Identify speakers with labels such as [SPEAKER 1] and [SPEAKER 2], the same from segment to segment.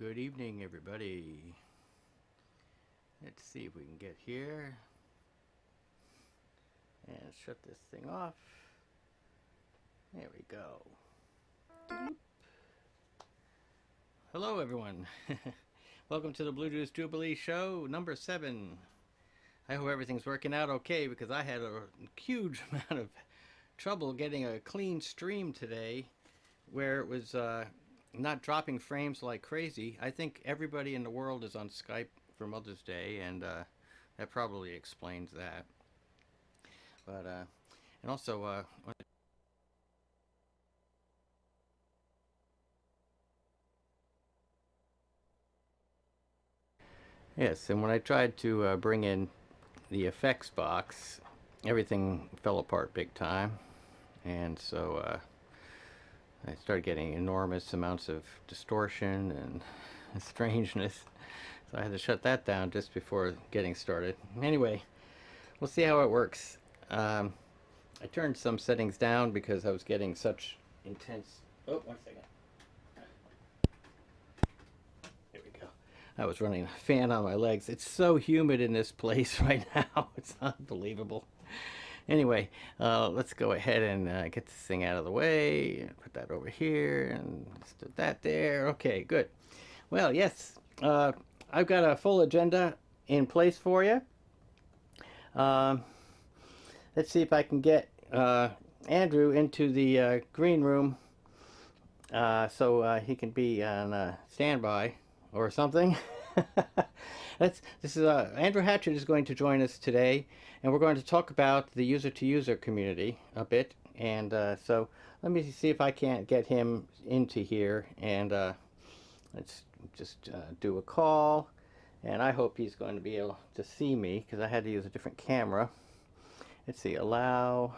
[SPEAKER 1] Good evening, everybody. Let's see if we can get here and shut this thing off. There we go. Doop. Hello, everyone. Welcome to the Blue Juice Jubilee show number 7. I hope everything's working out okay because I had a huge amount of trouble getting a clean stream today where it was not dropping frames like crazy. I think everybody in the world is on Skype for Mother's Day, and that probably explains that. But and also yes, and when I tried to bring in the effects box, everything fell apart big time, and so I started getting enormous amounts of distortion and strangeness. So I had to shut that down just before getting started. Anyway, we'll see how it works. I turned some settings down because I was getting such intense... Oh, 1 second. There we go. I was running a fan on my legs. It's so humid in this place right now. It's unbelievable. Anyway, let's go ahead and get this thing out of the way. Put that over here and put that there. Okay, good. Well, yes, I've got a full agenda in place for you. Let's see if I can get Andrew into the green room so he can be on standby or something. Andrew Hatchett is going to join us today, and we're going to talk about the user-to-user community a bit. And so let me see if I can't get him into here, and let's just do a call. And I hope he's going to be able to see me because I had to use a different camera. Let's see, allow.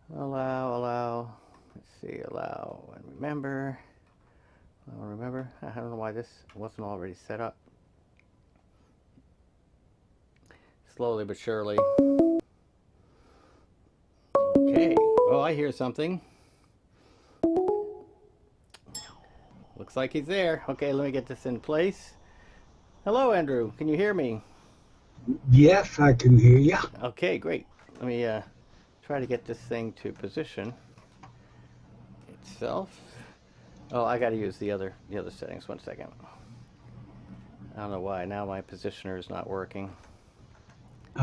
[SPEAKER 1] Let's see, allow and remember. I don't know why this wasn't already set up. Slowly but surely. Okay. Oh, I hear something. Looks like he's there. Okay, let me get this in place. Hello, Andrew. Can you hear me?
[SPEAKER 2] Yes, I can hear you.
[SPEAKER 1] Okay, great. Let me try to get this thing to position itself. Oh, I got to use the other settings. 1 second. I don't know why. Now my positioner is not working.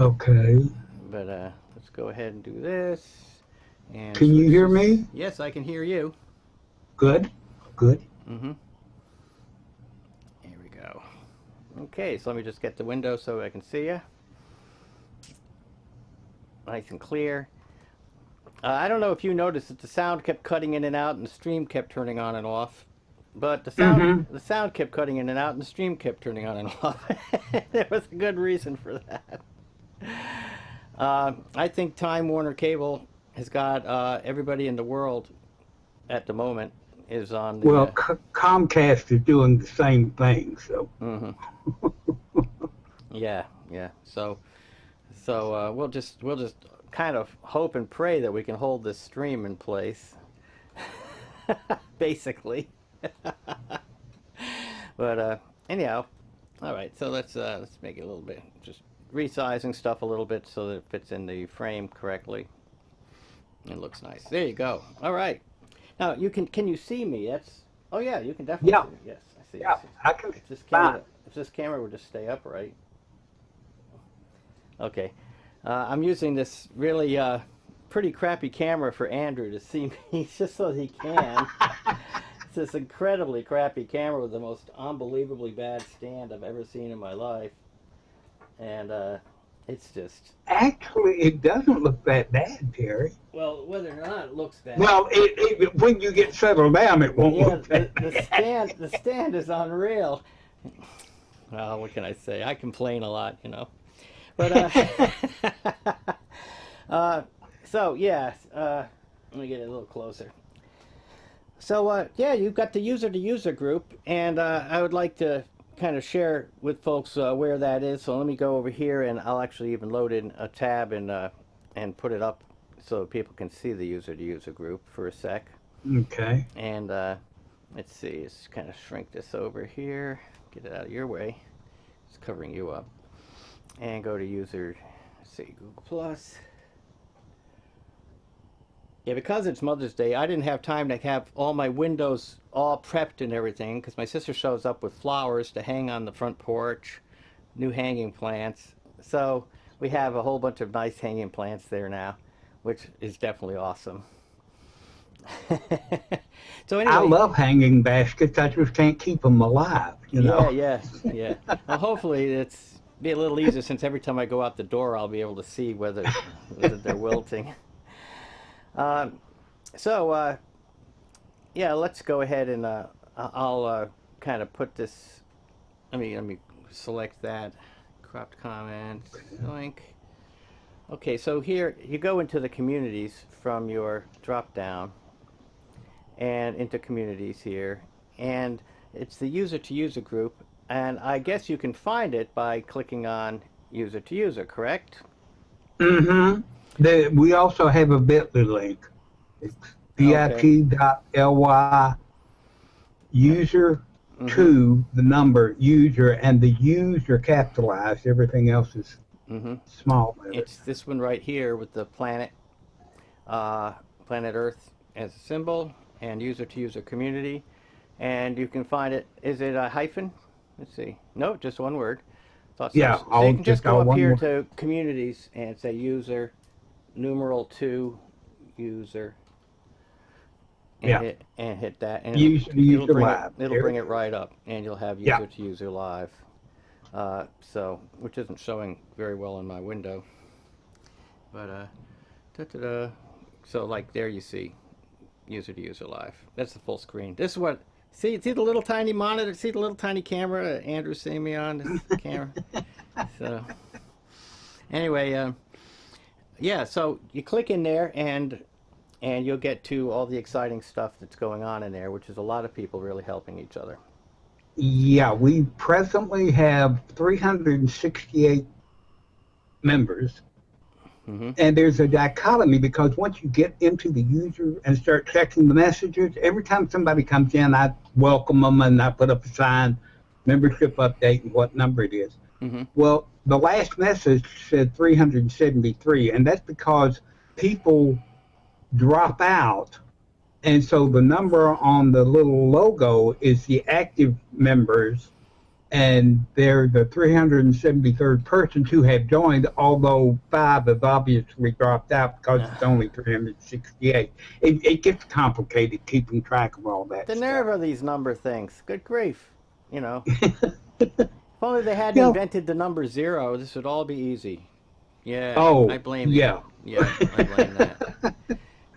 [SPEAKER 2] Okay.
[SPEAKER 1] But let's go ahead and do this. And
[SPEAKER 2] can you hear me?
[SPEAKER 1] Yes, I can hear you.
[SPEAKER 2] Good. Good.
[SPEAKER 1] Mm-hmm. Here we go. Okay, so let me just get the window so I can see you. Nice and clear. I don't know if you noticed that the sound kept cutting in and out and the stream kept turning on and off. But the sound kept cutting in and out and the stream kept turning on and off. There was a good reason for that. I think Time Warner Cable has got everybody in the world at the moment is on the...
[SPEAKER 2] Well, Comcast is doing the same thing, so...
[SPEAKER 1] Mm-hmm. Yeah. So we'll just kind of hope and pray that we can hold this stream in place. Basically. But anyhow, all right. So let's make it a little bit, just resizing stuff a little bit so that it fits in the frame correctly. It looks nice. There you go. All right. Now can you see me? Oh yeah, you can definitely see me. Yes, I see.
[SPEAKER 2] Yeah, I can.
[SPEAKER 1] If this camera would just stay upright. Okay. I'm using this really pretty crappy camera for Andrew to see me, just so he can. It's this incredibly crappy camera with the most unbelievably bad stand I've ever seen in my life. And it's just...
[SPEAKER 2] Actually, it doesn't look that bad, Terry.
[SPEAKER 1] Well, whether or not it looks bad...
[SPEAKER 2] Well, when you get settled down, it won't look bad.
[SPEAKER 1] The stand is unreal. Well, what can I say? I complain a lot, you know. But so yeah, let me get it a little closer. So yeah, you've got the user-to-user group, and I would like to kind of share with folks where that is. So let me go over here, and I'll actually even load in a tab and put it up so people can see the user-to-user group for a sec.
[SPEAKER 2] Okay.
[SPEAKER 1] And let's see, let's kind of shrink this over here, get it out of your way. It's covering you up. And go to user, let's see, Google Plus. Yeah, because it's Mother's Day, I didn't have time to have all my windows all prepped and everything, because my sister shows up with flowers to hang on the front porch, new hanging plants. So we have a whole bunch of nice hanging plants there now, which is definitely awesome. So anyway,
[SPEAKER 2] I love hanging baskets. I just can't keep them alive, you know?
[SPEAKER 1] Yeah. Well, hopefully it's be a little easier, since every time I go out the door, I'll be able to see whether they're wilting. Yeah, let's go ahead and I'll kind of put this. Let me select that cropped comments link. Okay, so here you go into the communities from your drop down and into communities here, and it's the user to user group, and I guess you can find it by clicking on user to user, correct?
[SPEAKER 2] Mm-hmm. We also have a bit.ly link. It's bit.ly user to the number user, and the user capitalized. Everything else is small letters.
[SPEAKER 1] It's this one right here with the planet Earth as a symbol, and user to user community, and you can find it. Is it a hyphen? Let's see. No, just one word.
[SPEAKER 2] Yeah,
[SPEAKER 1] so you can just go up here to communities and say user numeral 2 user, and hit that, and it'll bring it right up, and you'll have user to user live. So, which isn't showing very well in my window, but so like there you see user to user live. That's the full screen. This is what, see the little tiny monitor, see the little tiny camera Andrew's seeing me on, this camera. So anyway, yeah, so you click in there, and you'll get to all the exciting stuff that's going on in there, which is a lot of people really helping each other.
[SPEAKER 2] Yeah, we presently have 368 members. And there's a dichotomy, because once you get into the user and start checking the messages, every time somebody comes in, I welcome them and I put up a sign, membership update, and what number it is. Well, the last message said 373, and that's because people drop out. And so the number on the little logo is the active members, and they're the 373rd persons who have joined, although 5 have obviously dropped out because it's only 368. It gets complicated keeping track of all that
[SPEAKER 1] The
[SPEAKER 2] stuff.
[SPEAKER 1] nerve of these number things. Good grief. You know. If only they hadn't invented the number 0, this would all be easy. Yeah, I blame you. Yeah, I blame that.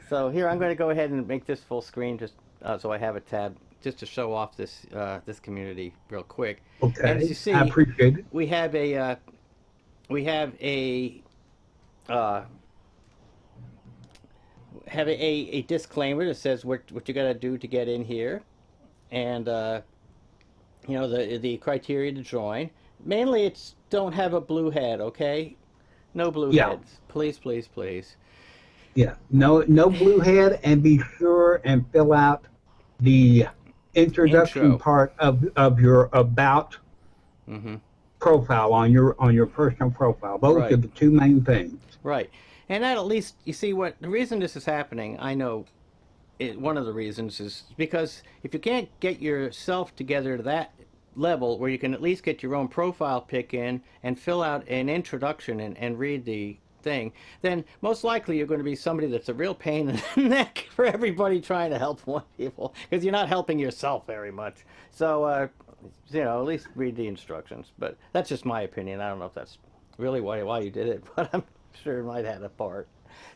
[SPEAKER 1] So here, I'm going to go ahead and make this full screen, just so I have a tab, just to show off this this community real quick.
[SPEAKER 2] Okay,
[SPEAKER 1] and as you see,
[SPEAKER 2] I appreciate it.
[SPEAKER 1] We have a disclaimer that says what you got to do to get in here, and you know, the criteria to join. Mainly, it's don't have a blue head, okay? No blue heads, please, please, please.
[SPEAKER 2] Yeah, no blue head, and be sure and fill out the introduction part of your about profile on your personal profile. Those are the 2 main things.
[SPEAKER 1] Right, and that, at least, you see, what the reason this is happening, I know, one of the reasons is because if you can't get yourself together to that level where you can at least get your own profile pic in and fill out an introduction and read the thing, then most likely you're going to be somebody that's a real pain in the neck for everybody trying to help one people, because you're not helping yourself very much. So you know, at least read the instructions. But that's just my opinion. I don't know if that's really why you did it, but I'm sure it might have a part.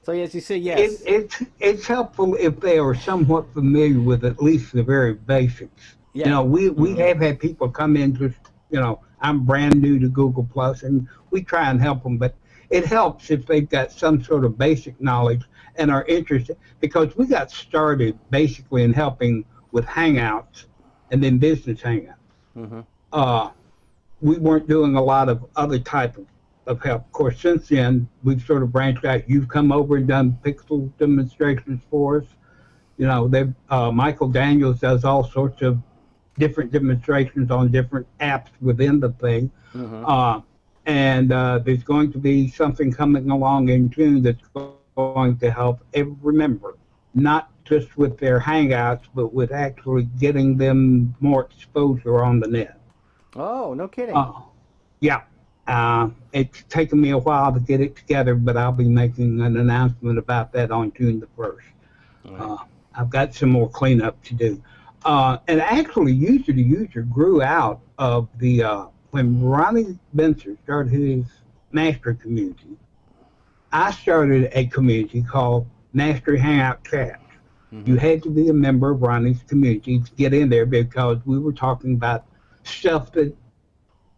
[SPEAKER 1] So as you see, yes,
[SPEAKER 2] it's helpful if they are somewhat familiar with at least the very basics. You know, we have had people come in just, you know, I'm brand new to Google Plus, and we try and help them, but it helps if they've got some sort of basic knowledge and are interested, because we got started basically in helping with Hangouts and then business Hangouts. We weren't doing a lot of other type of help. Of course, since then, we've sort of branched out. You've come over and done Pixlr demonstrations for us. You know, Michael Daniels does all sorts of different demonstrations on different apps within the thing. And there's going to be something coming along in June that's going to help every member, not just with their Hangouts, but with actually getting them more exposure on the net.
[SPEAKER 1] Oh, no kidding.
[SPEAKER 2] Yeah. It's taken me a while to get it together, but I'll be making an announcement about that on June the 1st.
[SPEAKER 1] Right.
[SPEAKER 2] I've got some more cleanup to do. And actually, User to User grew out of the, when Ronnie Benser started his master community, I started a community called Mastery Hangout Chats. You had to be a member of Ronnie's community to get in there because we were talking about stuff that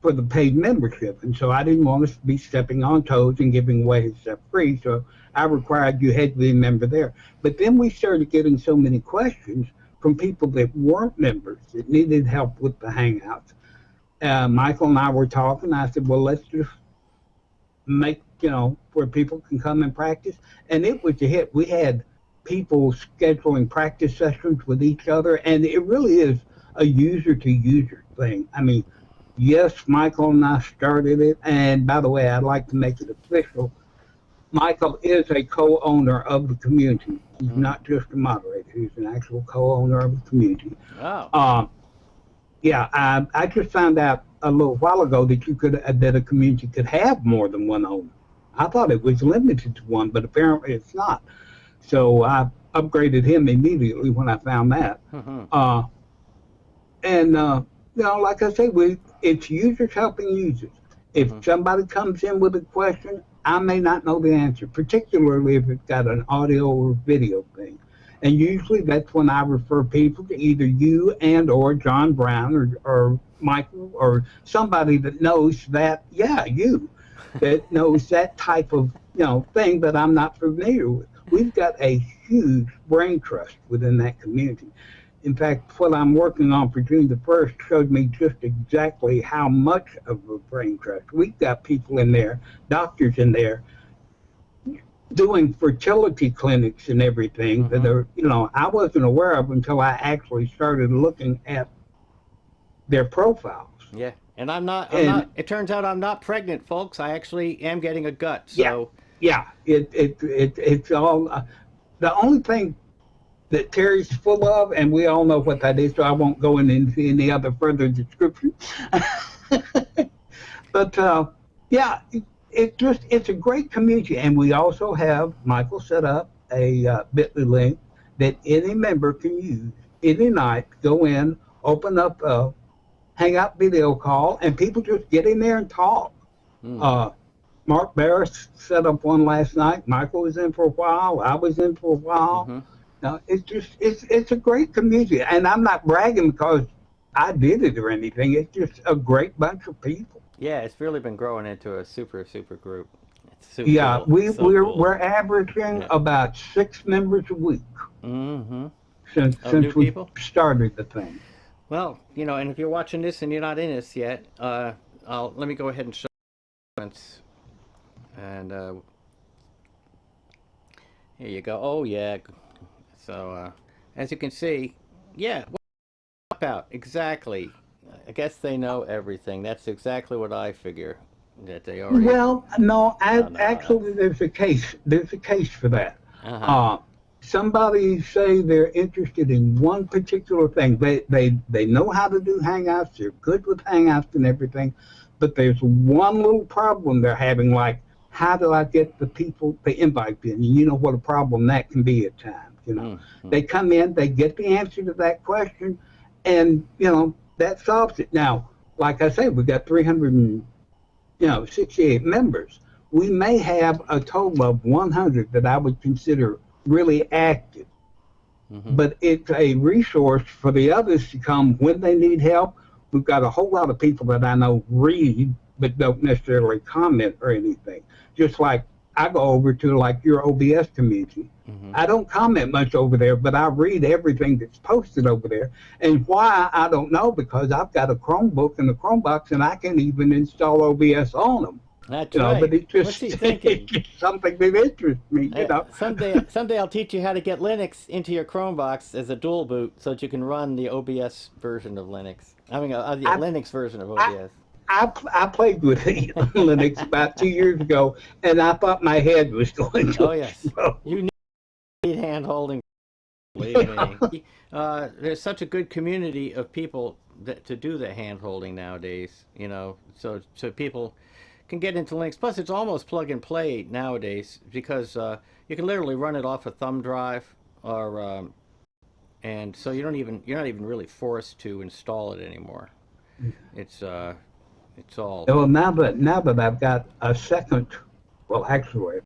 [SPEAKER 2] for the paid membership. And so I didn't want to be stepping on toes and giving away his stuff free. So I required you had to be a member there. But then we started getting so many questions from people that weren't members that needed help with the Hangouts. Michael and I were talking. I said, well, let's just make, where people can come and practice. And it was a hit. We had people scheduling practice sessions with each other. And it really is a user-to-user thing. I mean, yes, Michael and I started it. And by the way, I'd like to make it official. Michael is a co-owner of the community. He's not just a moderator. He's an actual co-owner of the community.
[SPEAKER 1] Oh.
[SPEAKER 2] Yeah, I just found out a little while ago that that a community could have more than one owner. I thought it was limited to one, but apparently it's not. So I upgraded him immediately when I found that. Like I say, it's users helping users. If somebody comes in with a question, I may not know the answer, particularly if it's got an audio or video thing. And usually that's when I refer people to either you and or John Brown or Michael or somebody that knows that, that knows that type of thing that I'm not familiar with. We've got a huge brain trust within that community. In fact, what I'm working on for June the 1st showed me just exactly how much of a brain trust. We've got people in there, doctors in there, doing fertility clinics and everything that are, I wasn't aware of until I actually started looking at their profiles.
[SPEAKER 1] Yeah, and I'm not, it turns out I'm not pregnant, folks. I actually am getting a gut, so.
[SPEAKER 2] Yeah, it's all, the only thing that Terry's full of, and we all know what that is, so I won't go into any other further description. But it's a great community, and we also have Michael set up a bit.ly link that any member can use any night. Go in, open up a Hangout video call, and people just get in there and talk. Mark Barris set up one last night. Michael was in for a while. I was in for a while. Now, it's a great community, and I'm not bragging because I did it or anything. It's just a great bunch of people.
[SPEAKER 1] Yeah, it's really been growing into a super group. It's super cool.
[SPEAKER 2] We're averaging about 6 members a week since we started the thing.
[SPEAKER 1] Well, and if you're watching this and you're not in this yet, let me go ahead and show you. And here you go. Oh yeah. So as you can see, dropout, exactly. I guess they know everything. That's exactly what I figure that they already.
[SPEAKER 2] Well, no, actually, there's a case. There's a case for that. Somebody say they're interested in one particular thing. They know how to do Hangouts. They're good with Hangouts and everything, but there's one little problem they're having. Like, how do I get the people to invite them? And you know what a problem that can be at times. They come in, they get the answer to that question, and that solves it. Now, like I say, we've got 368 members. We may have a total of 100 that I would consider really active. But it's a resource for the others to come when they need help. We've got a whole lot of people that I know read but don't necessarily comment or anything. Just like I go over to like your OBS community. I don't comment much over there, but I read everything that's posted over there. And why, I don't know, because I've got a Chromebook and a Chromebox, and I can even install OBS on them.
[SPEAKER 1] That's
[SPEAKER 2] You know,
[SPEAKER 1] right.
[SPEAKER 2] but it
[SPEAKER 1] What's
[SPEAKER 2] just
[SPEAKER 1] he thinking?
[SPEAKER 2] it's something that interests me. You know,
[SPEAKER 1] Someday I'll teach you how to get Linux into your Chromebox as a dual boot, so that you can run the OBS version of Linux. I mean, the
[SPEAKER 2] I
[SPEAKER 1] Linux version of
[SPEAKER 2] I
[SPEAKER 1] OBS.
[SPEAKER 2] I played with Linux about 2 years ago, and I thought my head was going to
[SPEAKER 1] Oh yes,
[SPEAKER 2] explode.
[SPEAKER 1] you need hand holding. Believe me. There's such a good community of people to do the hand holding nowadays. You know, so people can get into Linux. Plus, it's almost plug and play nowadays because you can literally run it off a thumb drive, or and so you're not even really forced to install it anymore. It's all.
[SPEAKER 2] Well, now that I've got a second, well, actually,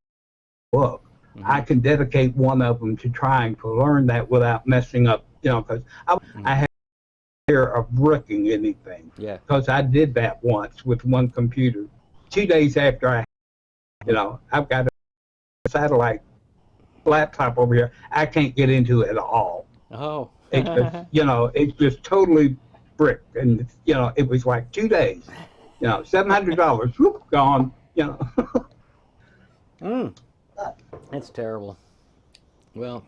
[SPEAKER 2] book, I
[SPEAKER 1] Hmm.
[SPEAKER 2] can dedicate one of them to trying to learn that without messing up. You know, because I
[SPEAKER 1] Hmm.
[SPEAKER 2] have fear of wrecking anything.
[SPEAKER 1] Yeah.
[SPEAKER 2] Because I did that once with one computer. 2 days after I've got a satellite laptop over here. I can't get into it at all.
[SPEAKER 1] Oh.
[SPEAKER 2] It's just totally brick, and it was like 2 days. $700, whoop, gone.
[SPEAKER 1] Mm, that's terrible. Well,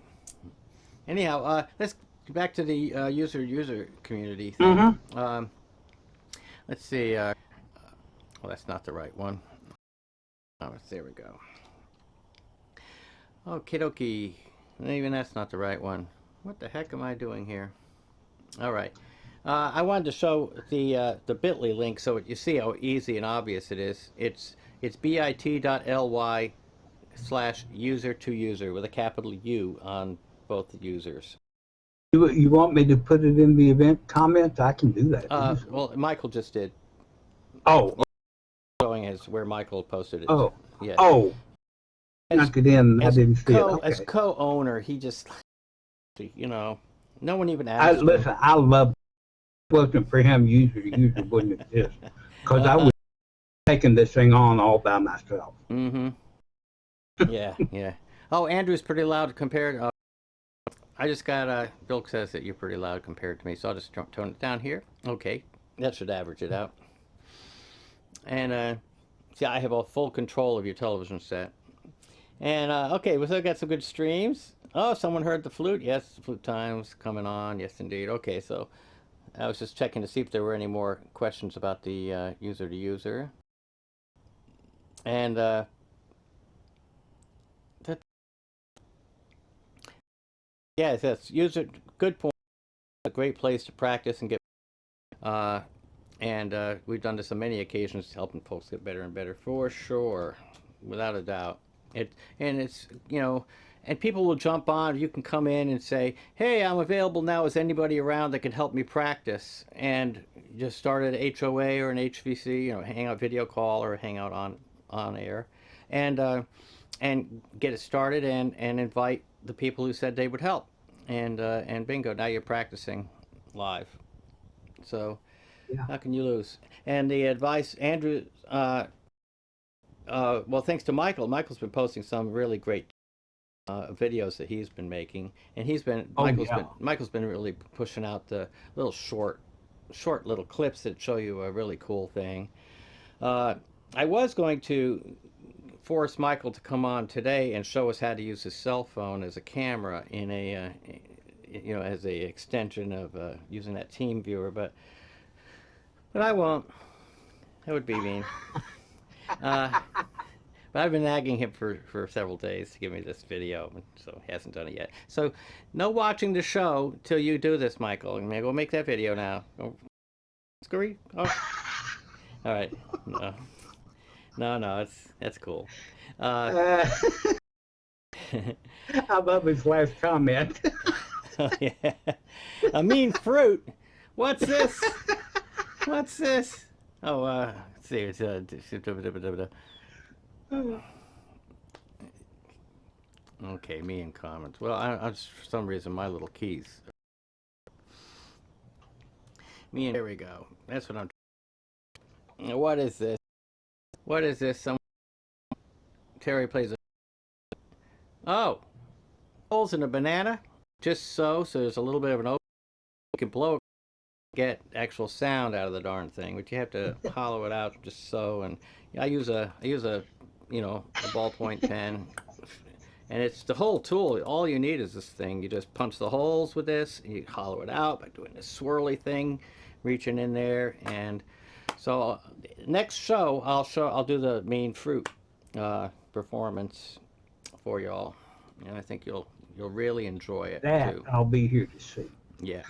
[SPEAKER 1] anyhow, let's get back to the user community thing.
[SPEAKER 2] Mm-hmm.
[SPEAKER 1] Let's see. Well, that's not the right one. Oh, there we go. Okie dokie. Even that's not the right one. What the heck am I doing here? All right. I wanted to show the bit.ly link so you see how easy and obvious it is. It's bit.ly/user to user with a capital U on both the users.
[SPEAKER 2] You want me to put it in the event comments? I can do that.
[SPEAKER 1] Well, Michael just did.
[SPEAKER 2] Oh,
[SPEAKER 1] Showing us where Michael posted it.
[SPEAKER 2] oh,
[SPEAKER 1] Yeah.
[SPEAKER 2] oh. Snuck it in. I didn't see it.
[SPEAKER 1] As
[SPEAKER 2] Okay.
[SPEAKER 1] co-owner, he just, no one even
[SPEAKER 2] I
[SPEAKER 1] asked him.
[SPEAKER 2] listen. I love. If it wasn't for him, user to user wouldn't exist. Because I was taking this thing on all by myself.
[SPEAKER 1] Mm-hmm. Yeah, yeah. Oh, Andrew's pretty loud compared. I just got Bill says that you're pretty loud compared to me, so I'll just tone it down here. Okay, that should average it out. And see, I have full control of your television set. And okay, we still got some good streams. Oh, someone heard the flute. Yes, flute time's coming on. Yes, indeed. Okay, so I was just checking to see if there were any more questions about the user to user. And yes, that's user. Good point. A great place to practice and get. And we've done this on many occasions, helping folks get better and better, for sure, without a doubt. It's and people will jump on. You can come in and say, "Hey, I'm available now. Is anybody around that can help me practice?" And just start an HOA or an HVC, Hangout video call or Hangout on air, and get it started and invite the people who said they would help, and bingo, now you're practicing live. So.
[SPEAKER 2] Yeah.
[SPEAKER 1] How can you lose? And the advice, Andrew, well, thanks to Michael. Michael's been posting some really great videos that he's been making, and Michael's been really pushing out the little short little clips that show you a really cool thing. I was going to force Michael to come on today and show us how to use his cell phone as a camera in as a extension of using that TeamViewer, but I won't. That would be mean. But I've been nagging him for several days to give me this video, so he hasn't done it yet. So no watching the show till you do this, Michael. I'm gonna go make that video now. Oh, scurry. Oh. All right. No. That's cool.
[SPEAKER 2] I love his last comment.
[SPEAKER 1] Oh, yeah. A mean fruit. What's this? What's this? Oh, let's see. It's okay. Me and comments. Well, I just, for some reason my little keys. There we go. That's what I'm. What is this? What is this? Terry plays a. Oh, holes in a banana. Just so there's a little bit of an open. You can blow. get actual sound out of the darn thing, but you have to hollow it out just so. And I use a you know, a ballpoint pen, and it's the whole tool. All you need is this thing. You just punch the holes with this, and you hollow it out by doing this swirly thing, reaching in there. And so next show, I'll do the main fruit performance for y'all, and I think you'll really enjoy it
[SPEAKER 2] That
[SPEAKER 1] too.
[SPEAKER 2] I'll be here to see.
[SPEAKER 1] Yeah.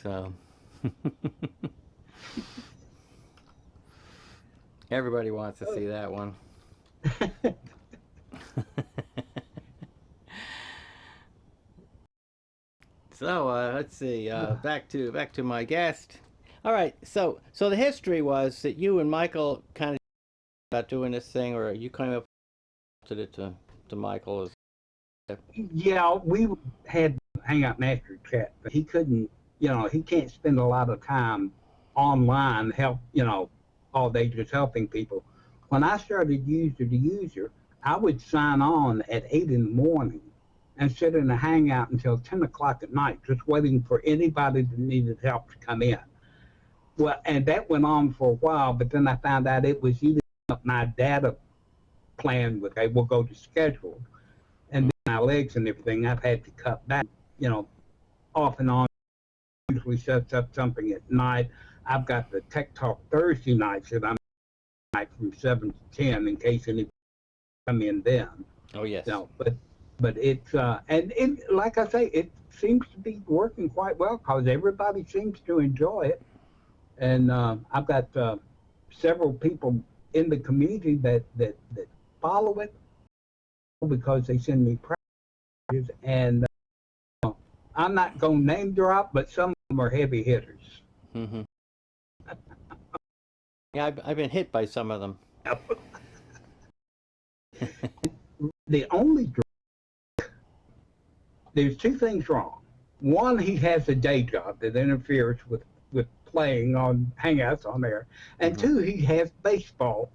[SPEAKER 1] So everybody wants to see that one. So let's see. Back to my guest. All right. So the history was that you and Michael kind of about doing this thing, or you kind of to it to Michael.
[SPEAKER 2] Yeah, we had Hangout Master Chat, but he couldn't, you know, he can't spend a lot of time online all day just helping people. When I started User to User, I would sign on at 8 in the morning and sit in a Hangout until 10 o'clock at night, just waiting for anybody that needed help to come in. Well, and that went on for a while, but then I found out it was eating up my data plan with, okay, we'll go to schedule. And then my legs and everything, I've had to cut back, off and on. Usually sets up something at night. I've got the Tech Talk Thursday nights that I'm from 7 to 10 in case anybody come in then.
[SPEAKER 1] Oh, yes.
[SPEAKER 2] But it's, and it, like I say, it seems to be working quite well because everybody seems to enjoy it. And I've got several people in the community that follow it because they send me practices. And I'm not going to name drop, but some of them are heavy hitters.
[SPEAKER 1] Mm-hmm. Yeah, I've been hit by some of them.
[SPEAKER 2] The only there's two things wrong. One, he has a day job that interferes with playing on Hangouts on there. And two, he has baseball,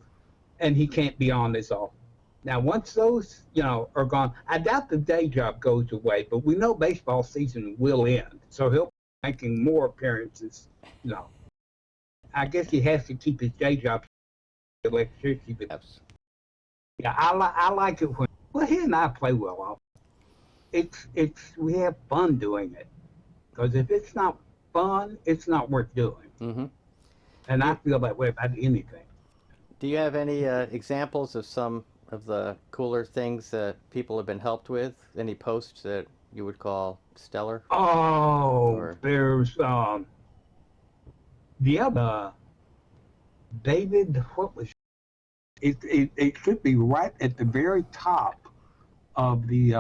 [SPEAKER 2] and he can't be on this often. Now, once those, are gone, I doubt the day job goes away, but we know baseball season will end. So he'll be making more appearances, I guess he has to keep his day job electricity. But yeah, I like it when he and I play well. We have fun doing it. Because if it's not fun, it's not worth doing.
[SPEAKER 1] Mm-hmm.
[SPEAKER 2] And I feel that way about anything.
[SPEAKER 1] Do you have any examples of some of the cooler things that people have been helped with? Any posts that you would call stellar?
[SPEAKER 2] Oh, there's the other David. What was it? It should be right at the very top of the.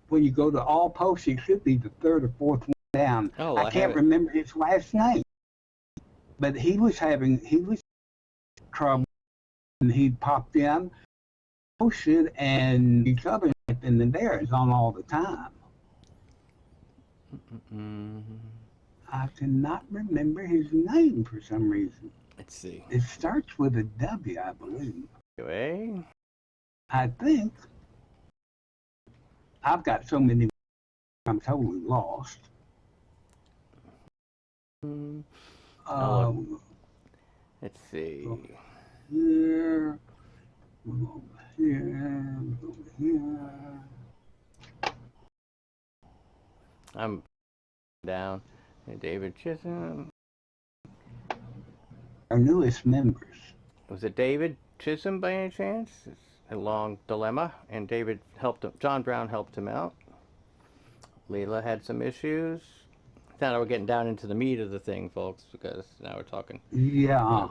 [SPEAKER 2] When you go to all posts, it should be the third or fourth one down.
[SPEAKER 1] Oh,
[SPEAKER 2] I can't remember his last name, but he was trouble, and he popped in, posted, and each other in there is on all the time. I cannot remember his name for some reason.
[SPEAKER 1] Let's see.
[SPEAKER 2] It starts with a W, I believe.
[SPEAKER 1] Anyway.
[SPEAKER 2] I think. I've got so many, I'm totally lost.
[SPEAKER 1] Let's see.
[SPEAKER 2] Here, over here, over here.
[SPEAKER 1] I'm down. David Chisholm.
[SPEAKER 2] Our newest members.
[SPEAKER 1] Was it David Chisholm by any chance? It's a long dilemma, and David helped him. John Brown helped him out. Leila had some issues. Now we're getting down into the meat of the thing, folks, because now we're talking.
[SPEAKER 2] Yeah.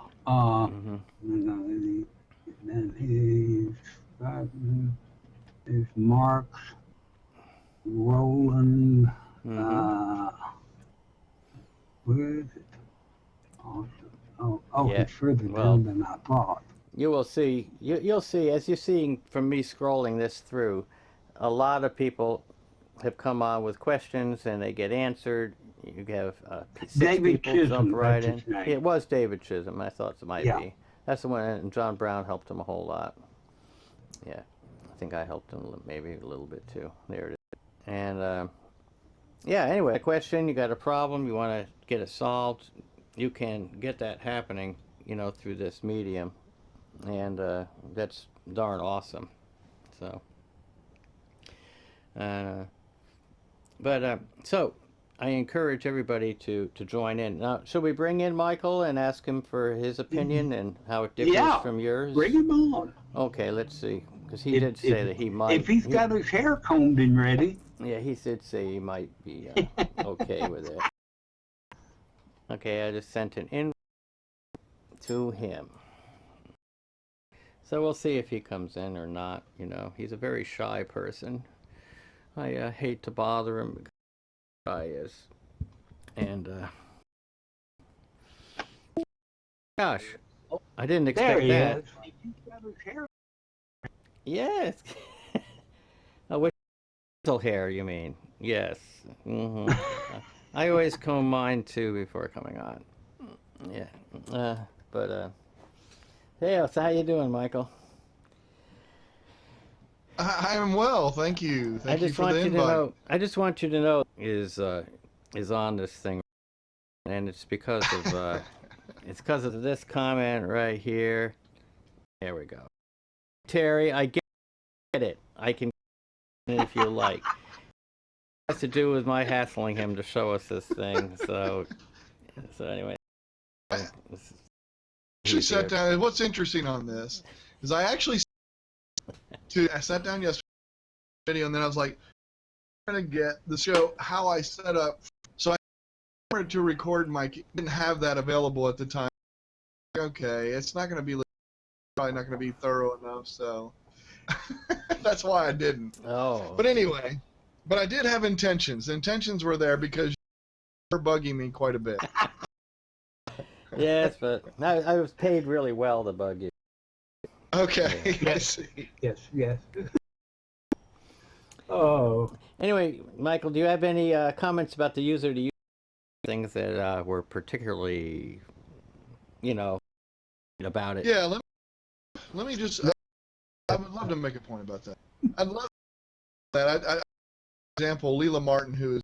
[SPEAKER 2] There's Marks, Roland. Where is it?
[SPEAKER 1] Yeah.
[SPEAKER 2] It's further down than I thought.
[SPEAKER 1] You will see. You'll see as you're seeing from me scrolling this through. A lot of people have come on with questions and they get answered. You have
[SPEAKER 2] David
[SPEAKER 1] people
[SPEAKER 2] Chisholm,
[SPEAKER 1] jump right in.
[SPEAKER 2] name.
[SPEAKER 1] It was David Chisholm. I thought it might be. That's the one, and John Brown helped him a whole lot. Yeah, I think I helped him maybe a little bit too. There it is. And yeah, anyway, a question, you got a problem, you want to get it solved, you can get that happening, through this medium. And that's darn awesome. So, so I encourage everybody to join in. Now, should we bring in Michael and ask him for his opinion and how it differs from yours?
[SPEAKER 2] Bring him on.
[SPEAKER 1] Okay, let's see, because he did say that he might.
[SPEAKER 2] If he's got his hair combed and ready.
[SPEAKER 1] Yeah, he did say he might be okay with it. Okay, I just sent an invite to him. So we'll see if he comes in or not. He's a very shy person. I hate to bother him because he is. And gosh, I didn't expect that.
[SPEAKER 2] Is.
[SPEAKER 1] Yes. With hair, you mean? Yes. I always comb mine too before coming on. Yeah. Hey, so how you doing, Michael?
[SPEAKER 3] I am well, thank you. Thank you for the invite.
[SPEAKER 1] I just want you to know is on this thing, and it's because of this comment right here. There we go. Terry, I get it. I can get it if you like. It has to do with my hassling him to show us this thing. So anyway.
[SPEAKER 3] Actually sat down. What's interesting on this is I sat down yesterday video, and then I was like, I'm trying to get the show how I set up. So I wanted to record didn't have that available at the time. Okay, it's not going to be probably not going to be thorough enough, so that's why I didn't.
[SPEAKER 1] Oh.
[SPEAKER 3] But anyway, I did have intentions. The intentions were there because you're bugging me quite a bit.
[SPEAKER 1] Yes, but I was paid really well to bug you.
[SPEAKER 3] Okay.
[SPEAKER 2] Yes. Yes. Oh.
[SPEAKER 1] Anyway, Michael, do you have any comments about the user-to-user things that were particularly, about it?
[SPEAKER 3] Yeah, let me just. I would love to make a point about that. I'd love that. For example, Leila Martin, who is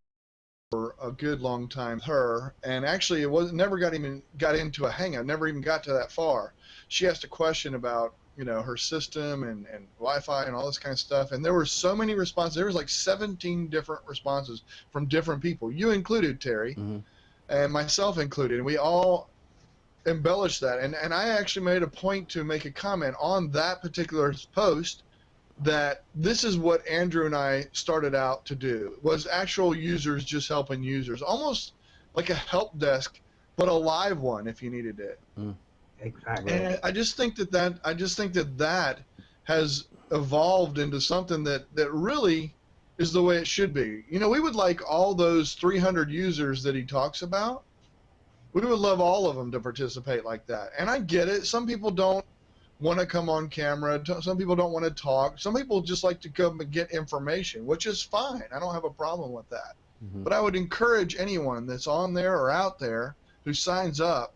[SPEAKER 3] for a good long time, her, and actually it never got into a hangout, never even got to that far. She asked a question about her system and Wi-Fi and all this kind of stuff, and there were so many responses. There was like 17 different responses from different people, you included, Terry, and myself included, and we all embellished that, and I actually made a point to make a comment on that particular post that this is what Andrew and I started out to do, was actual users just helping users, almost like a help desk, but a live one if you needed it.
[SPEAKER 2] Exactly.
[SPEAKER 3] And I just think that has evolved into something that really is the way it should be. We would like all those 300 users that he talks about. We would love all of them to participate like that. And I get it. Some people don't want to come on camera. Some people don't want to talk. Some people just like to come and get information, which is fine. I don't have a problem with that. But I would encourage anyone that's on there or out there who signs up,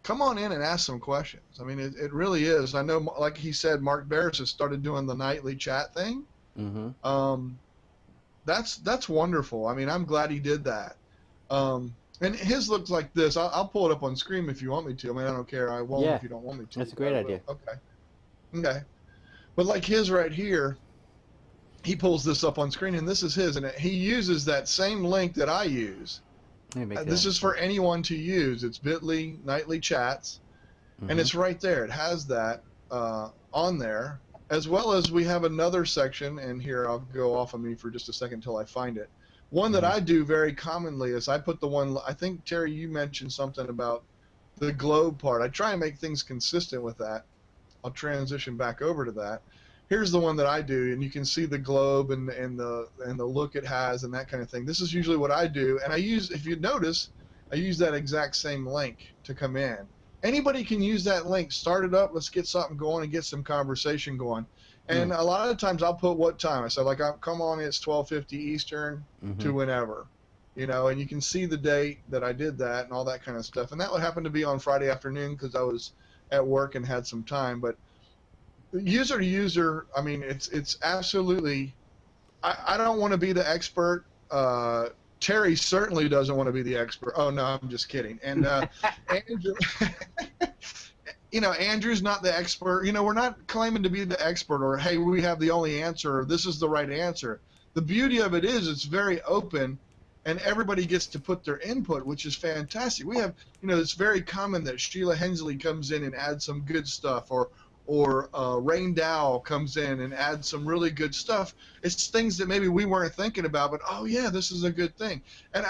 [SPEAKER 3] come on in and ask some questions. I mean, it really is. I know, like he said, Mark Barris has started doing the nightly chat thing. That's wonderful. I mean, I'm glad he did that. And his looks like this. I'll pull it up on screen if you want me to. I mean, I don't care. I won't if you don't want me to.
[SPEAKER 1] That's a great idea.
[SPEAKER 3] Okay. But like his right here, he pulls this up on screen, and this is his, and he uses that same link that I use. This is for anyone to use. It's bit.ly nightly chats, and it's right there. It has that on there, as well as we have another section, and here I'll go off of me for just a second until I find it. One that I do very commonly is I put the one, I think, Terry, you mentioned something about the globe part. I try and make things consistent with that. I'll transition back over to that. Here's the one that I do, and you can see the globe and the look it has and that kind of thing. This is usually what I do, and I use, if you notice, I use that exact same link to come in. Anybody can use that link. Start it up. Let's get something going and get some conversation going. And a lot of the times I'll put what time. I said, like, come on, it's 12:50 Eastern to whenever, and you can see the date that I did that and all that kind of stuff. And that would happen to be on Friday afternoon because I was at work and had some time. But user to user, I mean, it's absolutely, I don't want to be the expert Terry certainly doesn't want to be the expert. Oh no, I'm just kidding. And Andrew, Andrew's not the expert. We're not claiming to be the expert, or hey, we have the only answer, or this is the right answer. The beauty of it is it's very open, and everybody gets to put their input, which is fantastic. We have, it's very common that Sheila Hensley comes in and adds some good stuff, or Rain Dow comes in and adds some really good stuff. It's things that maybe we weren't thinking about, but oh yeah, this is a good thing. And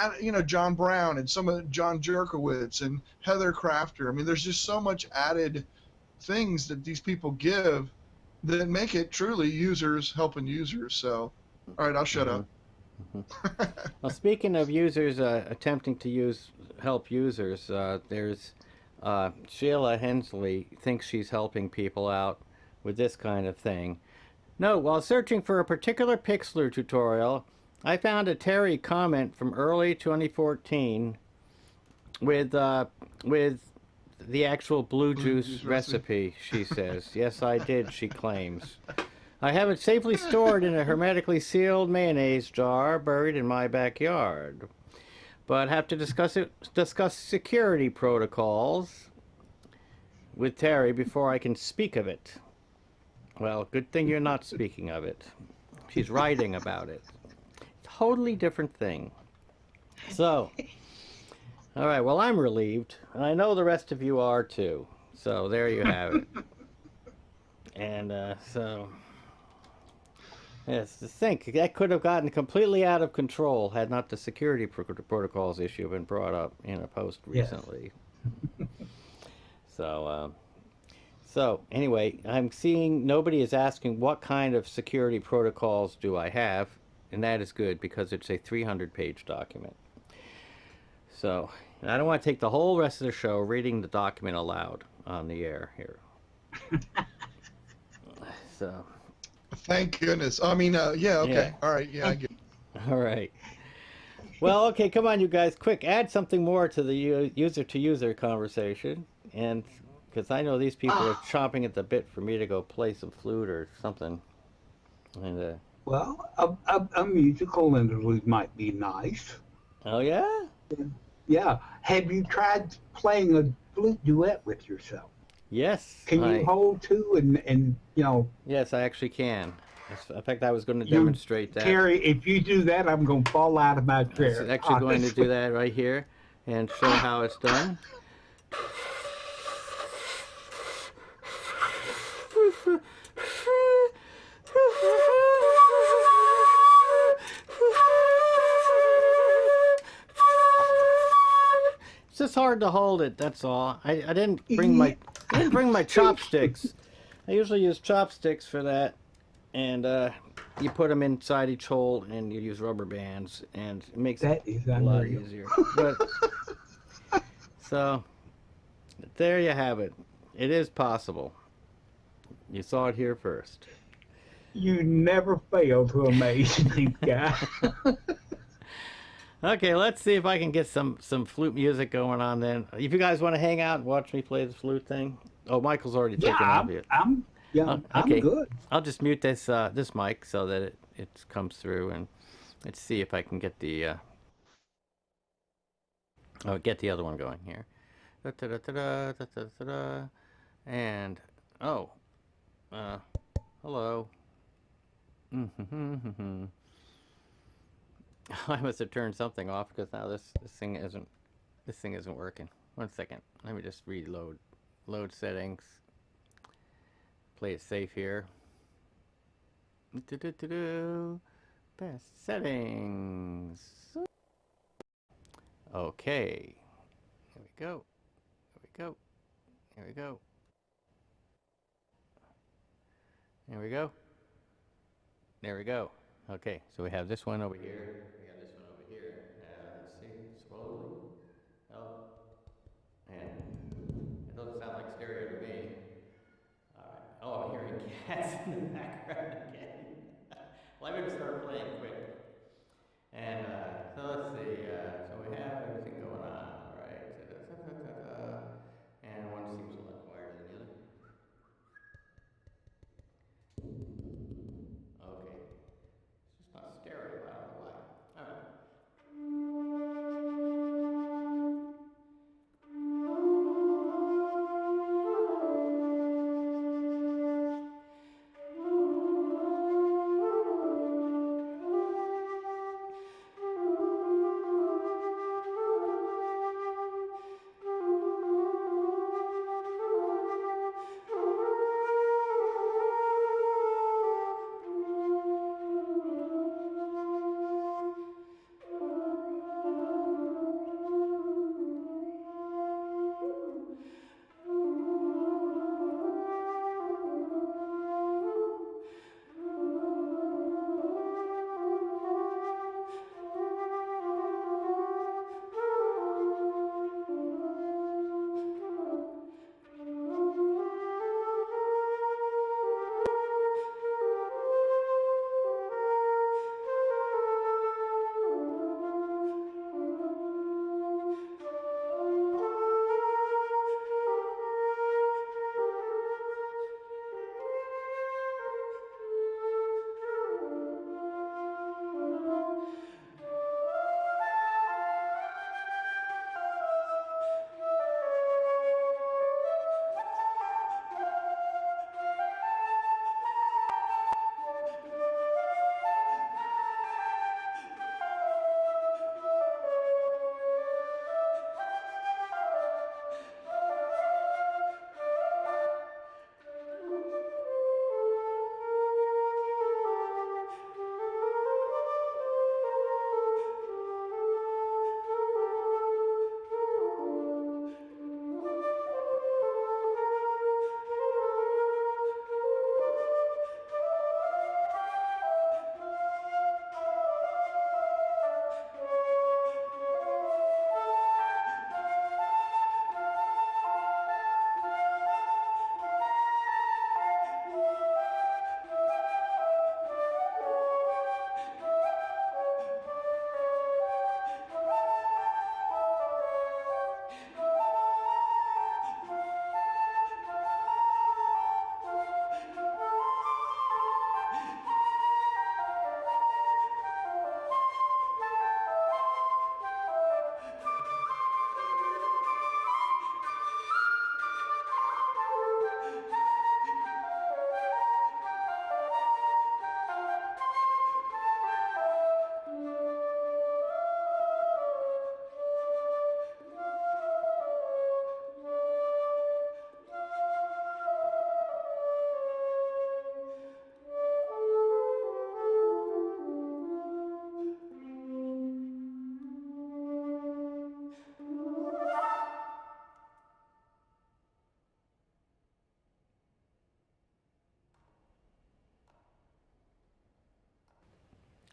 [SPEAKER 3] John Brown and some of John Jerkowitz and Heather Crafter. I mean, there's just so much added things that these people give that make it truly users helping users. So, all right, I'll shut up.
[SPEAKER 1] Well, speaking of users attempting to help users, there's Sheila Hensley thinks she's helping people out with this kind of thing. No, while searching for a particular Pixlr tutorial, I found a Terry comment from early 2014 with the actual blue juice recipe, she says. Yes, I did, she claims. I have it safely stored in a hermetically sealed mayonnaise jar buried in my backyard. But have to discuss security protocols with Terry before I can speak of it. Well, good thing you're not speaking of it. She's writing about it. Totally different thing. So, all right, well, I'm relieved, and I know the rest of you are too. So there you have it. And yes, to think that could have gotten completely out of control had not the security protocols issue been brought up in a post recently. Yes. So anyway, I'm seeing nobody is asking what kind of security protocols do I have, and that is good because it's a 300-page document. So I don't want to take the whole rest of the show reading the document aloud on the air here. So.
[SPEAKER 3] Thank goodness. I mean, yeah, okay. Yeah. All right, yeah, I get it.
[SPEAKER 1] All right. Well, okay, come on, you guys, quick, add something more to the user-to-user conversation, and because I know these people are chomping at the bit for me to go play some flute or something. And
[SPEAKER 2] well, a musical interlude might be nice.
[SPEAKER 1] Oh yeah?
[SPEAKER 2] Yeah. Have you tried playing a flute duet with yourself?
[SPEAKER 1] Yes.
[SPEAKER 2] Can you hold two and
[SPEAKER 1] Yes, I actually can. In fact, I was going to demonstrate that.
[SPEAKER 2] Terry, if you do that, I'm going to fall out of my chair.
[SPEAKER 1] I'm actually going to do that right here and show how it's done. It's just hard to hold it, that's all. I didn't bring my chopsticks. I usually use chopsticks for that, and you put them inside each hole, and you use rubber bands, and it makes it a lot easier. But so there you have it. It is possible. You saw it here first.
[SPEAKER 2] You never fail to amaze me, guy.
[SPEAKER 1] Okay, let's see if I can get some flute music going on then. If you guys want to hang out and watch me play the flute thing. Oh, Michael's already taken off it.
[SPEAKER 2] I'm good.
[SPEAKER 1] I'll just mute this mic so that it comes through, and let's see if I can get the other one going here. And hello. I must have turned something off because now this thing isn't working. 1 second. Let me just reload. Load settings. Play it safe here. Best settings. Okay. Here we go. Here we go. Here we go. There we go. There we go. Okay, so we have this one over here. We have this one over here. Let's see, slowly. Oh. And it doesn't sound like stereo to me. Alright. Oh, I'm hearing cats in the background again. Well, I'm going to start playing quick. And so let's see. So we have everything going on. Alright. And one seems a lot quieter than the other. Okay. It's just not stereo. I don't know why. Alright.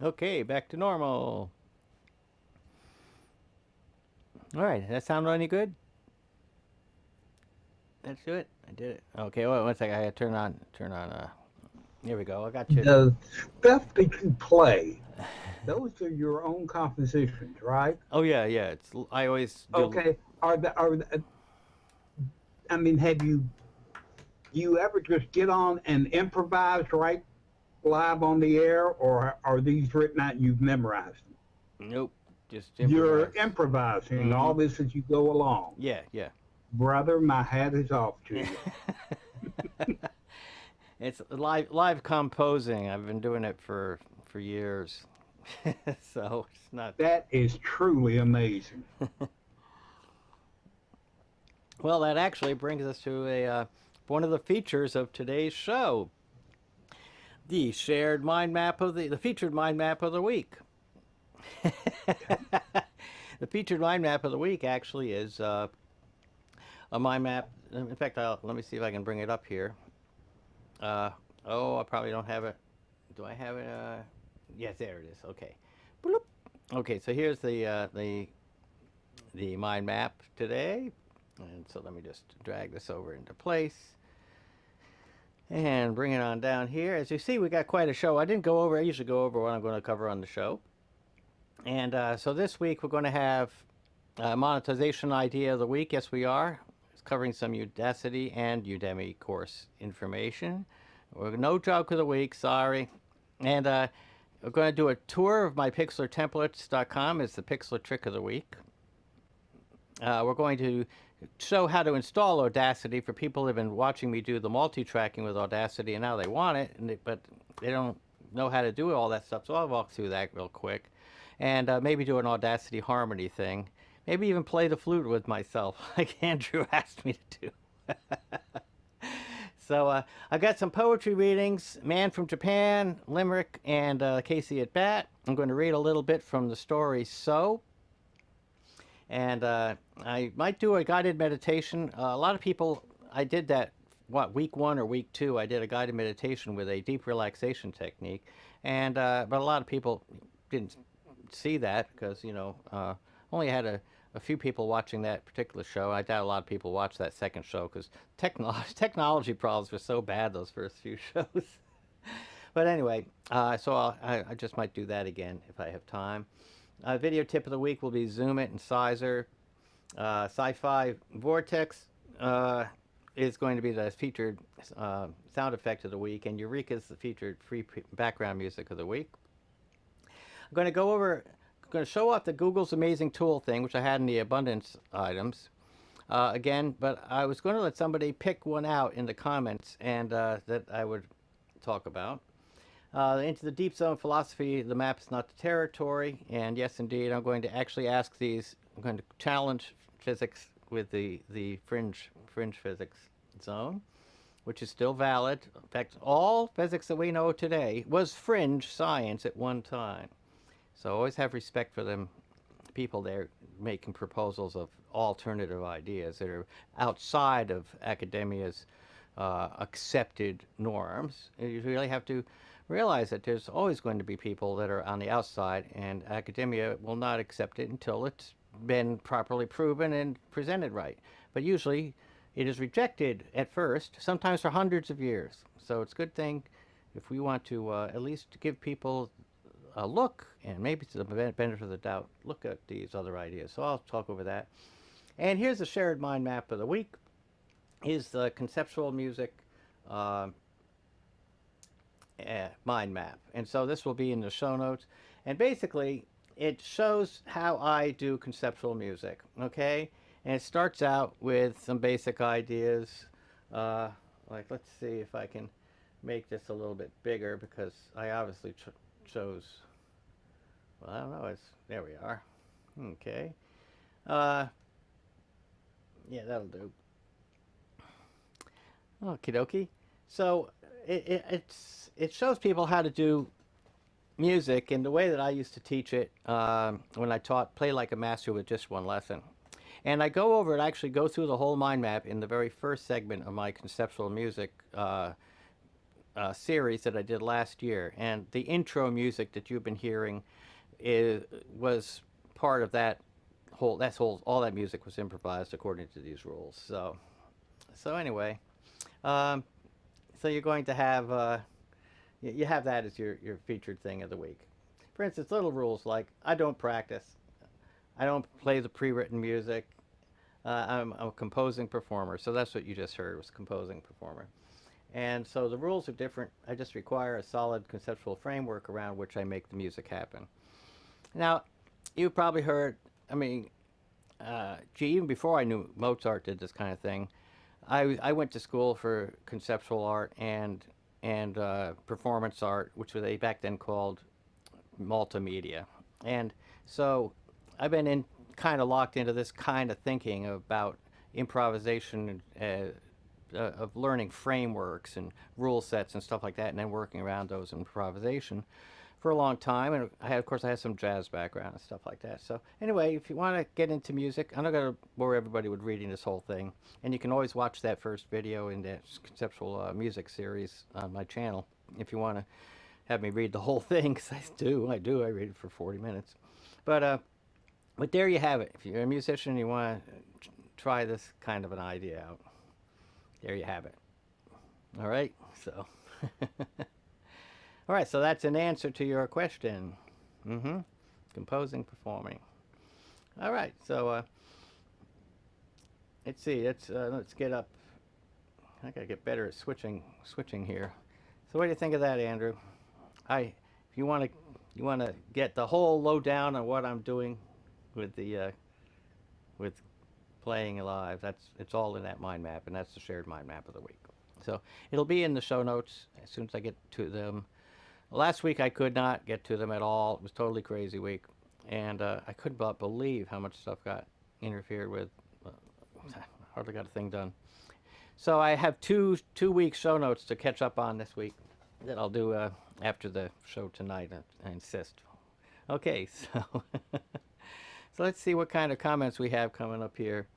[SPEAKER 1] Okay, back to normal. All right, does that sound any good? Let's do it. I did it. Okay, wait, one second. I gotta turn on. Here we go. I got you.
[SPEAKER 2] The stuff that you play, those are your own compositions, right?
[SPEAKER 1] Oh yeah. It's I always do.
[SPEAKER 2] Okay. I mean, have you ever just get on and improvise right live on the air, or are these written out and you've memorized them?
[SPEAKER 1] Nope. Just
[SPEAKER 2] You're improvising all this as you go along.
[SPEAKER 1] Yeah.
[SPEAKER 2] Brother, my hat is off to you.
[SPEAKER 1] It's live composing. I've been doing it for years. So it's not.
[SPEAKER 2] That is truly amazing.
[SPEAKER 1] Well, that actually brings us to one of the features of today's show. The shared mind map of the featured mind map of the week. The featured mind map of the week actually is a mind map. In fact, let me see if I can bring it up here. I probably don't have it. Do I have it? Yes, there it is. Okay. Bloop. Okay, so here's the mind map today. And so let me just drag this over into place and bring it on down here. As you see, we got quite a show. I usually go over what I'm going to cover on the show. And so this week we're going to have monetization idea of the week. Yes, we are. It's covering some Udacity and Udemy course information. No joke of the week, sorry. And we're going to do a tour of my PixlrTemplates.com. It's the Pixlr trick of the week. We're going to show how to install Audacity for people who have been watching me do the multi-tracking with Audacity, and now they want it, but they don't know how to do all that stuff. So I'll walk through that real quick. And maybe do an Audacity harmony thing. Maybe even play the flute with myself, like Andrew asked me to do. So I've got some poetry readings, Man from Japan, Limerick, and Casey at Bat. I'm going to read a little bit from the story So. And I might do a guided meditation. A lot of people, I did that, week 1 or week 2, I did a guided meditation with a deep relaxation technique. And but a lot of people didn't see that because, only had a few people watching that particular show. I doubt a lot of people watched that second show because technology problems were so bad those first few shows. But anyway, so I just might do that again if I have time. Video tip of the week will be Zoom It and Sizer. Sci-Fi Vortex is going to be the featured sound effect of the week, and Eureka is the featured free background music of the week. I'm going to show off the Google's amazing tool thing, which I had in the abundance items again, but I was going to let somebody pick one out in the comments and that I would talk about. Into the deep zone philosophy, the map is not the territory, and yes, indeed, I'm going to actually ask these. I'm going to challenge physics with the fringe physics zone, which is still valid. In fact, all physics that we know today was fringe science at one time. So always have respect for them, people there making proposals of alternative ideas that are outside of academia's accepted norms. You really have to realize that there's always going to be people that are on the outside, and academia will not accept it until it's been properly proven and presented right. But usually it is rejected at first, sometimes for hundreds of years. So it's a good thing if we want to at least give people a look, and maybe to the benefit of the doubt, look at these other ideas. So I'll talk over that. And here's the shared mind map of the week. Is the conceptual music mind map. And so this will be in the show notes. And basically, it shows how I do conceptual music, okay? And it starts out with some basic ideas. Like, let's see if I can make this a little bit bigger, because I obviously chose, well, I don't know, there we are. Okay. Yeah, that'll do. Okie dokie. So it shows people how to do music in the way that I used to teach it when I taught Play Like a Master with just one lesson. And I go over it, actually go through the whole mind map in the very first segment of my conceptual music series that I did last year, and the intro music that you've been hearing was part of that whole. All that music was improvised according to these rules. So anyway, so you're going to have you have that as your featured thing of the week. For instance, little rules like I don't practice, I don't play the pre-written music. I'm a composing performer, so that's what you just heard was composing performer. And so the rules are different. I just require a solid conceptual framework around which I make the music happen. Now, you probably heard, I mean, even before I knew Mozart did this kind of thing, I went to school for conceptual art and performance art, which they back then called multimedia. And so I've been kind of locked into this kind of thinking about improvisation of learning frameworks and rule sets and stuff like that, and then working around those in improvisation for a long time. And of course, I have some jazz background and stuff like that. So anyway, if you want to get into music, I'm not going to bore everybody with reading this whole thing. And you can always watch that first video in that conceptual music series on my channel if you want to have me read the whole thing, because I read it for 40 minutes. But there you have it. If you're a musician and you want to try this kind of an idea out, there you have it. All right, so all right, so that's an answer to your question. Composing, performing. All right, so let's see. Let's get up. I gotta get better at switching here. So what do you think of that, Andrew? If you want to get the whole lowdown on what I'm doing with the with playing live, it's all in that mind map, and that's the shared mind map of the week. So it'll be in the show notes as soon as I get to them. Last week I could not get to them at all. It was a totally crazy week, and I couldn't believe how much stuff got interfered with. Hardly got a thing done. So I have two week show notes to catch up on this week that I'll do after the show tonight. I insist. Okay, so so let's see what kind of comments we have coming up here.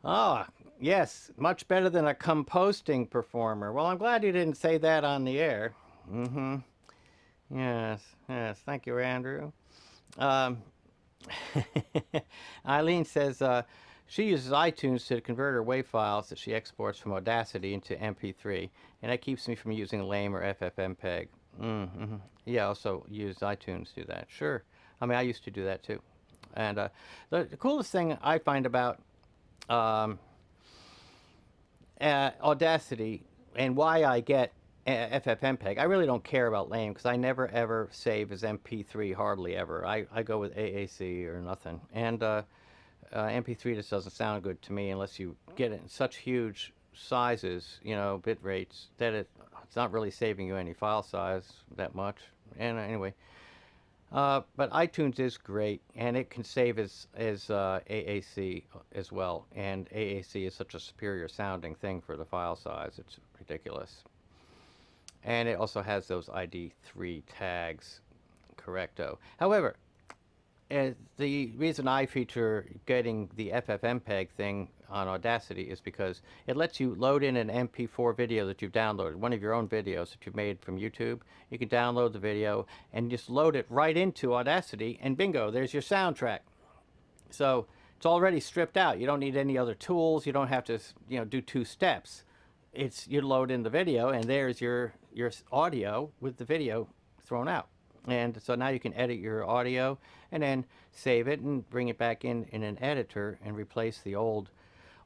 [SPEAKER 1] Oh, yes, much better than a composting performer. Well, I'm glad you didn't say that on the air. Yes, thank you, Andrew. Ileane says she uses iTunes to convert her WAV files that she exports from Audacity into MP3, and that keeps me from using LAME or FFmpeg. Yeah, also use iTunes to do that. Sure. I mean, I used to do that too. And the coolest thing I find about Audacity and why I get FFmpeg, I really don't care about LAME because I never ever save as MP3, hardly ever. I go with AAC or nothing. And MP3 just doesn't sound good to me unless you get it in such huge sizes, bit rates, that it's not really saving you any file size that much. And anyway, but iTunes is great, and it can save as AAC as well. And AAC is such a superior sounding thing for the file size; it's ridiculous. And it also has those ID3 tags, correcto. However, the reason I feature getting the FFmpeg thing on Audacity is because it lets you load in an MP4 video that you've downloaded, one of your own videos that you've made from YouTube. You can download the video and just load it right into Audacity, and bingo, there's your soundtrack. So it's already stripped out. You don't need any other tools. You don't have to, do two steps. You load in the video, and there's your audio with the video thrown out. And so now you can edit your audio and then save it and bring it back in an editor and replace the old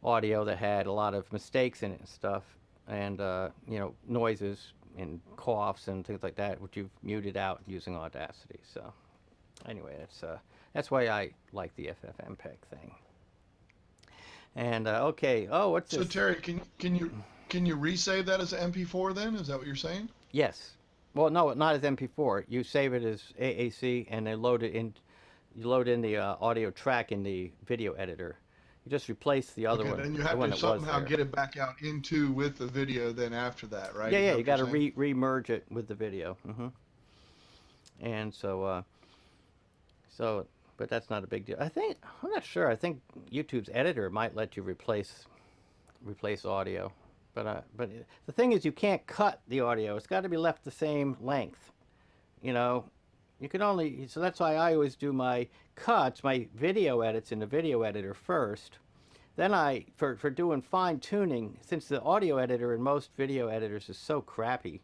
[SPEAKER 1] audio that had a lot of mistakes in it and stuff, and noises and coughs and things like that, which you've muted out using Audacity. So anyway, that's why I like the FFmpeg thing. And okay, what's this?
[SPEAKER 3] So Terry, can you resave that as an MP4 then? Is that what you're saying?
[SPEAKER 1] Yes. Well, no, not as MP4. You save it as AAC, and then load it in. You load in the audio track in the video editor. You just replace the other one.
[SPEAKER 3] Then you have to somehow get it back out with the video. Then after that, right?
[SPEAKER 1] Yeah, you got to re-merge it with the video. And so, but that's not a big deal. I'm not sure. I think YouTube's editor might let you replace audio. But the thing is, you can't cut the audio. It's got to be left the same length. You know, you can only, so that's why I always do my cuts, my video edits in the video editor first. Then for doing fine tuning, since the audio editor in most video editors is so crappy,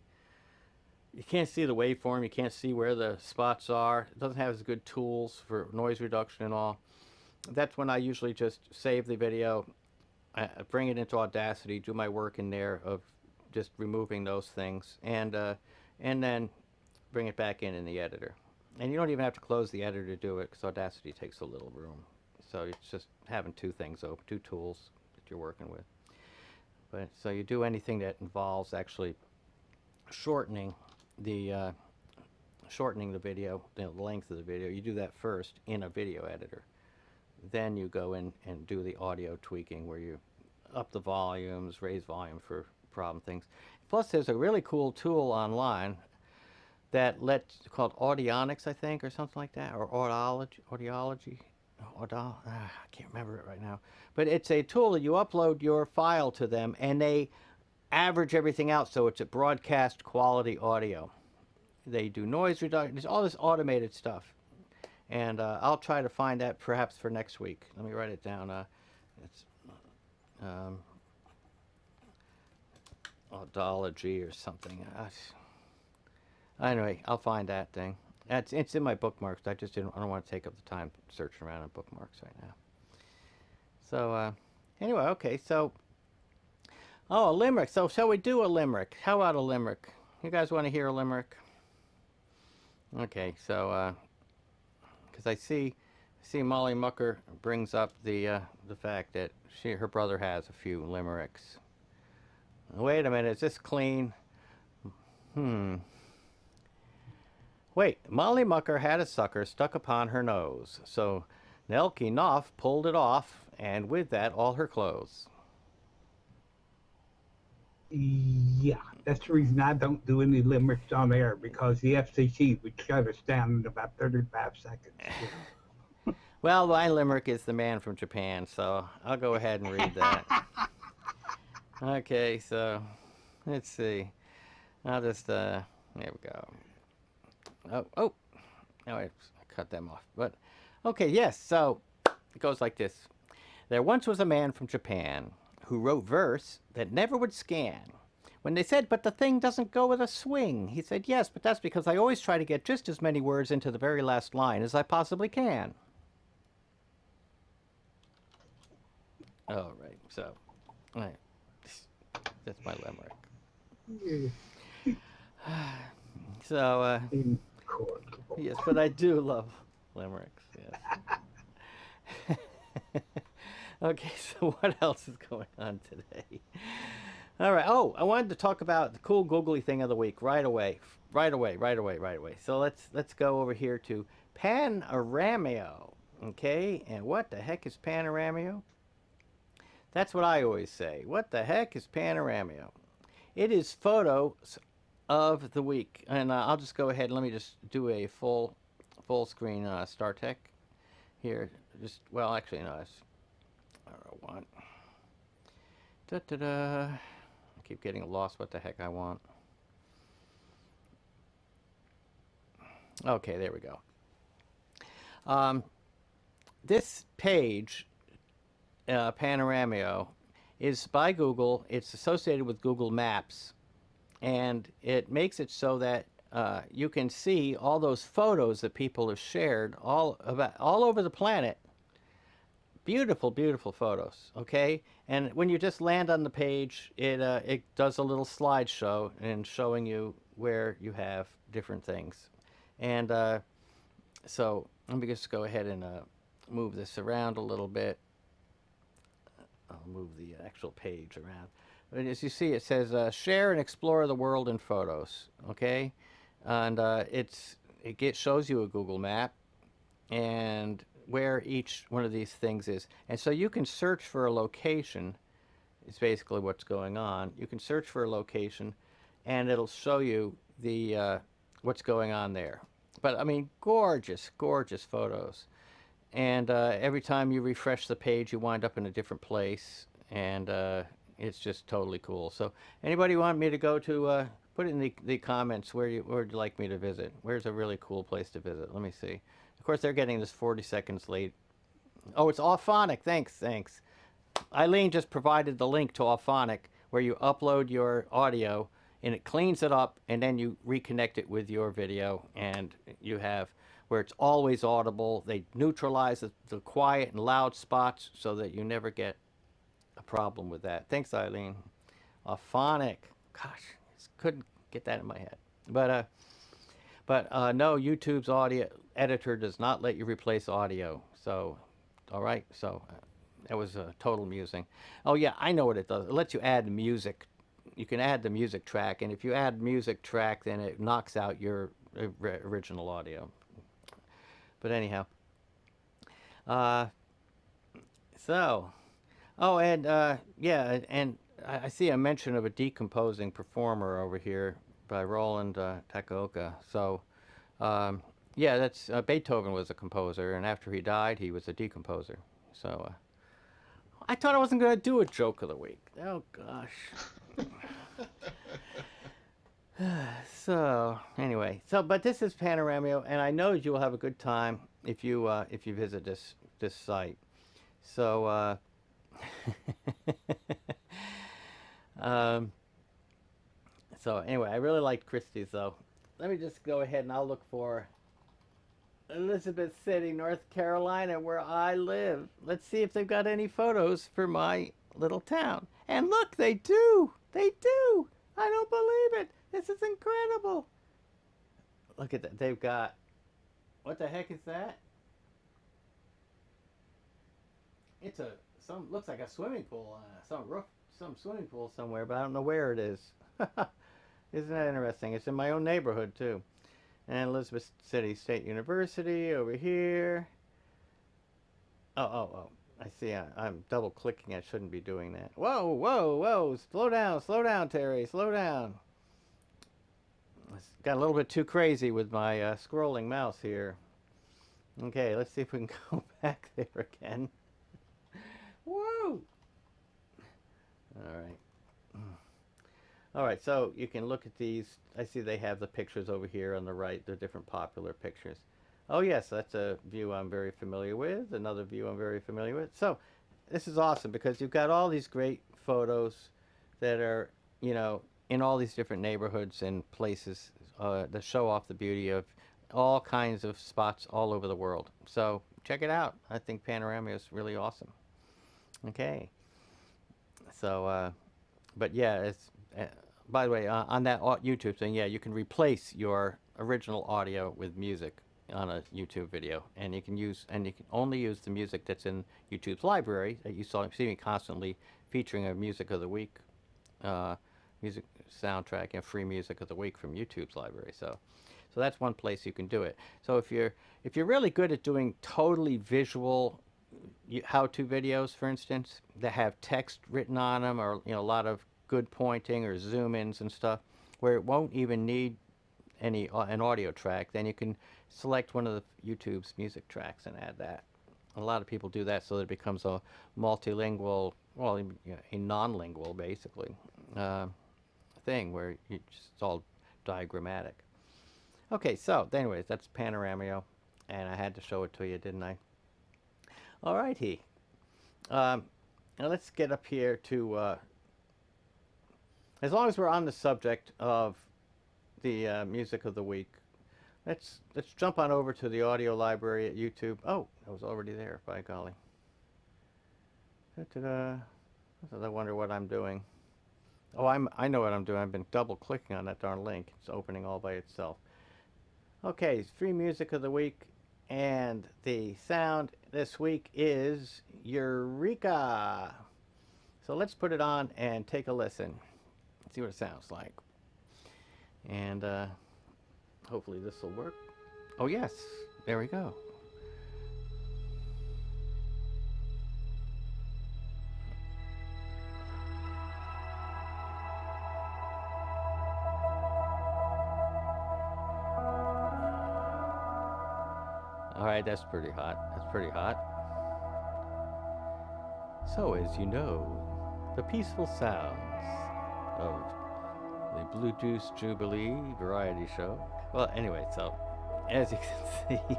[SPEAKER 1] you can't see the waveform, you can't see where the spots are. It doesn't have as good tools for noise reduction and all. That's when I usually just save the video, bring it into Audacity, do my work in there of just removing those things, and then bring it back in the editor. And you don't even have to close the editor to do it, because Audacity takes a little room. So it's just having two things open, two tools that you're working with. But so you do anything that involves actually shortening the video, the length of the video. You do that first in a video editor. Then you go in and do the audio tweaking, where you up the volumes, raise volume for problem things. Plus, there's a really cool tool online that called Audionics, I think, or something like that, or Audiology. I can't remember it right now. But it's a tool that you upload your file to them, and they average everything out, so it's a broadcast quality audio. They do noise reduction. There's all this automated stuff. And I'll try to find that perhaps for next week. Let me write it down. It's Audiology or something. Anyway, I'll find that thing. It's in my bookmarks. I don't want to take up the time searching around in bookmarks right now. So anyway, okay. So a limerick. So shall we do a limerick? How about a limerick? You guys want to hear a limerick? Okay. So because I see Molly Mucker brings up the fact that her brother has a few limericks. Wait a minute. Is this clean? Wait, Molly Mucker had a sucker stuck upon her nose, so Nelkie Knopf pulled it off, and with that all her clothes.
[SPEAKER 2] Yeah, that's the reason I don't do any limericks on air, because the FCC would shut us down in about 35 seconds.
[SPEAKER 1] Well, my limerick is the man from Japan, so I'll go ahead and read that. Okay, so let's see. I'll just, there we go. Oh, now I cut them off. But, okay, yes, so it goes like this. There once was a man from Japan who wrote verse that never would scan. When they said, but the thing doesn't go with a swing, he said, yes, but that's because I always try to get just as many words into the very last line as I possibly can. All right, so, all right. That's my limerick. So, yes, but I do love limericks, yes. Okay, so what else is going on today? All right, I wanted to talk about the cool Googley thing of the week right away. So let's go over here to Panoramio, okay? And what the heck is Panoramio? That's what I always say. What the heck is Panoramio? It is photos of the week. And I'll just go ahead and let me just do a full screen StarTech here. Well, actually, no, that's what I want. I keep getting lost what the heck I want. Okay, there we go. This page, Panoramio, is by Google. It's associated with Google Maps, and it makes it so that you can see all those photos that people have shared all over the planet. Beautiful, beautiful photos. Okay, and when you just land on the page, it does a little slideshow and showing you where you have different things. And so let me just go ahead and move this around a little bit. I'll move the actual page around. And as you see, it says share and explore the world in photos. Okay, and it shows you a Google map and where each one of these things is. And so you can search for a location. It's basically what's going on. You can search for a location, and it'll show you the what's going on there. But I mean, gorgeous, gorgeous photos. And every time you refresh the page, you wind up in a different place. And it's just totally cool. So anybody want me to go to, put it in the comments where would you like me to visit? Where's a really cool place to visit? Let me see. Of course, they're getting this 40 seconds late. Oh, it's Auphonic. Thanks. Ileane just provided the link to Auphonic where you upload your audio and it cleans it up, and then you reconnect it with your video, and you have where it's always audible. They neutralize the quiet and loud spots so that you never get a problem with that. Thanks, Ileane. Auphonic. Gosh, just couldn't get that in my head. But no, YouTube's audio editor does not let you replace audio. So, all right. So that was a total musing. Oh yeah, I know what it does. It lets you add music. You can add the music track, and if you add music track, then it knocks out your original audio. But anyhow, so, oh, and yeah, and I see a mention of a decomposing performer over here by Roland Takaoka. So, yeah, that's Beethoven was a composer, and after he died, he was a decomposer. So, I thought I wasn't going to do a joke of the week. Oh gosh. So anyway, but this is Panoramio, and I know you will have a good time if you visit this site. So so anyway, I really liked Christie's though. Let me just go ahead and I'll look for Elizabeth City, North Carolina, where I live. Let's see if they've got any photos for my little town. And look, they do. They do. I don't believe it. This is incredible. Look at that. They've got, what the heck is that? It's looks like a swimming pool, some swimming pool somewhere, but I don't know where it is. Isn't that interesting? It's in my own neighborhood too. And Elizabeth City State University over here. Oh. I see. I'm double clicking. I shouldn't be doing that. Whoa. Slow down, Terry. Slow down. Got a little bit too crazy with my scrolling mouse here. Okay, let's see if we can go back there again. Woo! All right, so you can look at these. I see they have the pictures over here on the right, the different popular pictures. Oh yes, that's a view I'm very familiar with, another view I'm very familiar with. So this is awesome because you've got all these great photos that are, in all these different neighborhoods and places that show off the beauty of all kinds of spots all over the world. So check it out. I think Panorama is really awesome. Okay. So, but yeah, it's, by the way, on that YouTube thing, yeah, you can replace your original audio with music on a YouTube video, and you can only use the music that's in YouTube's library that you see me constantly featuring a music of the week, music soundtrack and free music of the week from YouTube's library. So that's one place you can do it. So if you're really good at doing totally visual how-to videos, for instance, that have text written on them, or a lot of good pointing or zoom-ins and stuff, where it won't even need an audio track, then you can select one of the YouTube's music tracks and add that. A lot of people do that so that it becomes a multilingual, well, a non-lingual basically thing where it's all diagrammatic. Okay, so anyways, that's Panoramio, and I had to show it to you, didn't I? All righty. Now let's get up here to, as long as we're on the subject of the music of the week, let's jump on over to the audio library at YouTube. Oh, I was already there, by golly. I wonder what I'm doing. Oh, I know what I'm doing. I've been double clicking on that darn link. It's opening all by itself. Okay, free music of the week, and the sound this week is Eureka. So let's put it on and take a listen. See what it sounds like. And hopefully this will work. Oh yes, there we go. All right, that's pretty hot. That's pretty hot. So as you know, the peaceful sounds of the Bluetooth Jubilee variety show. Well, anyway, so as you can see,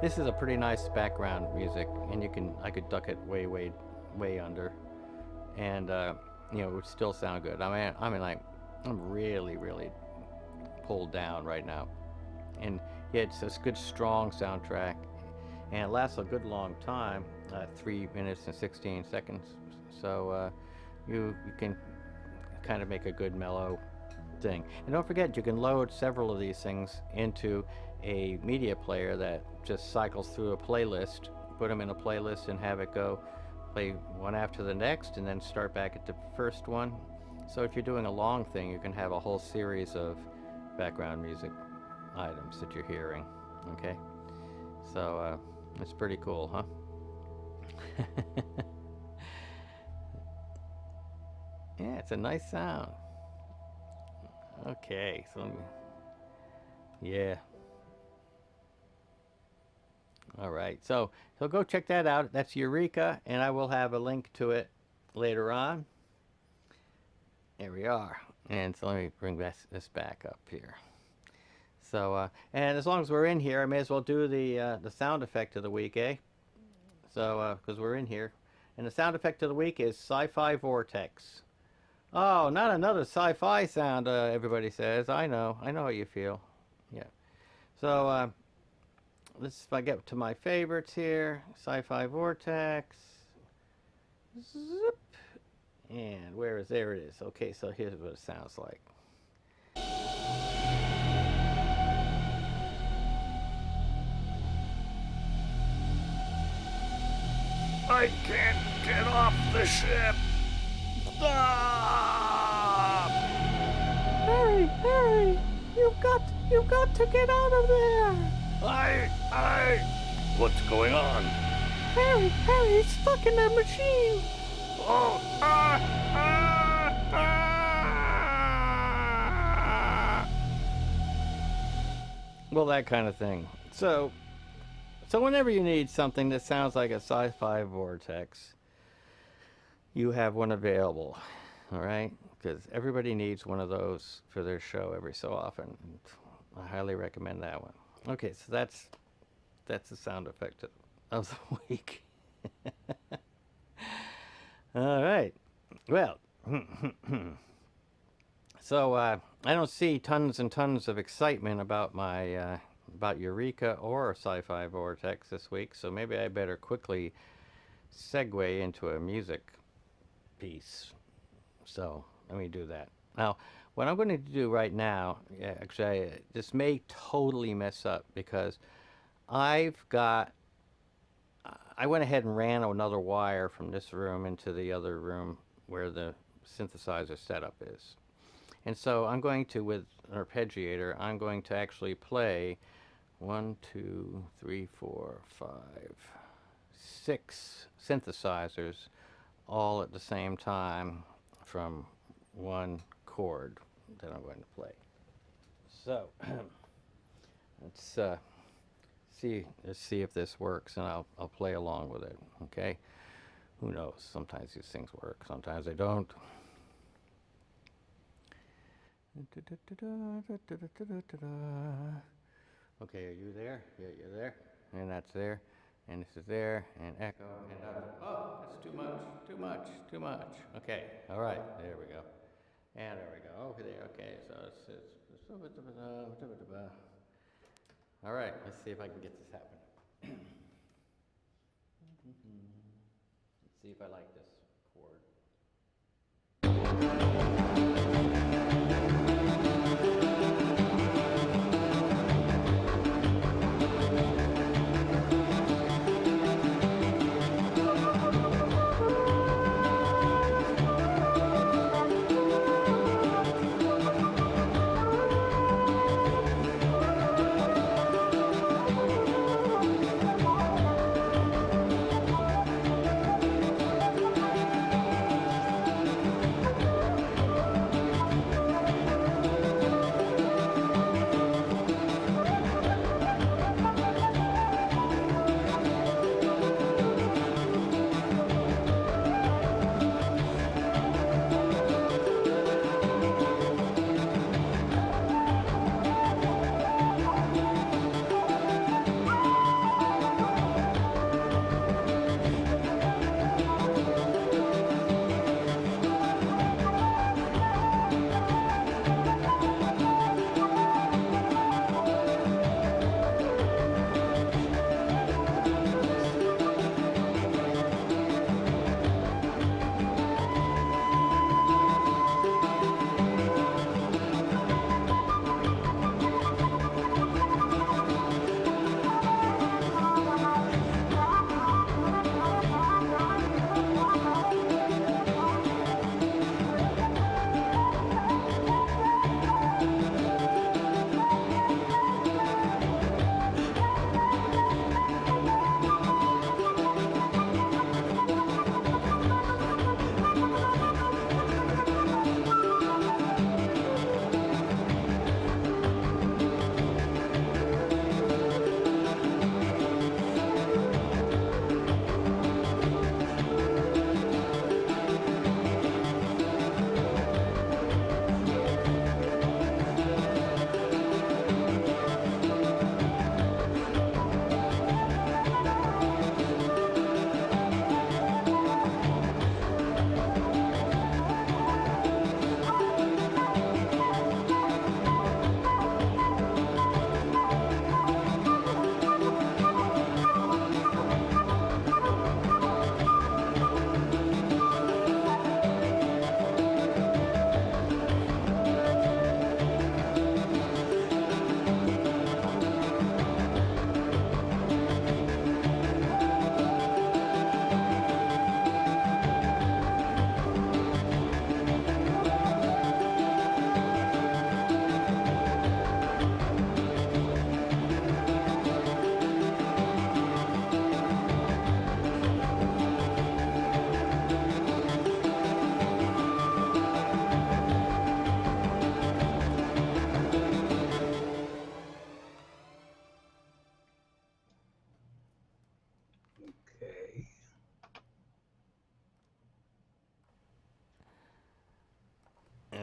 [SPEAKER 1] this is a pretty nice background music, and I could duck it way under, and it would still sound good. I'm really pulled down right now, and it's a good strong soundtrack, and it lasts a good long time, 3 minutes and 16 seconds. So you can kind of make a good mellow thing. And don't forget, you can load several of these things into a media player that just cycles through a playlist. Put them in a playlist and have it go play one after the next, and then start back at the first one. So if you're doing a long thing, you can have a whole series of background music items that you're hearing. Okay, so it's pretty cool, huh? Yeah, it's a nice sound. Okay, so yeah. All right, so go check that out. That's Eureka, and I will have a link to it later on. There we are. And so let me bring this back up here. So and as long as we're in here, I may as well do the sound effect of the week, eh? So because we're in here, and the sound effect of the week is Sci-Fi Vortex. Oh, not another sci-fi sound, everybody says. I know how you feel. Yeah. So, if I get to my favorites here. Sci-Fi Vortex. Zip. And there it is. Okay, so here's what it sounds like. I can't get off the ship. Stop! Harry! You've got to get out of there! What's going on? Harry's stuck in that machine! Oh! Well, that kind of thing. So whenever you need something that sounds like a sci-fi vortex, you have one available, all right? Because everybody needs one of those for their show every so often. I highly recommend that one. Okay, so that's the sound effect of the week. All right. Well, so I don't see tons and tons of excitement about my about Eureka or Sci-Fi Vortex this week, so maybe I better quickly segue into a music piece. So let me do that. Now, what I'm going to do right now, actually, this may totally mess up because I went ahead and ran another wire from this room into the other room where the synthesizer setup is. And so I'm going to, with an arpeggiator, I'm going to actually play 1, 2, 3, 4, 5, 6 synthesizers all at the same time from one chord that I'm going to play. So let's see if this works, and I'll play along with it. Okay, who knows? Sometimes these things work, sometimes they don't. Okay, are you there? Yeah, you're there, and that's there. And this is there, and echo, and oh, that's too much. Okay, all right, there we go. And there we go, over there, okay, so it's all right, let's see if I can get this happening. Let's see if I like this chord.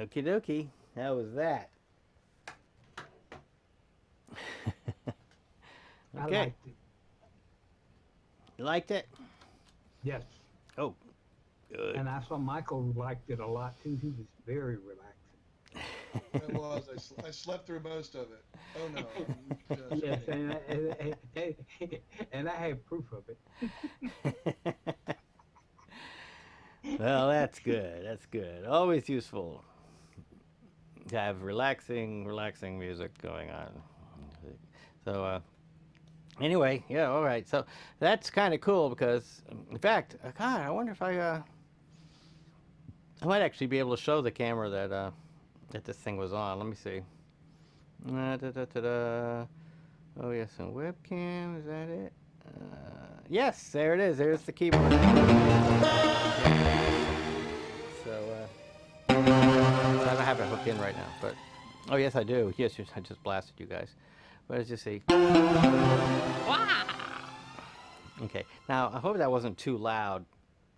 [SPEAKER 1] Okie dokie. How was that?
[SPEAKER 2] I
[SPEAKER 1] Okay.
[SPEAKER 2] liked it.
[SPEAKER 1] You liked it?
[SPEAKER 2] Yes.
[SPEAKER 1] Oh, good.
[SPEAKER 2] And I saw Michael liked it a lot too. He was very relaxing.
[SPEAKER 3] It was. I slept through most of it. Oh no. I'm just
[SPEAKER 2] Yes,
[SPEAKER 3] kidding.
[SPEAKER 2] and I have proof of it.
[SPEAKER 1] Well, that's good. That's good. Always useful to have relaxing music going on. So, anyway, yeah, all right. So that's kind of cool because, in fact, God, I wonder if I might actually be able to show the camera that that this thing was on. Let me see. Oh yes, and webcam. Is that it? Yes, there it is. There's the keyboard. So I don't have it hooked in right now, but oh yes, I do. Yes, I just blasted you guys. But let's just see. Okay, now I hope that wasn't too loud.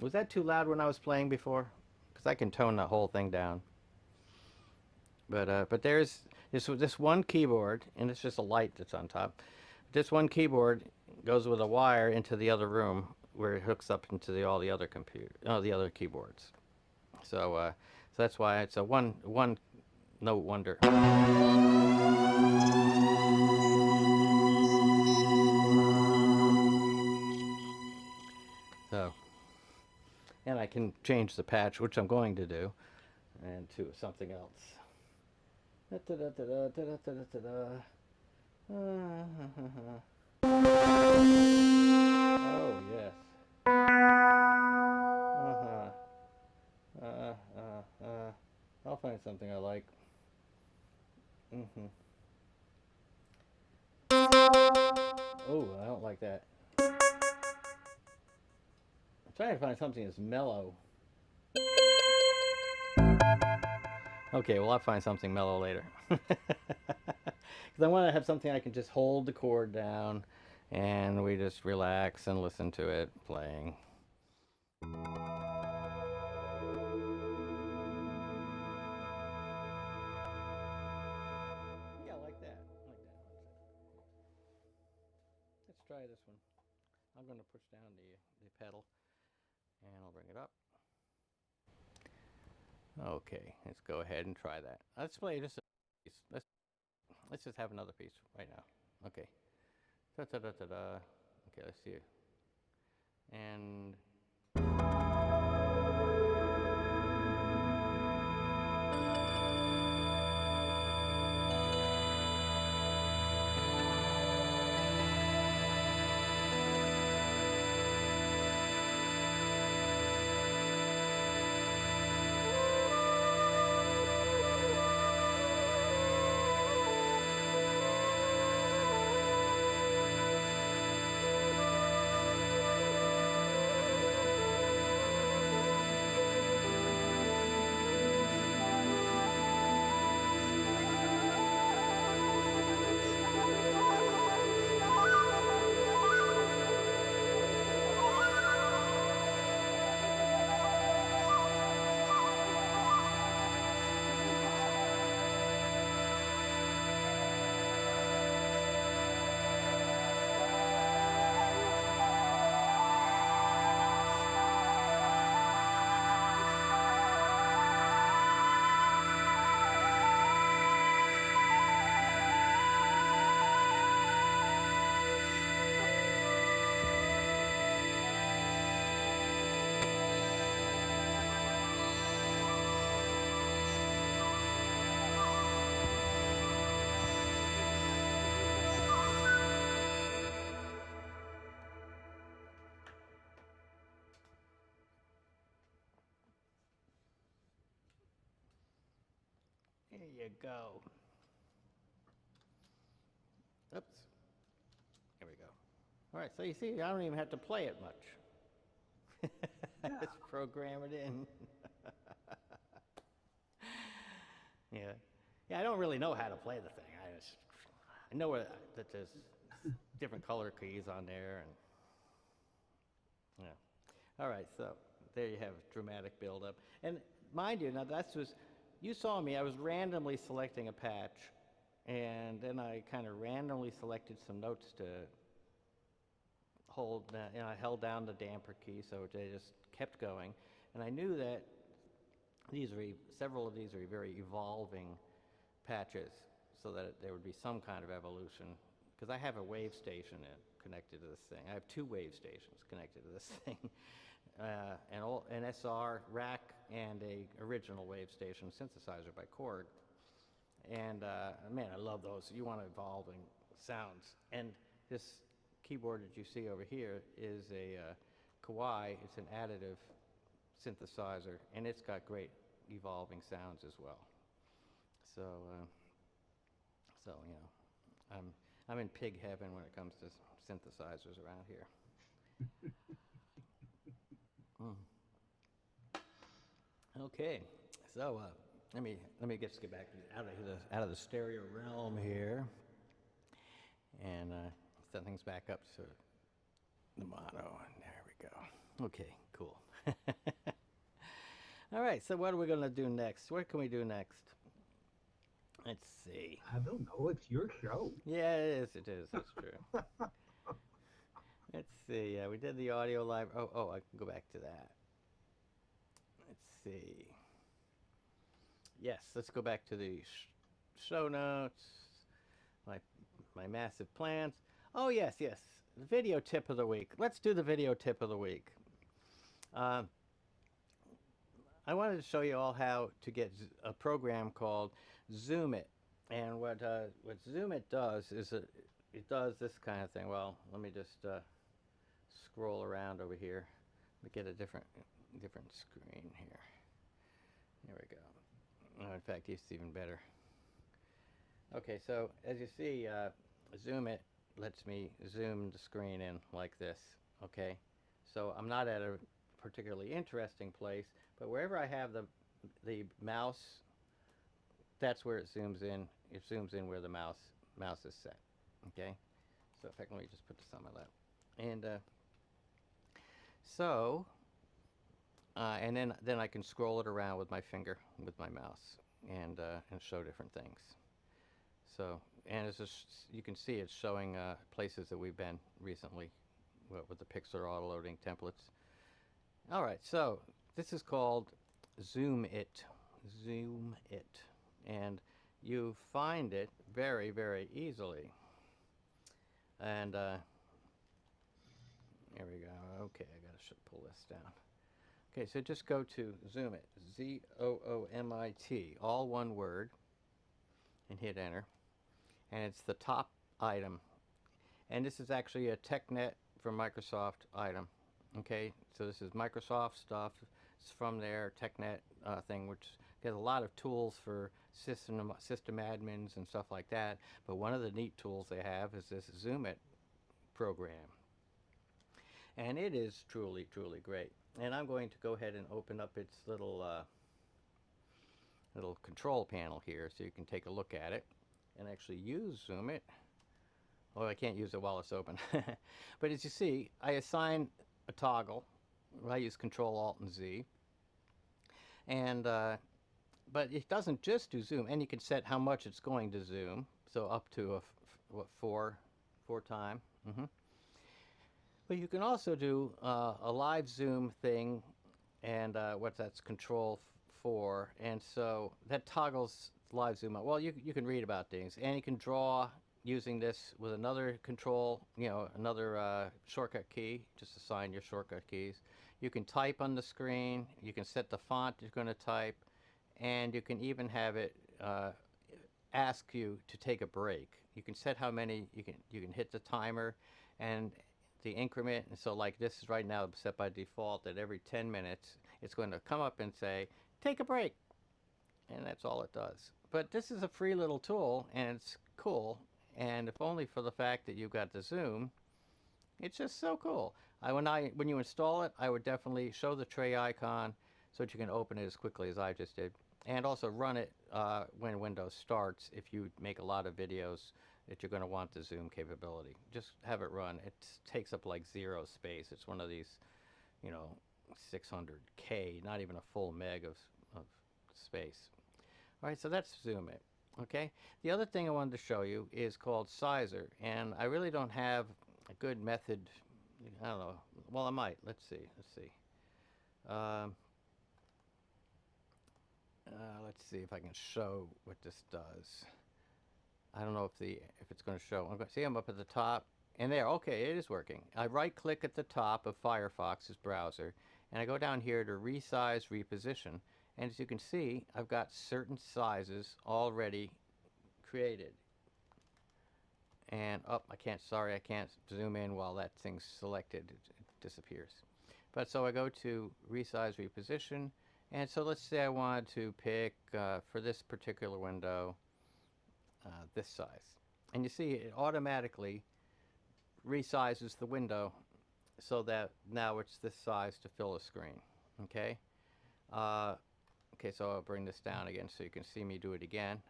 [SPEAKER 1] Was that too loud when I was playing before? Because I can tone the whole thing down. But there's this one keyboard, and it's just a light that's on top. This one keyboard goes with a wire into the other room where it hooks up into all the other the other keyboards. So that's why it's a one note wonder. So, and I can change the patch, which I'm going to do, and to something else. Oh yes. I'll find something I like. Oh, I don't like that. I'm trying to find something that's mellow. Okay, well, I'll find something mellow later. Because I want to have something I can just hold the chord down and we just relax and listen to it playing. Yeah, I like that. Let's try this one. I'm going to push down the pedal and I'll bring it up. Okay, let's go ahead and try that. Let's play just a piece. Let's just have another piece right now. Okay. Da-da-da-da-da. Okay, let's see it. And there you go. Oops. There we go. All right, so you see, I don't even have to play it much. Just program it in. Yeah. Yeah, I don't really know how to play the thing. I know that there's different color keys on there, and yeah. All right, so there you have dramatic build-up. And mind you, now you saw me, I was randomly selecting a patch, and then I kind of randomly selected some notes to hold, I held down the damper key, so they just kept going. And I knew that several of these are very evolving patches, so that there would be some kind of evolution. Because I have a wave station connected to this thing. I have 2 wave stations connected to this thing. An SR rack and a original wave station synthesizer by Korg. And man, I love those. You want evolving sounds. And this keyboard that you see over here is a Kawai. It's an additive synthesizer, and it's got great evolving sounds as well. So, you know, I'm in pig heaven when it comes to synthesizers around here. Okay, so let me get back out of the stereo realm here, and set things back up to the mono, and there we go. Okay, cool. All right, so what are we going to do next? What can we do next? Let's see.
[SPEAKER 2] I don't know. It's your show.
[SPEAKER 1] Yeah, it is. That's true. Let's see. We did the audio live. Oh, I can go back to that. Let's see. Yes, let's go back to the show notes. My massive plans. Oh, yes. The video tip of the week. Let's do the video tip of the week. I wanted to show you all how to get a program called Zoom It. And what Zoom It does is it does this kind of thing. Well, let me just scroll around over here. Let me get a different screen here. There we go. Oh, in fact, it's even better. Okay, so as you see, Zoom It lets me zoom the screen in like this. Okay, so I'm not at a particularly interesting place, but wherever I have the mouse, that's where it zooms in. It zooms in where the mouse is set. Okay, so in fact, let me just put this on my lap, and and then I can scroll it around with my finger with my mouse and show different things. So, and it's just, you can see it's showing places that we've been recently with the Pixlr auto-loading templates. All right, so this is called Zoom It. Zoom It. And you find it very, very easily. And there we go. Okay, I gotta pull this down. Okay, so just go to Zoom It. ZOOMIT, all one word, and hit enter. And it's the top item. And this is actually a TechNet from Microsoft item. Okay, so this is Microsoft stuff. It's from their TechNet thing, which has a lot of tools for system admins and stuff like that. But one of the neat tools they have is this Zoom It program. And it is truly, truly great. And I'm going to go ahead and open up its little control panel here so you can take a look at it and actually use Zoom It. Oh, I can't use it while it's open. But as you see, I assign a toggle. I use Control Alt and Z, and but it doesn't just do zoom, and you can set how much it's going to zoom, so up to a four time. But you can also do a live zoom thing, and that's Control 4, and so that toggles live zoom out. Well, you can read about things, and you can draw using this with another control, another shortcut key. Just assign your shortcut keys. You can type on the screen. You can set the font you're going to type, and you can even have it ask you to take a break. You can set how many. You can hit the timer and the increment. And so, like this is right now set by default that every 10 minutes it's going to come up and say take a break, and that's all it does. But this is a free little tool, and it's cool. And if only for the fact that you've got the zoom, it's just so cool. When you install it, I would definitely show the tray icon so that you can open it as quickly as I just did. And also run it when Windows starts if you make a lot of videos that you're going to want the zoom capability. Just have it run. It takes up like 0 space. It's one of these, 600K, not even a full meg of space. All right, so that's zoom it. Okay. The other thing I wanted to show you is called sizer, and I really don't have a good method. I don't know. Well, I might. Let's see. Um, let's see if I can show what this does. I don't know if it's going to show. I'm going to see I'm up at the top, and there. Okay, it is working. I right-click at the top of Firefox's browser, and I go down here to resize, reposition, and as you can see, I've got certain sizes already created. And I can't zoom in while that thing's selected. It disappears. But so I go to resize, reposition, and so let's say I wanted to pick for this particular window this size, and you see it automatically resizes the window so that now it's this size to fill a screen. Okay. Okay, so I'll bring this down again so you can see me do it again.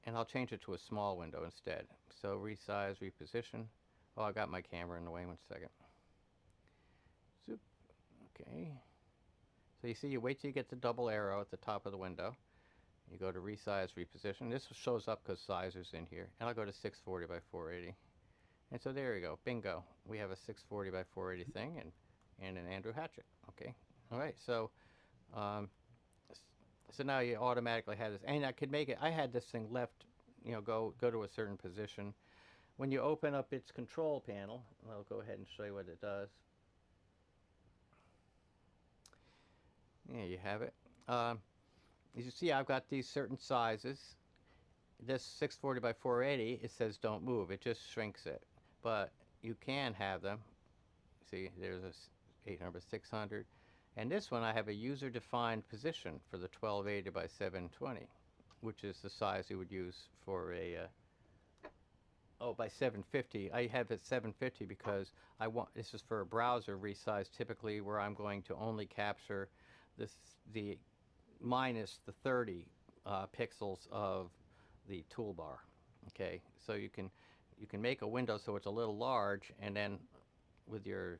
[SPEAKER 1] And I'll change it to a small window instead. So resize, reposition. Oh, I got my camera in the way. 1 second. Zoop. Okay. So you see, you wait till you get the double arrow at the top of the window. You go to resize, reposition. This shows up because sizer's in here. And I'll go to 640 by 480. And so there you go. Bingo. We have a 640 by 480 thing and an Andrew Hatchett. Okay. All right. So so now you automatically have this, and I could make it. I had this thing left, go to a certain position. When you open up its control panel, I'll go ahead and show you what it does. Yeah, you have it. As you see, I've got these certain sizes. This 640 by 480, it says don't move. It just shrinks it. But you can have them. See, there's a 800 by 600. And this one, I have a user-defined position for the 1280 by 720, which is the size you would use for a, by 750. I have it 750 because this is for a browser resize, typically where I'm going to only capture the minus the 30 pixels of the toolbar. Okay, so you can make a window so it's a little large, and then with your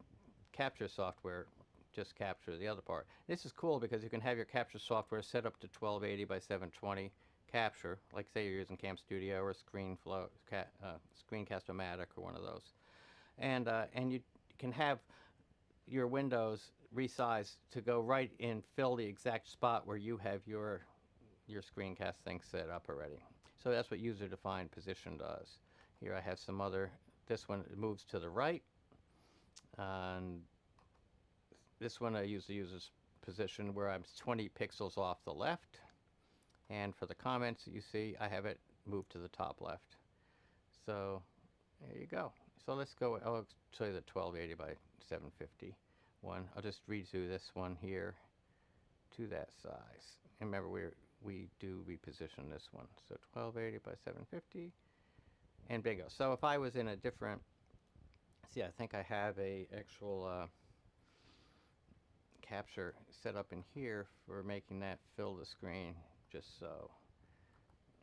[SPEAKER 1] capture software, just capture the other part. This is cool because you can have your capture software set up to 1280 by 720 capture, like say you're using Cam Studio or Screencast-O-Matic or one of those, and you can have your windows resized to go right in, fill the exact spot where you have your screencast thing set up already. So that's what user-defined position does. Here I have some other. This one moves to the right, and this one I use the user's position where I'm 20 pixels off the left. And for the comments, you see I have it moved to the top left. So there you go. So let's go. I'll show you the 1280 by 750 one. I'll just redo this one here to that size. And remember, we do reposition this one. So 1280 by 750, and bingo. So if I was in a different, see, I think I have a actual capture set up in here for making that fill the screen, just so.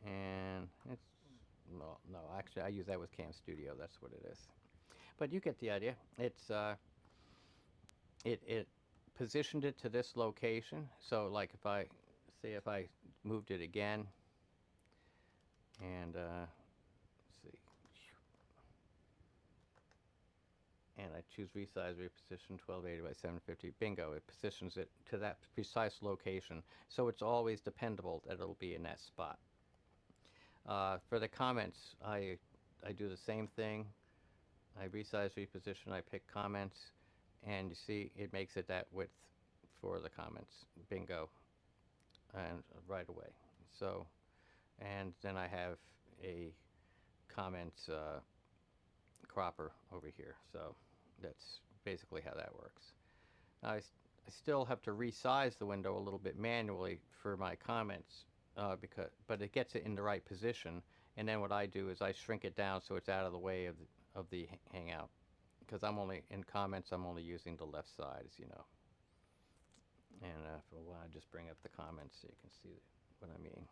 [SPEAKER 1] And it's no, actually I use that with Cam Studio. That's what it is. But you get the idea. It's it positioned it to this location. So like if I moved it again, and let's see, and I choose resize, reposition 1280 by 750, bingo, it positions it to that precise location. So it's always dependable that it'll be in that spot. For the comments, I do the same thing. I resize, reposition, I pick comments, and you see it makes it that width for the comments, bingo, and right away. So, and then I have a comments cropper over here. So that's basically how that works. Now I still have to resize the window a little bit manually for my comments, but it gets it in the right position. And then what I do is I shrink it down so it's out of the way of the hangout, because I'm only in comments. I'm only using the left side, as you know. And for a while, I just bring up the comments so you can see what I mean.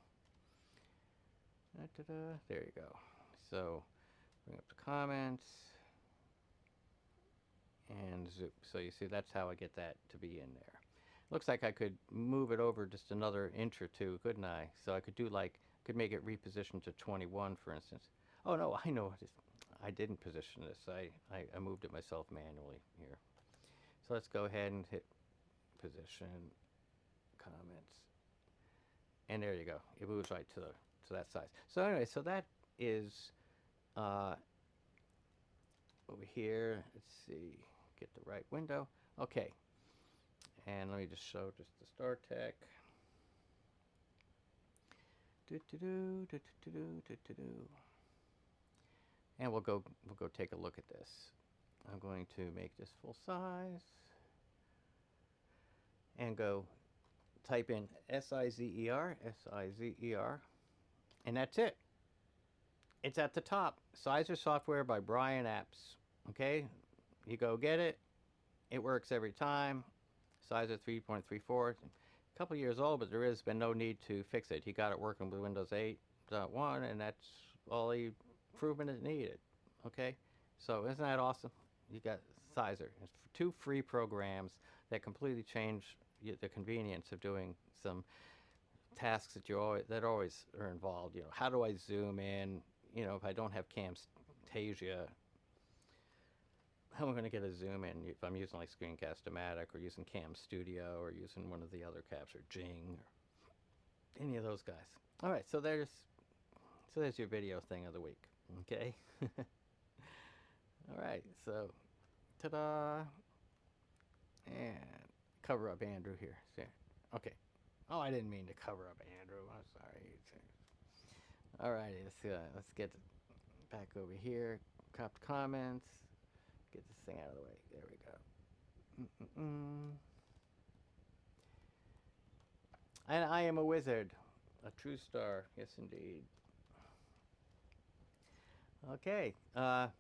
[SPEAKER 1] There you go. So bring up the comments and zoom. So you see that's how I get that to be in there. Looks like I could move it over just another inch or two, couldn't I? So I could do like Could make it reposition to 21, for instance. Oh no, I know. I didn't position this. I moved it myself manually here. So let's go ahead and hit position, comments, and there you go. It moves right to that size. So anyway, so that is over here. Let's see, get the right window. Okay, and let me just show just the start tech. And we'll go take a look at this. I'm going to make this full size and go type in Sizer, Sizer, and that's it. It's at the top. Sizer software by Brian Apps. Okay, you go get it. It works every time. Sizer 3.34. A couple years old, but there has been no need to fix it. He got it working with Windows 8.1, and that's all the improvement it needed. Okay, so isn't that awesome? You got Sizer. It's 2 free programs that completely change the convenience of doing some tasks that always are involved. You know, how do I zoom in? You know, if I don't have Camtasia, how am I going to get a zoom in if I'm using like Screencast-O-Matic or using Cam Studio or using one of the other caps or Jing or any of those guys? All right, so there's your video thing of the week. Okay. All right, so ta-da, and cover up Andrew here. Okay. Oh, I didn't mean to cover up Andrew. I'm sorry. All right, let's get back over here. Copy comments. Get this thing out of the way. There we go. And I am a wizard, a true star. Yes, indeed. Okay. So.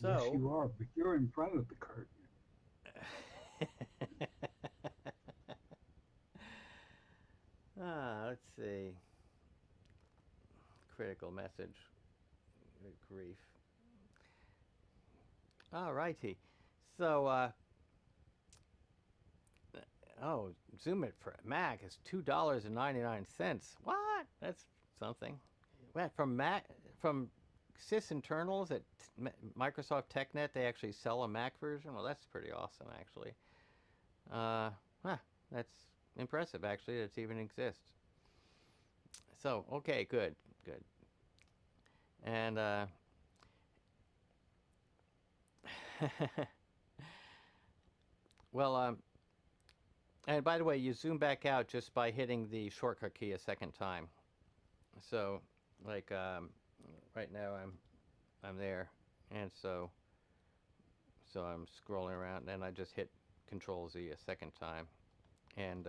[SPEAKER 2] Yes, you are, but you're in front of the curtain.
[SPEAKER 1] Let's see. Critical message. Good grief. All righty. So, Zoom It for Mac is $2.99. What? That's something. What, from sys internals at Microsoft TechNet, they actually sell a Mac version? Well, that's pretty awesome, actually. That's impressive, actually, that it even exists. So, okay, good. And, well, and by the way, you zoom back out just by hitting the shortcut key a second time. So, like, right now I'm there, and so I'm scrolling around, and I just hit Control-Z a second time, and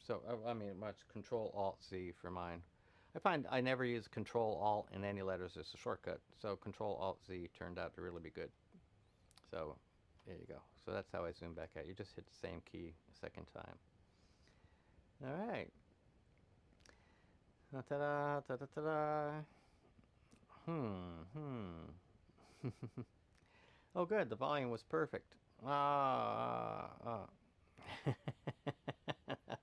[SPEAKER 1] so I mean, much Control-Alt-Z for mine. I find I never use Control-Alt in any letters as a shortcut, so Control-Alt-Z turned out to really be good. So there you go. So that's how I zoom back out. You just hit the same key a second time. All right. Ta-da, ta-da, ta-da. Oh, good. The volume was perfect. I'm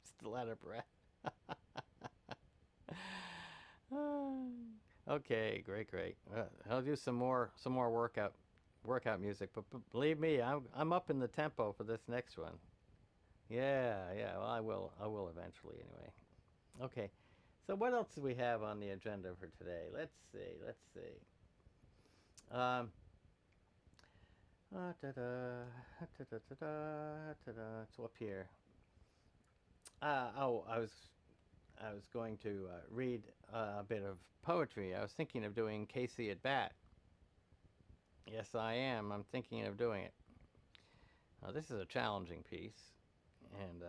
[SPEAKER 1] still out of breath. Okay, great. I'll do some more workout music, but believe me, I'm up in the tempo for this next one. Yeah. Well, I will eventually anyway. Okay. So what else do we have on the agenda for today? Let's see. It's up here. I was going to read a bit of poetry. I was thinking of doing Casey at Bat. Yes, I am. I'm thinking of doing it. This is a challenging piece, and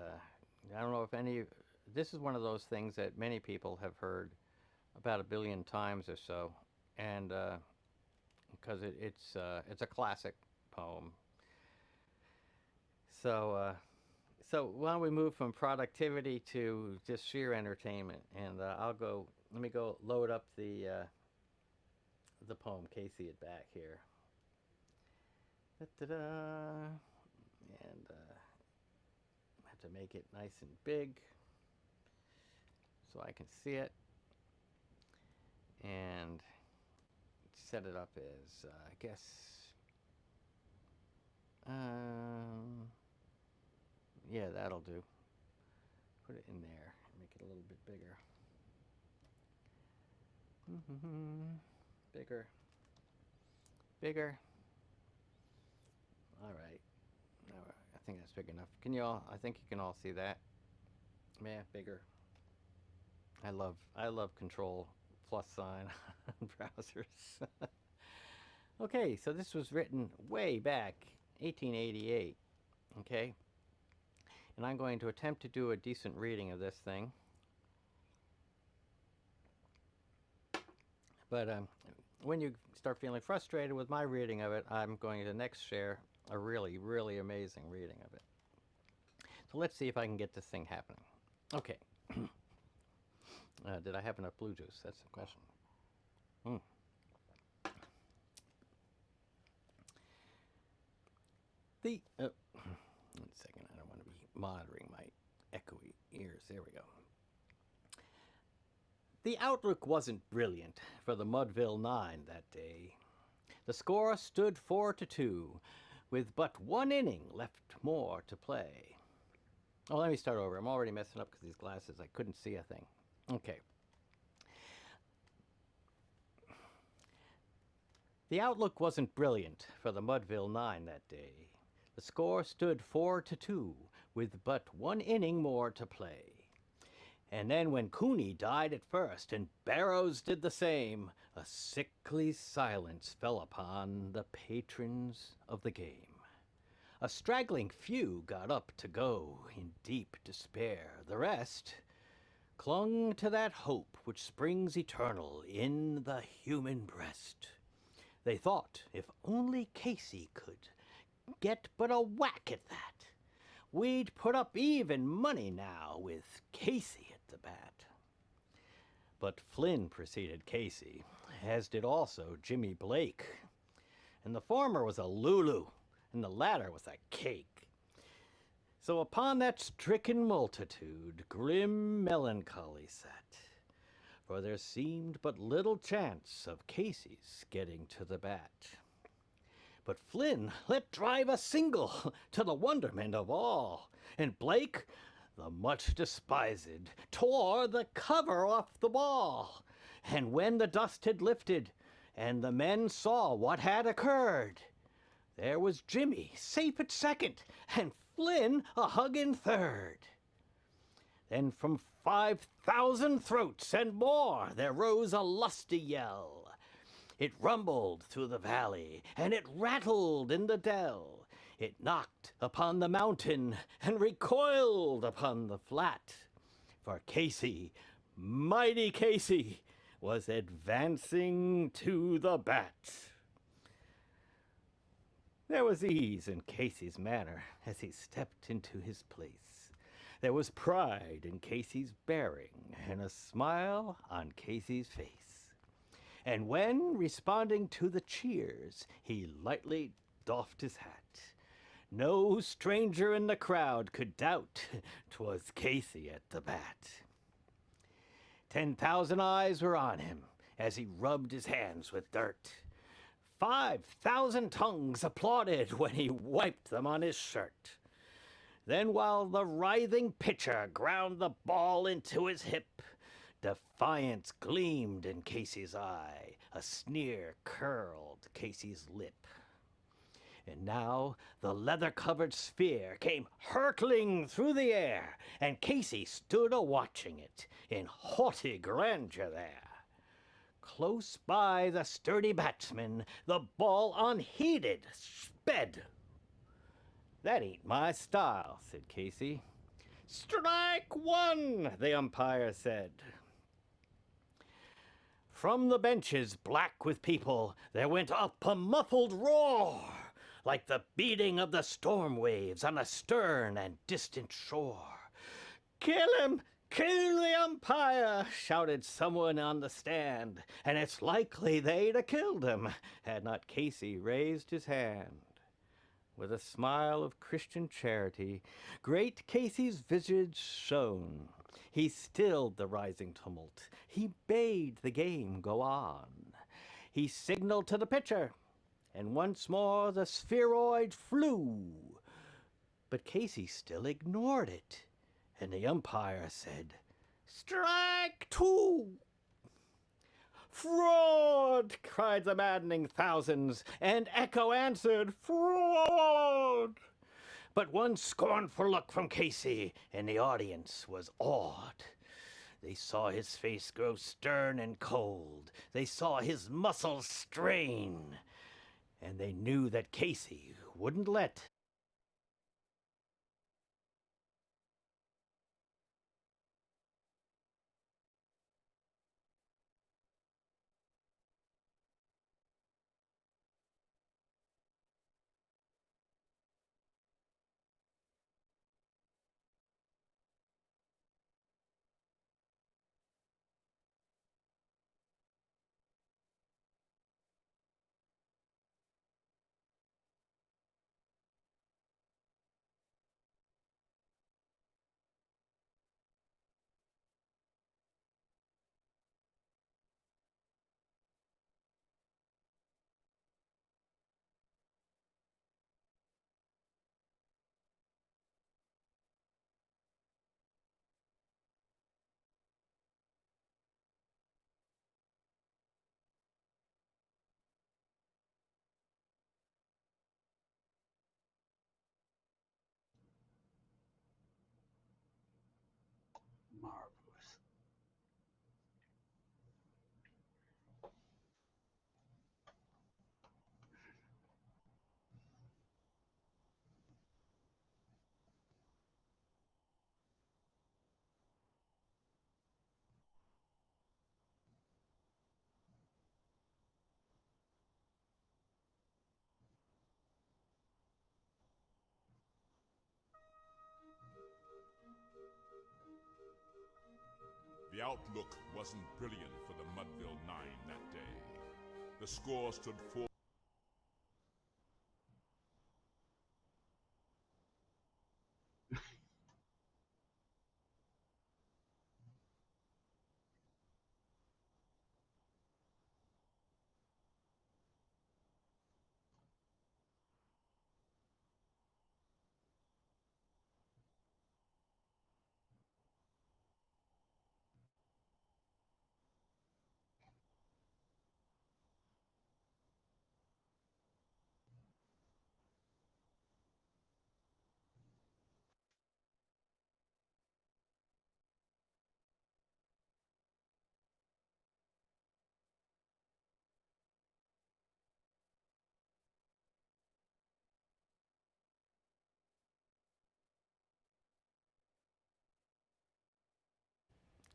[SPEAKER 1] I don't know if any. This is one of those things that many people have heard about 1 billion times or so, and because it's a classic poem. So why don't we move from productivity to just sheer entertainment? And let me go load up the poem Casey at Back here. Da-da-da. And I have to make it nice and big so I can see it. and set it up as, I guess, yeah, that'll do. Put it in there, make it a little bit bigger. Bigger. Bigger. All right. I think that's big enough. Can you all, I think you can all see that. Yeah, bigger. I love control plus sign on browsers. Okay, so this was written way back, 1888. Okay. And I'm going to attempt to do a decent reading of this thing. But when you start feeling frustrated with my reading of it, I'm going to next share a really, really amazing reading of it. So let's see if I can get this thing happening. Okay. Did I have enough blue juice? That's the question. One second, I don't want to be monitoring my echoey ears. There we go. The outlook wasn't brilliant for the Mudville Nine that day. The score stood 4-2, with but one inning left more to play. Oh, let me start over. I'm already messing up because these glasses, I couldn't see a thing. Okay. The outlook wasn't brilliant for the Mudville Nine that day. The score stood 4-2, with but one inning more to play. And then when Cooney died at first and Barrows did the same, a sickly silence fell upon the patrons of the game. A straggling few got up to go in deep despair. The rest clung to that hope which springs eternal in the human breast. They thought if only Casey could get but a whack at that, we'd put up even money now with Casey at the bat. But Flynn preceded Casey, as did also Jimmy Blake. And the former was a Lulu, and the latter was a cake. So upon that stricken multitude grim melancholy sat, for there seemed but little chance of Casey's getting to the bat. But Flynn let drive a single, to the wonderment of all, and Blake, the much despised, tore the cover off the ball. And when the dust had lifted, and the men saw what had occurred, there was Jimmy safe at second, and Flynn a hugging third. Then from 5,000 throats and more there rose a lusty yell. It rumbled through the valley, and it rattled in the dell. It knocked upon the mountain, and recoiled upon the flat. For Casey, mighty Casey, was advancing to the bat. There was ease in Casey's manner as he stepped into his place. There was pride in Casey's bearing, and a smile on Casey's face. And when, responding to the cheers, he lightly doffed his hat, no stranger in the crowd could doubt 'twas Casey at the bat. 10,000 eyes were on him as he rubbed his hands with dirt. 5,000 tongues applauded when he wiped them on his shirt. Then while the writhing pitcher ground the ball into his hip, defiance gleamed in Casey's eye, a sneer curled Casey's lip. And now the leather-covered sphere came hurtling through the air, and Casey stood a-watching it in haughty grandeur there. Close by the sturdy batsman, the ball unheeded sped. "That ain't my style," said Casey. "Strike one," the umpire said. From the benches, black with people, there went up a muffled roar, like the beating of the storm waves on a stern and distant shore. "Kill him! Kill the umpire!" shouted someone on the stand, and it's likely they'd have killed him had not Casey raised his hand. With a smile of Christian charity, great Casey's visage shone, He stilled the rising tumult. He bade the game go on. He signaled to the pitcher, and once more the spheroid flew. But Casey still ignored it, and the umpire said, "Strike two!" "Fraud!" cried the maddening thousands, and echo answered, "Fraud!" But one scornful look from Casey, and the audience was awed. They saw his face grow stern and cold. They saw his muscles strain. And they knew that Casey wouldn't let
[SPEAKER 2] Marvelous.
[SPEAKER 4] The outlook wasn't brilliant for the Mudville Nine that day. The score stood 4.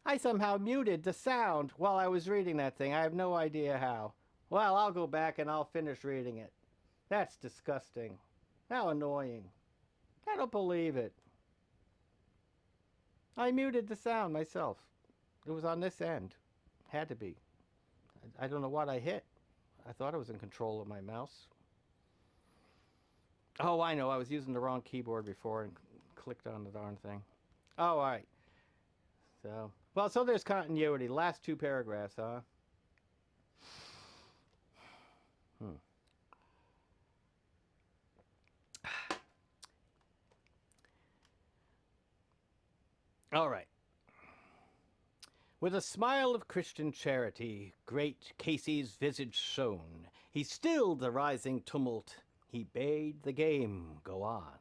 [SPEAKER 1] I somehow muted the sound while I was reading that thing. I have no idea how. Well, I'll go back and I'll finish reading it. That's disgusting. How annoying. I don't believe it. I muted the sound myself. It was on this end. Had to be. I don't know what I hit. I thought I was in control of my mouse. Oh, I know. I was using the wrong keyboard before and clicked on the darn thing. Oh, all right. So, well, so there's continuity. Last two paragraphs, huh? All right. With a smile of Christian charity, great Casey's visage shone. He stilled the rising tumult. He bade the game go on.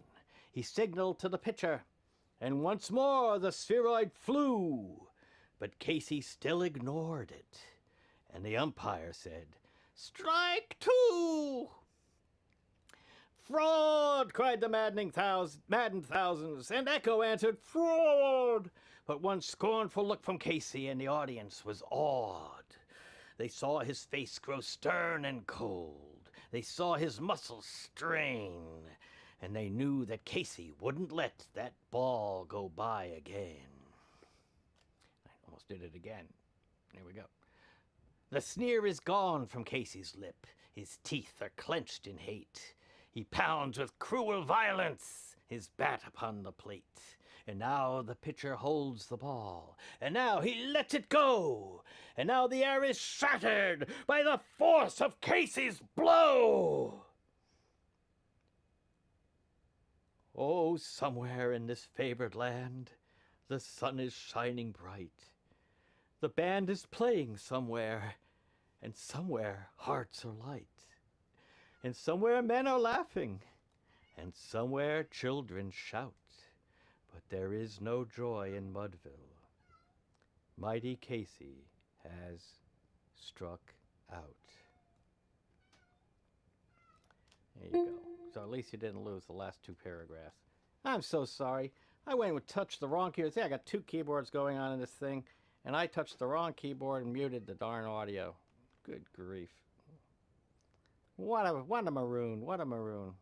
[SPEAKER 1] He signaled to the pitcher, and once more the spheroid flew. But Casey still ignored it, and the umpire said, "Strike two!" "Fraud!" cried the maddened thousands, and echo answered, "Fraud!" But one scornful look from Casey, and the audience was awed. They saw his face grow stern and cold. They saw his muscles strain, and they knew that Casey wouldn't let that ball go by again. I almost did it again. There we go. The sneer is gone from Casey's lip. His teeth are clenched in hate. He pounds with cruel violence his bat upon the plate. And now the pitcher holds the ball. And now he lets it go. And now the air is shattered by the force of Casey's blow. Oh, somewhere in this favored land, the sun is shining bright. The band is playing somewhere, and somewhere hearts are light. And somewhere men are laughing, and somewhere children shout. But there is no joy in Mudville. Mighty Casey has struck out. There you go. So at least you didn't lose the last two paragraphs. I'm so sorry. I went and touched the wrong keyboard. See, I got two keyboards going on in this thing, and I touched the wrong keyboard and muted the darn audio. Good grief. What a maroon. What a maroon.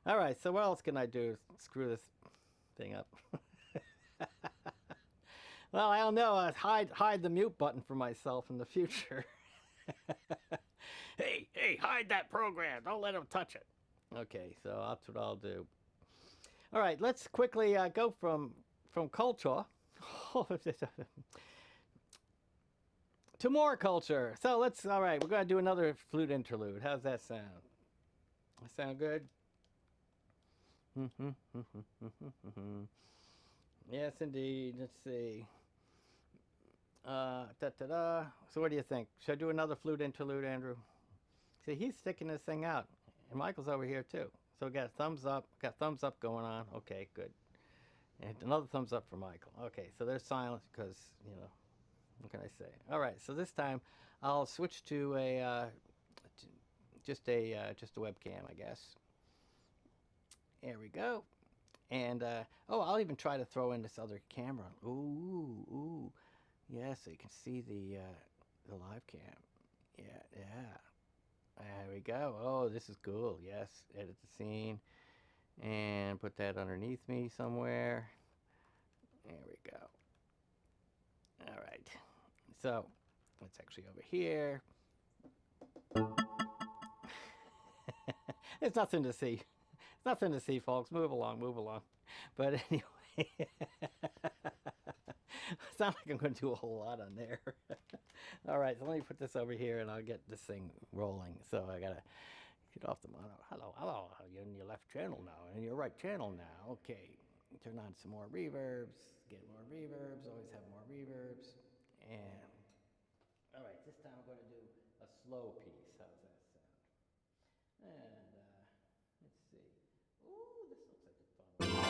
[SPEAKER 1] All right, so what else can I do? Screw this thing up. Well, I don't know. Hide the mute button for myself in the future. Hey, hide that program. Don't let them touch it. Okay, so that's what I'll do. All right, let's quickly go from culture to more culture. So all right, we're going to do another flute interlude. How's that sound? That sound good? Yes, indeed. Let's see. So what do you think? Should I do another flute interlude, Andrew? See, he's sticking this thing out. And Michael's over here, too. So we got a thumbs up. Got thumbs up going on. Okay, good. And another thumbs up for Michael. Okay, so there's silence because, what can I say? All right, so this time I'll switch to just a webcam, I guess. There we go. And, I'll even try to throw in this other camera. Ooh. Yeah, so you can see the live cam. Yeah. There we go. Oh, this is cool. Yes, edit the scene. And put that underneath me somewhere. There we go. All right. So, it's actually over here. There's nothing to see. Nothing to see, folks. Move along. But anyway, it's not like I'm going to do a whole lot on there. All right, so let me put this over here, and I'll get this thing rolling. So I got to get off the monitor. Hello. You're in your left channel now, and your right channel now. Okay, turn on some more reverbs. Get more reverbs. Always have more reverbs. And all right, this time I'm going to do a slow piece. How's that sound? And let's see. Ooh, this looks like a fun one.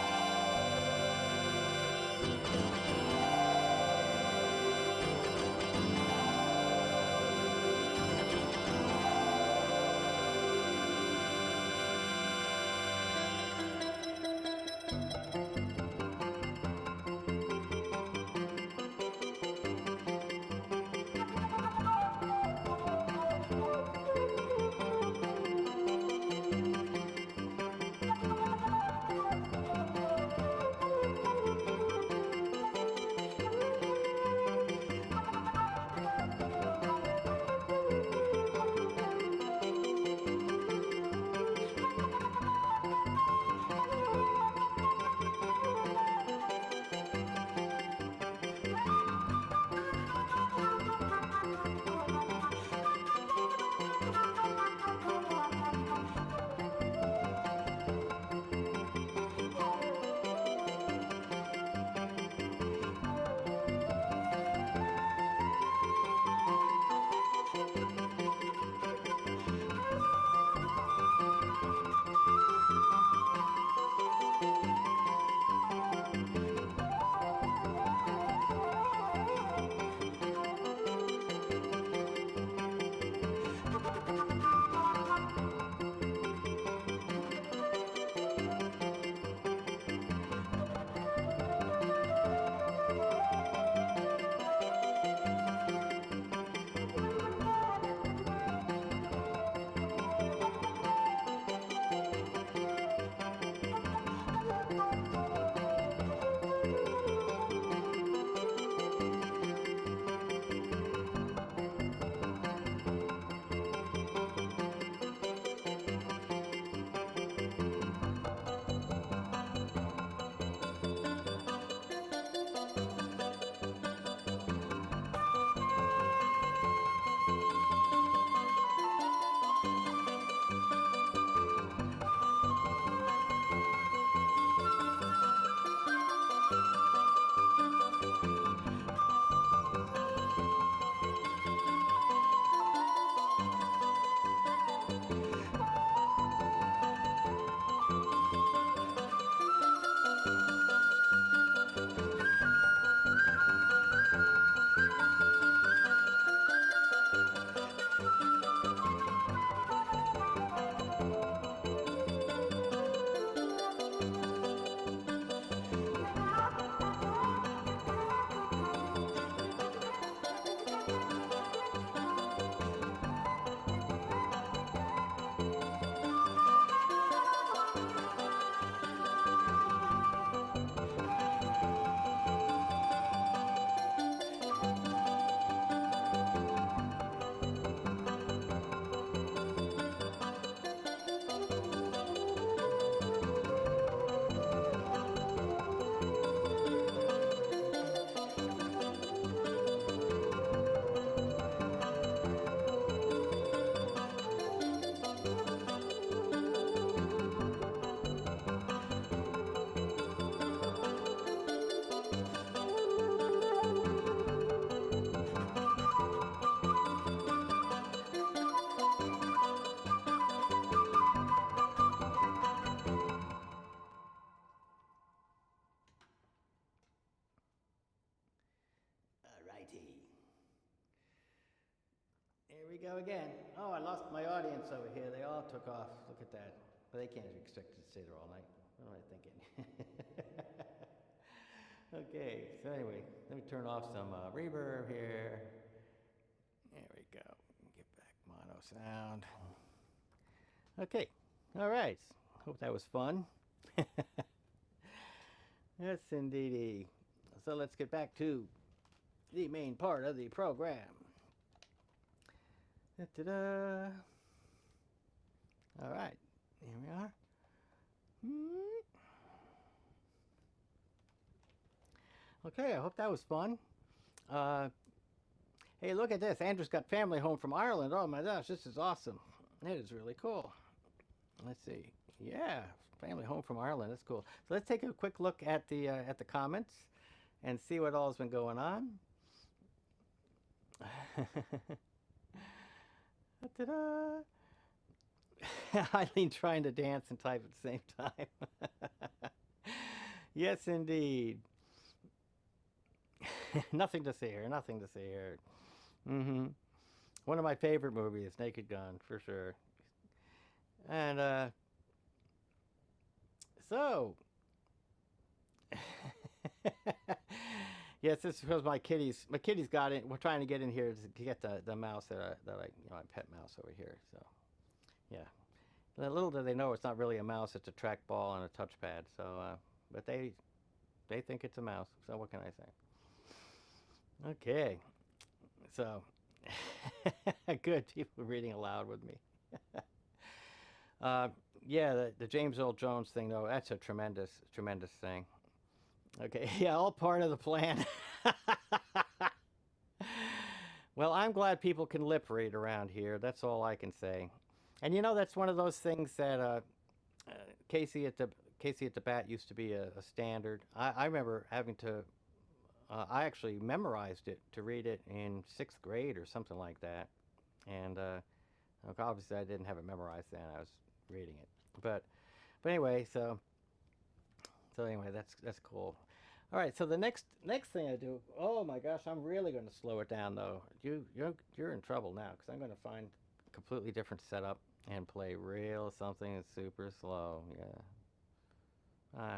[SPEAKER 1] we go again. Oh, I lost my audience over here. They all took off. Look at that. But they can't be expected to stay there all night. What am I thinking? Okay, so anyway, let me turn off some reverb here. There we go. Get back mono sound. Okay, all right. Hope that was fun. Yes, indeedy. So let's get back to the main part of the program. Da-da-da. All right, here we are. Okay, I hope that was fun. Hey, look at this. Andrew's got family home from Ireland. Oh my gosh, this is awesome. It is really cool. Let's see. Yeah, family home from Ireland. That's cool. So let's take a quick look at the comments and see what all has been going on. Ta-da! Ileane trying to dance and type at the same time. Yes, indeed. Nothing to see here. Nothing to see here. One of my favorite movies, Naked Gun, for sure. And so, yes, this is because my kitties got in. We're trying to get in here to get the mouse that I my pet mouse over here. So, yeah. Little do they know it's not really a mouse; it's a trackball and a touchpad. So, but they think it's a mouse. So what can I say? Okay, so good people reading aloud with me. Yeah, the James Earl Jones thing though, that's a tremendous thing. Okay, yeah, all part of the plan. Well, I'm glad people can lip read around here. That's all I can say. And you know, that's one of those things that Casey at the Bat used to be a standard. I remember having to. I actually memorized it to read it in 6th grade or something like that. And obviously I didn't have it memorized then. I was reading it. But anyway, so anyway, that's cool. All right, so the next thing I do. Oh my gosh, I'm really going to slow it down though. You're in trouble now because I'm going to find a completely different setup and play something that's super slow. Yeah.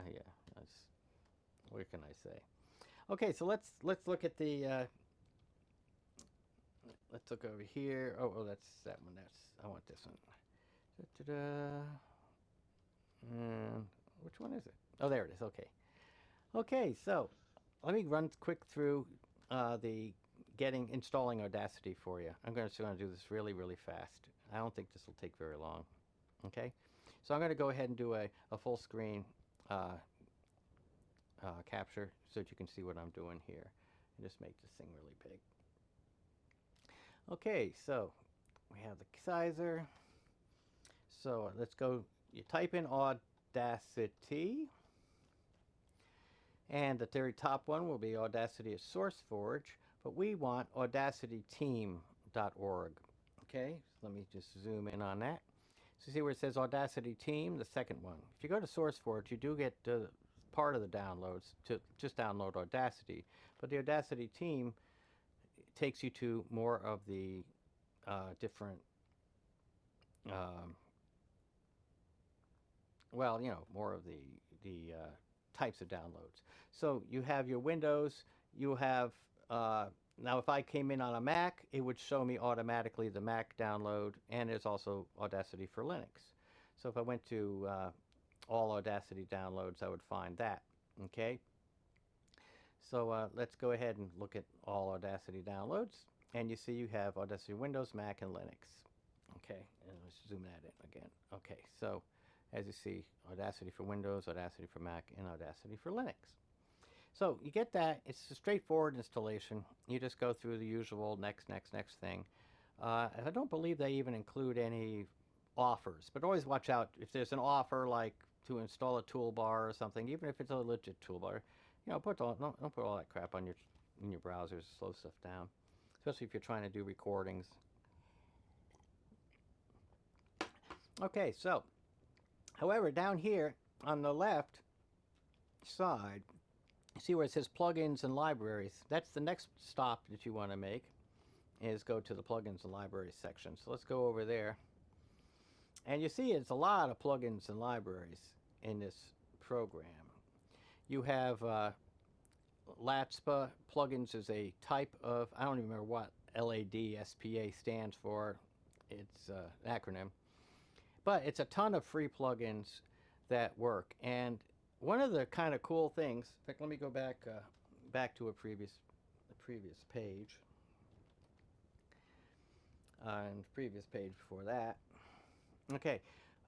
[SPEAKER 1] Yeah. What can I say? Okay, so let's look at the. Let's look over here. Oh, that's that one. I want this one. Da-da-da. And which one is it? Oh, there it is. Okay. Okay, so let me run quick through installing Audacity for you. I'm going to do this really, really fast. I don't think this will take very long. Okay, so I'm going to go ahead and do a full screen capture so that you can see what I'm doing here and just make this thing really big. Okay, so we have the sizer. So let's go. You type in Audacity, and the very top one will be Audacity as SourceForge, but we want audacityteam.org. Okay, so let me just zoom in on that. So see where it says Audacity Team, the second one. If you go to SourceForge, you do get part of the downloads to just download Audacity, but the Audacity Team takes you to more of the different well, more of the types of downloads. So you have your Windows, you have now if I came in on a Mac, it would show me automatically the Mac download, and there's also Audacity for Linux. So if I went to all Audacity downloads, I would find that. Okay, so let's go ahead and look at all Audacity downloads, and you see you have Audacity Windows, Mac, and Linux. Okay, and let's zoom that in again. Okay, so as you see, Audacity for Windows, Audacity for Mac, and Audacity for Linux. So you get that. It's a straightforward installation. You just go through the usual next thing. I don't believe they even include any offers, but always watch out if there's an offer like to install a toolbar or something, even if it's a legit toolbar. Don't put all that crap on in your browsers. Slow stuff down, especially if you're trying to do recordings. Okay, so however, down here on the left side, see where it says plugins and libraries. That's the next stop that you want to make. is go to the plugins and libraries section. So let's go over there. And you see it's a lot of plugins and libraries in this program. You have LATSPA. Plugins is a type of, I don't even remember what LADSPA stands for. It's an acronym. But it's a ton of free plugins that work. And one of the kind of cool things, in fact, let me go back to a previous page. And the previous page before that. Okay,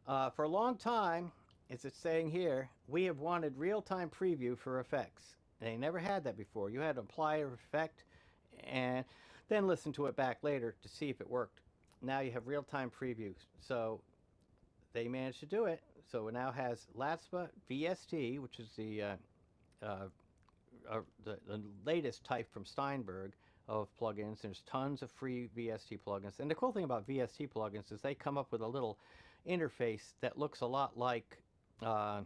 [SPEAKER 1] for a long time, as it's saying here, we have wanted real-time preview for effects. They never had that before. You had to apply an effect and then listen to it back later to see if it worked. Now you have real-time preview. So they managed to do it. So it now has LATSPA VST, which is the latest type from Steinberg of plugins. There's tons of free VST plugins. And the cool thing about VST plugins is they come up with a little interface that looks a lot like a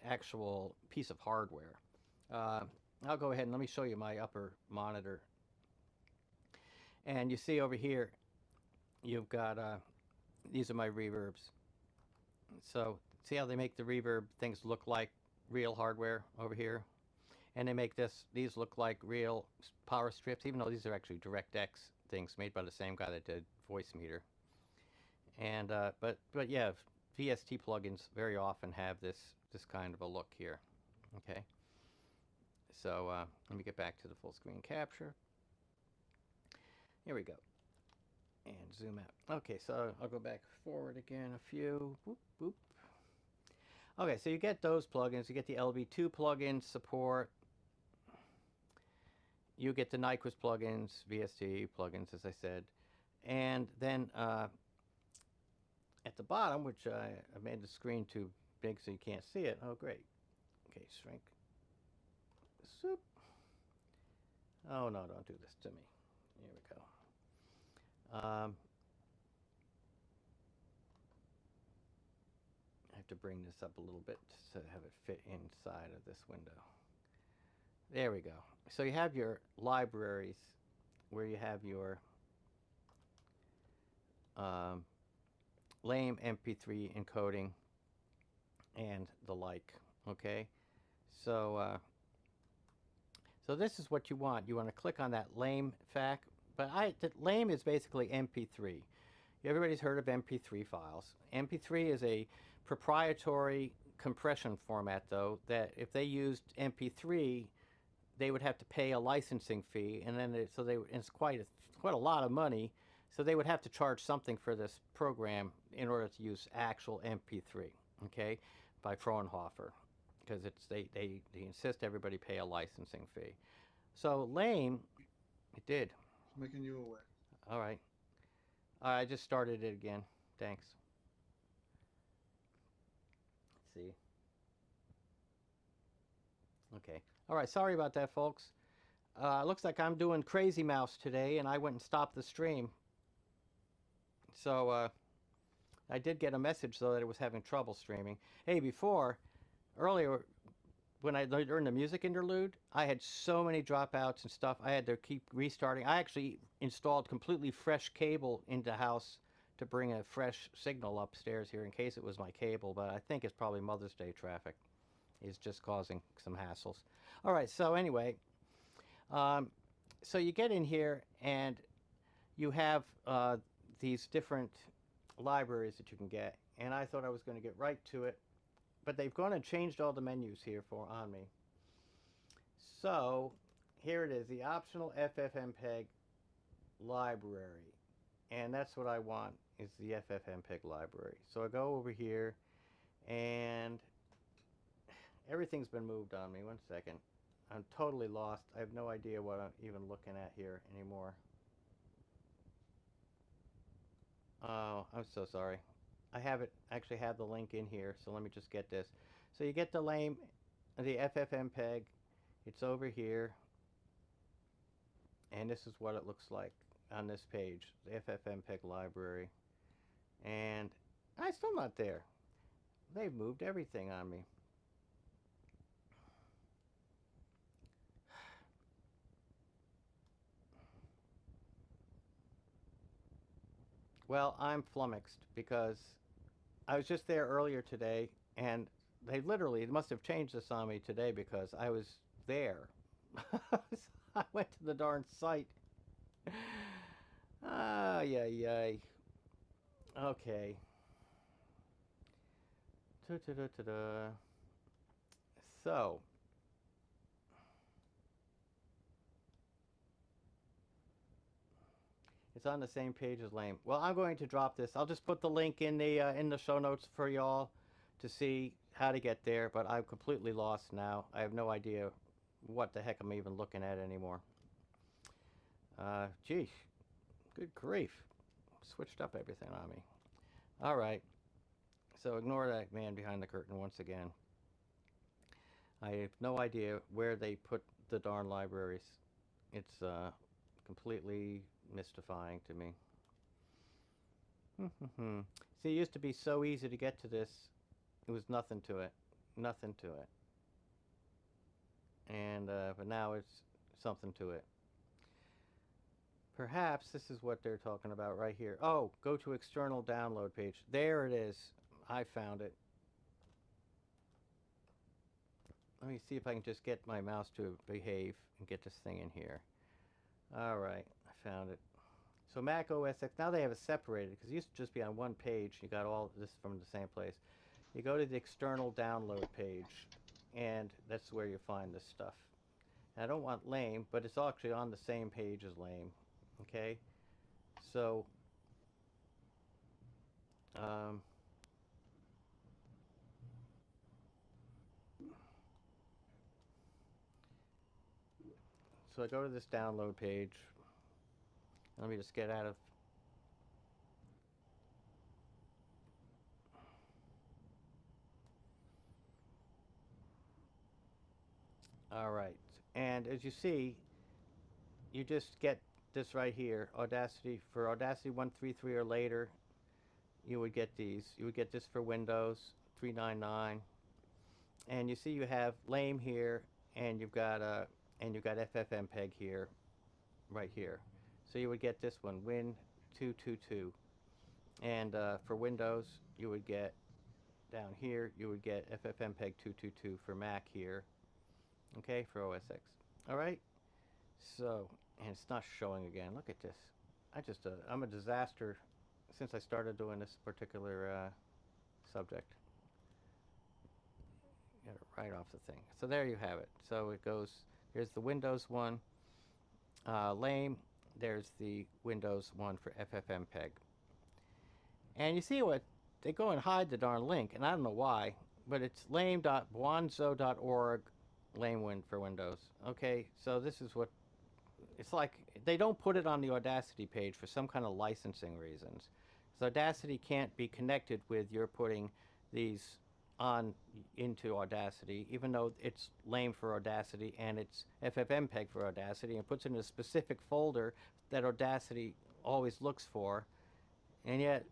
[SPEAKER 1] actual piece of hardware. I'll go ahead and let me show you my upper monitor. And you see over here, you've got, these are my reverbs. So see how they make the reverb things look like real hardware over here? And they make these look like real power strips, even though these are actually DirectX things made by the same guy that did Voice Meter. And but yeah, VST plugins very often have this kind of a look here. Okay. So let me get back to the full screen capture. Here we go. And zoom out. Okay, so I'll go back forward again a few. Boop, boop. Okay, so you get those plugins. You get the LB2 plugins support. You get the Nyquist plugins, VST plugins, as I said. And then at the bottom, which I made the screen too big so you can't see it. Oh, great. Okay, shrink. Soup. Oh, no, don't do this to me. Here we go. I have to bring this up a little bit to have it fit inside of this window. There we go. So you have your libraries where you have your lame MP3 encoding and the like. Okay, so so this is what you want. You want to click on that lame FAQ, but lame is basically MP3. Everybody's heard of MP3 files. MP3 is a proprietary compression format, though, that if they used MP3, they would have to pay a licensing fee, and then it's quite a lot of money. So they would have to charge something for this program in order to use actual MP3, okay, by Fraunhofer, because they insist everybody pay a licensing fee. So lame, it did.
[SPEAKER 3] It's making you aware.
[SPEAKER 1] All right. I just started it again. Thanks. Let's see. Okay. All right. Sorry about that, folks. Looks like I'm doing Crazy Mouse today, and I went and stopped the stream. So I did get a message, though, that it was having trouble streaming. Hey, earlier, when I learned the music interlude, I had so many dropouts and stuff. I had to keep restarting. I actually installed completely fresh cable into the house to bring a fresh signal upstairs here in case it was my cable, but I think it's probably Mother's Day traffic. It's just causing some hassles. All right, so anyway, so you get in here and you have these different libraries that you can get, and I thought I was going to get right to it. But they've gone and changed all the menus here on me. So here it is, the optional FFmpeg library. And that's what I want, is the FFmpeg library. So I go over here, and everything's been moved on me. One second. I'm totally lost. I have no idea what I'm even looking at here anymore. Oh, I'm so sorry. I actually have the link in here, so let me just get this. So you get the FFmpeg. It's over here. And this is what it looks like on this page, the FFmpeg library. And I'm still not there. They've moved everything on me. Well, I'm flummoxed because I was just there earlier today, and they must have changed this on me today because I was there. I went to the darn site. Yay. Okay. Da-da-da-da-da. So. It's on the same page as Lame. Well, I'm going to drop this. I'll just put the link in the show notes for y'all to see how to get there, but I'm completely lost now. I have no idea what the heck I'm even looking at anymore. Geez. Good grief. Switched up everything on me. All right. So ignore that man behind the curtain once again. I have no idea where they put the darn libraries. It's completely mystifying to me. See, it used to be so easy to get to this. It was nothing to it. Nothing to it. And, but now it's something to it. Perhaps this is what they're talking about right here. Oh, go to external download page. There it is. I found it. Let me see if I can just get my mouse to behave and get this thing in here. All right, I found it. So Mac OS X, now they have it separated because it used to just be on one page. You got all this from the same place. You go to the external download page, and that's where you find this stuff. And I don't want Lame, but it's actually on the same page as Lame. Okay, so so I go to this download page. Let me just get out of... All right, and as you see, you just get this right here, Audacity. For Audacity 1.3.3 or later, you would get these. You would get this for Windows 3.9.9, and you see you have Lame here, and you've got FFmpeg here, right here. So you would get this one, Win 222, and for Windows you would get down here. You would get FFmpeg 222 for Mac here. Okay, for OS X. All right. So, and it's not showing again. Look at this. I'm a disaster since I started doing this particular subject. Get it right off the thing. So there you have it. So it goes, here's the Windows one, Lame. There's the Windows one for FFmpeg. And you see what, they go and hide the darn link, and I don't know why, but it's lame.bwanzo.org, LameWin for Windows. Okay, so this is what, it's like, they don't put it on the Audacity page for some kind of licensing reasons. So Audacity can't be connected with your putting these on into Audacity, even though it's Lame for Audacity and it's FFmpeg for Audacity, and puts it in a specific folder that Audacity always looks for, and yet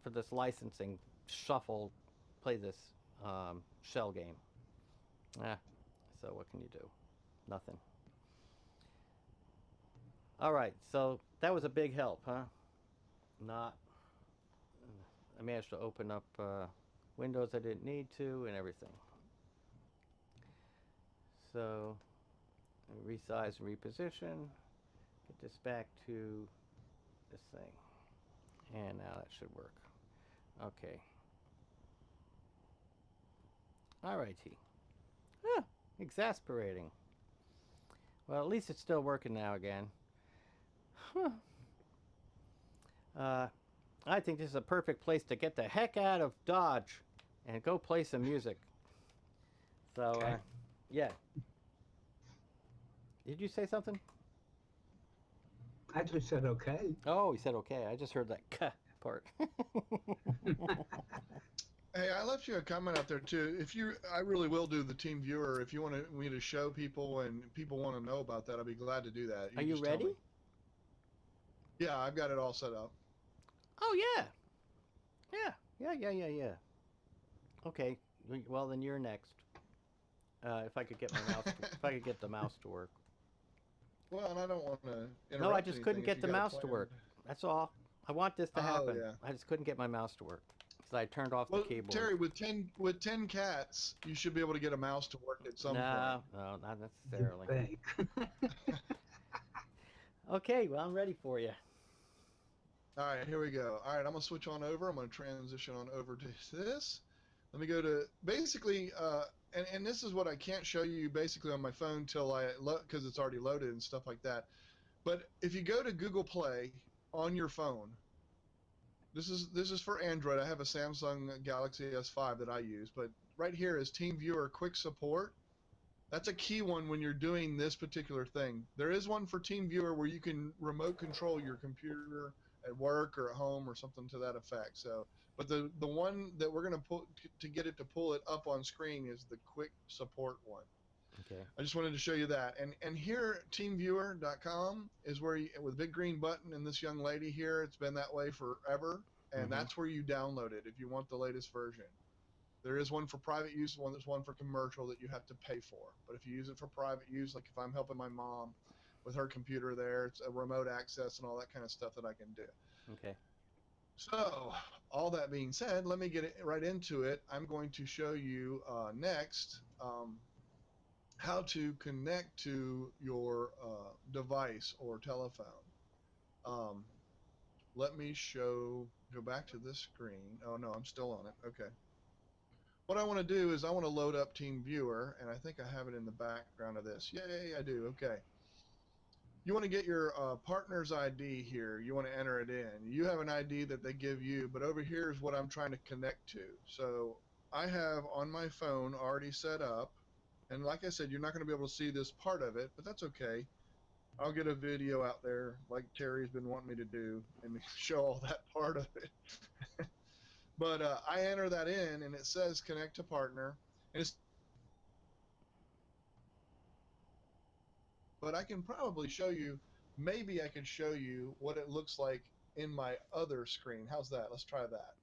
[SPEAKER 1] for this licensing shuffle, play this shell game. So what can you do? Nothing. All right, so that was a big help, huh? Not. I managed to open up Windows I didn't need to and everything. So resize and reposition. Get this back to this thing. And now that should work. Okay. Alrighty. Exasperating. Well, at least it's still working now again. I think this is a perfect place to get the heck out of Dodge and go play some music. So,
[SPEAKER 2] Okay.
[SPEAKER 1] Yeah. Did you say something?
[SPEAKER 2] I just said okay.
[SPEAKER 1] Oh, you said okay. I just heard that "k" part.
[SPEAKER 3] Hey, I left you a comment out there too. I really will do the TeamViewer. If you want me to show people and people want to know about that, I'll be glad to do that.
[SPEAKER 1] Are you
[SPEAKER 3] just tell
[SPEAKER 1] ready?
[SPEAKER 3] me. Yeah, I've got it all set up.
[SPEAKER 1] Oh yeah. Yeah. Okay. Well, then you're next. If I could get my mouse, if I could get the mouse to work.
[SPEAKER 3] Well, and I don't want to interrupt.
[SPEAKER 1] No, I just couldn't
[SPEAKER 3] anything if
[SPEAKER 1] get
[SPEAKER 3] you
[SPEAKER 1] the
[SPEAKER 3] got a
[SPEAKER 1] mouse to
[SPEAKER 3] plan.
[SPEAKER 1] work. That's all. I want this to happen.
[SPEAKER 3] Yeah.
[SPEAKER 1] I just couldn't get my mouse to work. So I turned off
[SPEAKER 3] Well,
[SPEAKER 1] the keyboard.
[SPEAKER 3] Terry, with 10 cats, you should be able to get a mouse to work at some point.
[SPEAKER 1] No, not necessarily.
[SPEAKER 2] Thanks.
[SPEAKER 1] Okay, well, I'm ready for you.
[SPEAKER 3] All right, here we go. All right, I'm going to switch on over. I'm going to transition on over to this. Let me go to, basically, and this is what I can't show you basically on my phone till because it's already loaded and stuff like that. But if you go to Google Play on your phone, this is for Android. I have a Samsung Galaxy S5 that I use, but right here is TeamViewer Quick Support. That's a key one when you're doing this particular thing. There is one for TeamViewer where you can remote control your computer at work or at home or something to that effect. So, but the one that we're going to pull to get it to pull it up on screen is the Quick Support one.
[SPEAKER 1] Okay.
[SPEAKER 3] I just wanted to show you that. And here, TeamViewer.com is where you, with big green button and this young lady here, it's been that way forever. And that's where you download it if you want the latest version. There is one for private use, there's one for commercial that you have to pay for. But if you use it for private use, like if I'm helping my mom with her computer there, it's a remote access and all that kind of stuff that I can do.
[SPEAKER 1] Okay.
[SPEAKER 3] So, all that being said, let me get right into it. I'm going to show you next how to connect to your device or telephone. Let me go back to this screen. Oh no, I'm still on it. Okay. What I want to do is I want to load up TeamViewer, and I think I have it in the background of this. Yay, I do. Okay. You want to get your partner's ID here. You want to enter it in. You have an ID that they give you, but over here is what I'm trying to connect to. So I have on my phone already set up, and like I said, you're not going to be able to see this part of it, but that's okay. I'll get a video out there like Terry's been wanting me to do and show all that part of it. But I enter that in, and it says connect to partner. And but I can probably show you, maybe I can show you what it looks like in my other screen. How's that? Let's try that.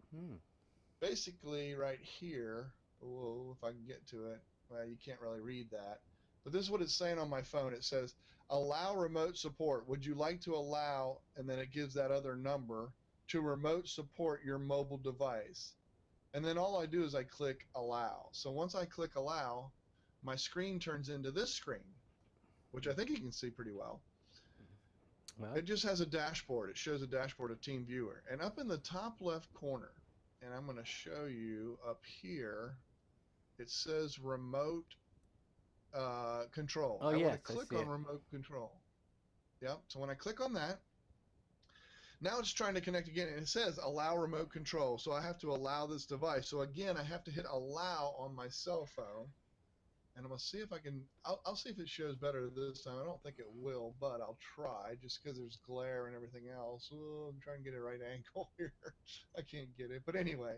[SPEAKER 3] Basically, right here, whoa, if I can get to it, well, you can't really read that. But this is what it's saying on my phone. It says, allow remote support. Would you like to allow, and then it gives that other number, to remote support your mobile device. And then all I do is I click allow. So once I click allow, my screen turns into this screen, which I think you can see pretty well. It just has a dashboard. It shows a dashboard of TeamViewer. And up in the top left corner, and I'm going to show you up here, it says remote control.
[SPEAKER 1] Oh,
[SPEAKER 3] I
[SPEAKER 1] yes,
[SPEAKER 3] want to click on remote control. Yep. So when I click on that, now it's trying to connect again, and it says allow remote control. So I have to allow this device. So again, I have to hit allow on my cell phone, and I'm going to see if I can, I'll see if it shows better this time. I don't think it will, but I'll try just because there's glare and everything else. Oh, I'm trying to get a right angle here. I can't get it. But anyway,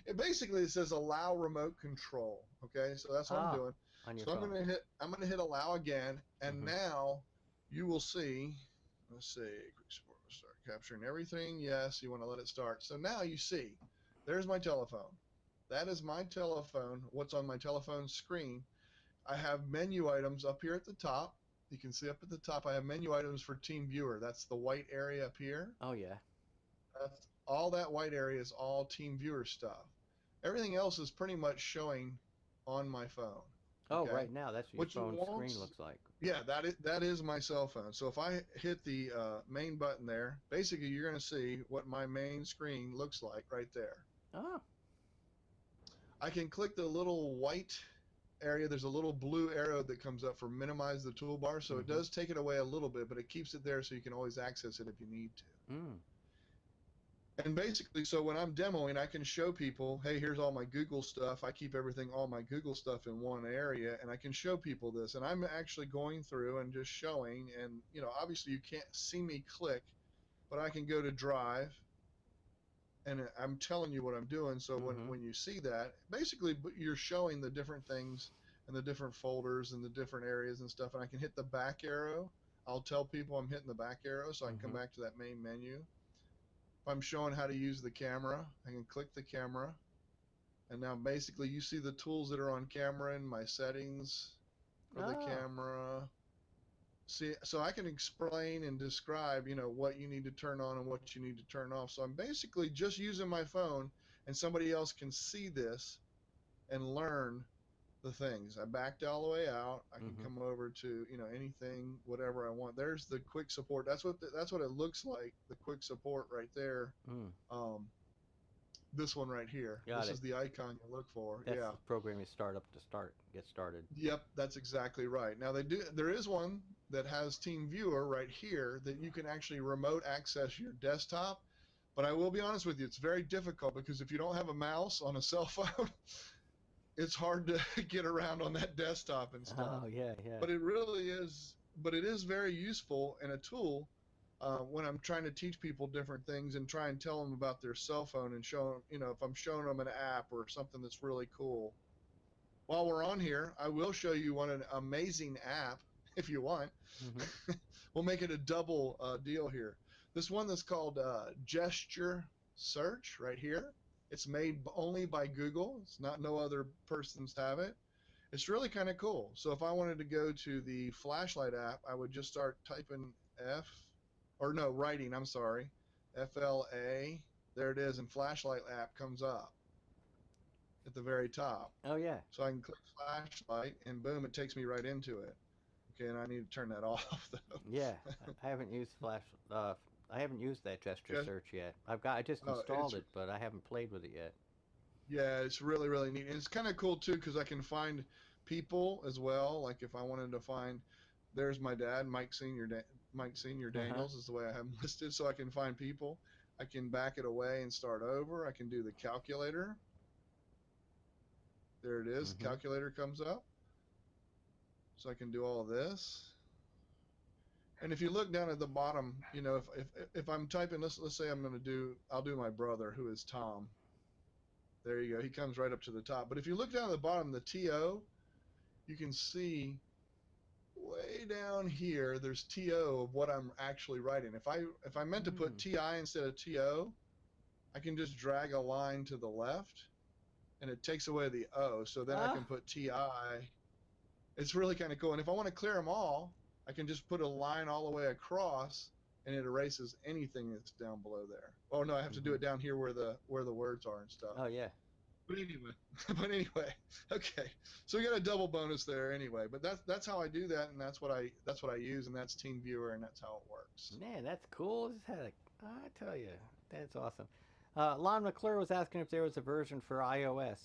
[SPEAKER 3] it says allow remote control. Okay, so that's what I'm doing. So I'm going to hit allow again, and now you will see, let's see, quick support, start capturing everything. Yes, you want to let it start. So now you see, there's my telephone. That is my telephone. What's on my telephone screen? I have menu items up here at the top. You can see up at the top, I have menu items for TeamViewer. That's the white area up here.
[SPEAKER 1] Oh, yeah.
[SPEAKER 3] That's all that white area is all TeamViewer stuff. Everything else is pretty much showing on my phone.
[SPEAKER 1] Oh,
[SPEAKER 3] okay?
[SPEAKER 1] right now, that's what your phone screen looks like.
[SPEAKER 3] Yeah, that is my cell phone. So if I hit the main button there, basically you're going to see what my main screen looks like right there.
[SPEAKER 1] Oh.
[SPEAKER 3] I can click the little white area. There's a little blue arrow that comes up for minimize the toolbar. So it does take it away a little bit, but it keeps it there so you can always access it if you need to. And basically, so when I'm demoing, I can show people, hey, here's all my Google stuff. I keep all my Google stuff in one area, and I can show people this. And I'm actually going through and just showing, and, you know, obviously you can't see me click, but I can go to Drive, and I'm telling you what I'm doing. So when you see that, basically you're showing the different things and the different folders and the different areas and stuff, and I can hit the back arrow. I'll tell people I'm hitting the back arrow so I can come back to that main menu. If I'm showing how to use the camera, I can click the camera, and now basically you see the tools that are on camera in my settings for the camera. See, so I can explain and describe, what you need to turn on and what you need to turn off. So I'm basically just using my phone, and somebody else can see this and learn the things. I backed all the way out. I can come over to, anything, whatever I want. There's the quick support. That's what it looks like, the quick support right there. This one right here.
[SPEAKER 1] Got
[SPEAKER 3] this
[SPEAKER 1] it.
[SPEAKER 3] is the icon you look for.
[SPEAKER 1] That's
[SPEAKER 3] yeah.
[SPEAKER 1] the programming startup to get started.
[SPEAKER 3] Yep, that's exactly right. Now there is one that has TeamViewer right here that you can actually remote access your desktop. But I will be honest with you, it's very difficult because if you don't have a mouse on a cell phone, it's hard to get around on that desktop and stuff.
[SPEAKER 1] Oh, yeah.
[SPEAKER 3] But it is very useful and a tool when I'm trying to teach people different things and try and tell them about their cell phone and show them, if I'm showing them an app or something that's really cool. While we're on here, I will show you an amazing app if you want. We'll make it a double deal here. This one that's called Gesture Search right here. It's made only by Google. It's not no other persons have it. It's really kind of cool. So if I wanted to go to the flashlight app, I would just start typing writing, I'm sorry, FLA. There it is, and flashlight app comes up at the very top.
[SPEAKER 1] Oh, yeah.
[SPEAKER 3] So I can click flashlight, and boom, it takes me right into it. Okay, and I need to turn that off, though.
[SPEAKER 1] Yeah, I haven't used I haven't used that gesture search yet. I just installed it, but I haven't played with it yet.
[SPEAKER 3] Yeah, it's really, really neat. And it's kind of cool, too, because I can find people as well. Like if I wanted to find, there's my dad, Mike Senior Daniels is the way I have him listed, so I can find people. I can back it away and start over. I can do the calculator. There it is. The calculator comes up. So I can do all this. And if you look down at the bottom, if I'm typing, let's say I'll do my brother, who is Tom. There you go. He comes right up to the top. But if you look down at the bottom, the TO, you can see way down here, there's TO of what I'm actually writing. If I meant to put TI instead of TO, I can just drag a line to the left, and it takes away the O. So then I can put TI. It's really kind of cool. And if I want to clear them all, I can just put a line all the way across, and it erases anything that's down below there. Oh no, I have to do it down here where the words are and stuff.
[SPEAKER 1] Oh yeah.
[SPEAKER 3] But anyway, okay. So we got a double bonus there anyway. But that's how I do that, and that's what I use, and that's TeamViewer, and that's how it works.
[SPEAKER 1] Man, that's cool. I tell you, that's awesome. Lon McClure was asking if there was a version for iOS.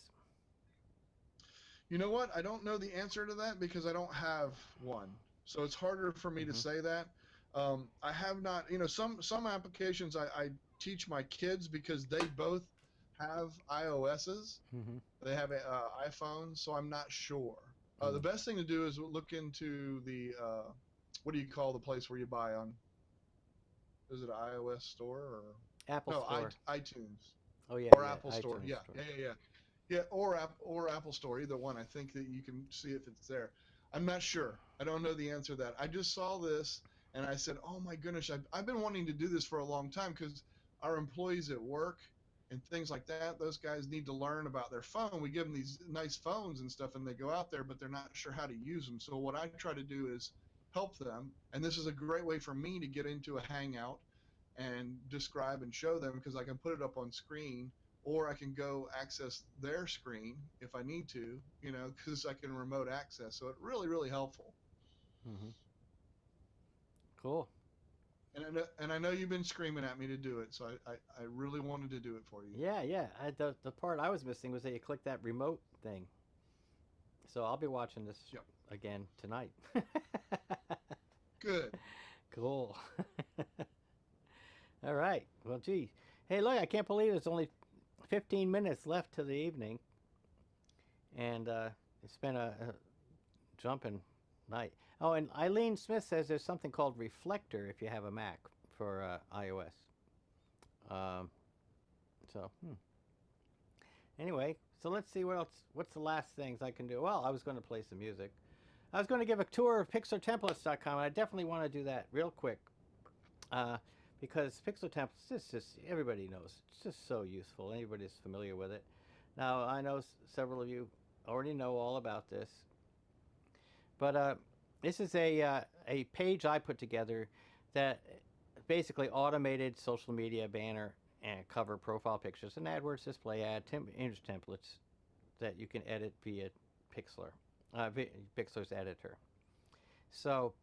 [SPEAKER 3] You know what? I don't know the answer to that because I don't have one. So it's harder for me to say that. I have not, some applications I teach my kids because they both have iOSs. They have iPhones, so I'm not sure. The best thing to do is look into the, what do you call the place where you buy on? Is it an iOS store or?
[SPEAKER 1] Apple Store.
[SPEAKER 3] iTunes.
[SPEAKER 1] Oh yeah.
[SPEAKER 3] Or Apple Store. Yeah,
[SPEAKER 1] Store.
[SPEAKER 3] Yeah. Yeah, or Apple Store, either one. I think that you can see if it's there. I'm not sure. I don't know the answer to that. I just saw this, and I said, oh, my goodness, I've been wanting to do this for a long time because our employees at work and things like that, those guys need to learn about their phone. We give them these nice phones and stuff, and they go out there, but they're not sure how to use them. So what I try to do is help them, and this is a great way for me to get into a Hangout and describe and show them because I can put it up on screen, or I can go access their screen if I need to, because I can remote access. So it's really, really helpful.
[SPEAKER 1] Cool.
[SPEAKER 3] And I know you've been screaming at me to do it, so I really wanted to do it for you.
[SPEAKER 1] Yeah. The part I was missing was that you click that remote thing. So I'll be watching this again tonight.
[SPEAKER 3] Good.
[SPEAKER 1] Cool. All right. Well, gee. Hey, look, I can't believe it's only 15 minutes left to the evening, and it's been a jumping night. Oh, and Ileane Smith says there's something called Reflector if you have a Mac for iOS. Anyway, so let's see what else. What's the last things I can do? Well, I was going to play some music. I was going to give a tour of PixlrTemplates.com, and I definitely want to do that real quick. Because Pixlr Templates, it's just, everybody knows, it's just so useful. Anybody's familiar with it. Now, I know several of you already know all about this. But This is a page I put together that basically automated social media banner and cover profile pictures and AdWords display image templates that you can edit via Pixlr, Pixlr's editor. So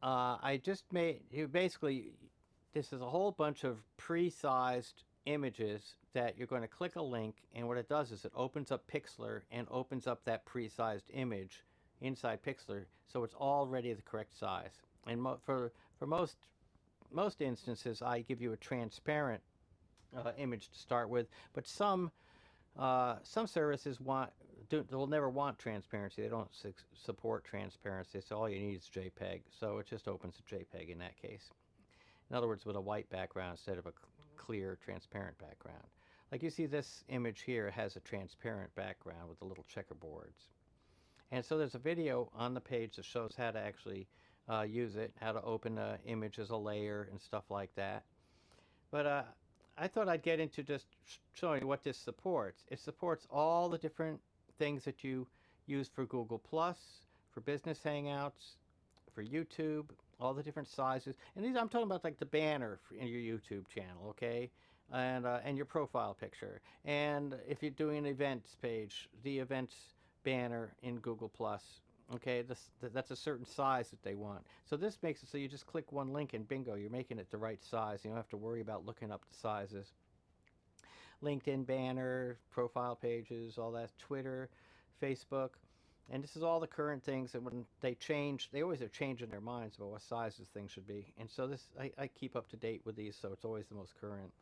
[SPEAKER 1] I just made, basically, this is a whole bunch of pre-sized images that you're going to click a link, and what it does is it opens up Pixlr and opens up that pre-sized image inside Pixlr, so it's already the correct size. And for most instances, I give you a transparent image to start with, but some services will never want transparency. They don't support transparency, so all you need is JPEG. So it just opens a JPEG in that case. In other words, with a white background instead of a clear, transparent background. Like you see this image here has a transparent background with the little checkerboards. And so there's a video on the page that shows how to actually use it, how to open an image as a layer and stuff like that. But I thought I'd get into just showing you what this supports. It supports all the different things that you use for Google+, for business hangouts, for YouTube, all the different sizes. And these, I'm talking about like the banner in your YouTube channel, okay? And your profile picture. And if you're doing an events page, the events banner in Google+, okay? That's a certain size that they want. So this makes it so you just click one link and bingo, you're making it the right size. You don't have to worry about looking up the sizes. LinkedIn banner, profile pages, all that, Twitter, Facebook. And this is all the current things that when they change, they always are changing their minds about what sizes things should be. And so this, I keep up to date with these, so it's always the most current.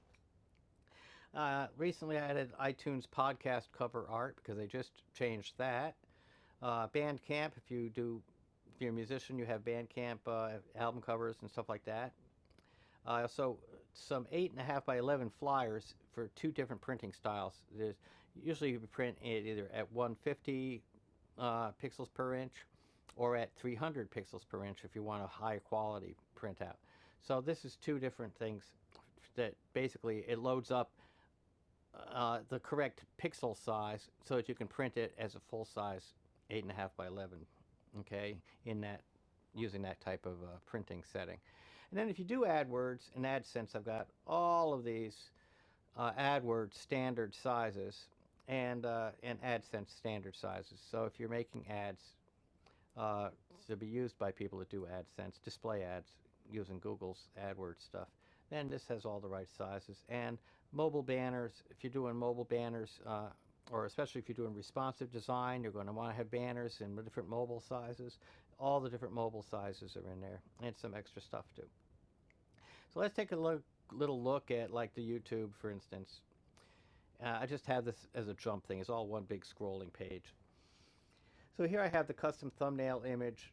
[SPEAKER 1] Recently I added iTunes podcast cover art because they just changed that. Bandcamp, if you're a musician, you have Bandcamp album covers and stuff like that. So some 8.5 by 11 flyers for 2 different printing styles. There's usually you print it either at 150 pixels per inch or at 300 pixels per inch if you want a high quality printout. So this is 2 different things that basically it loads up the correct pixel size so that you can print it as a full size 8.5 by 11, okay, using that type of printing setting. And then if you do AdWords and AdSense, I've got all of these AdWords standard sizes and AdSense standard sizes. So if you're making ads to be used by people that do AdSense, display ads using Google's AdWords stuff, then this has all the right sizes. And mobile banners, if you're doing mobile banners, or especially if you're doing responsive design, you're going to want to have banners in different mobile sizes. All the different mobile sizes are in there, and some extra stuff too. So let's take a little look at like the YouTube, for instance. I just have this as a jump thing. It's all one big scrolling page. So here I have the custom thumbnail image,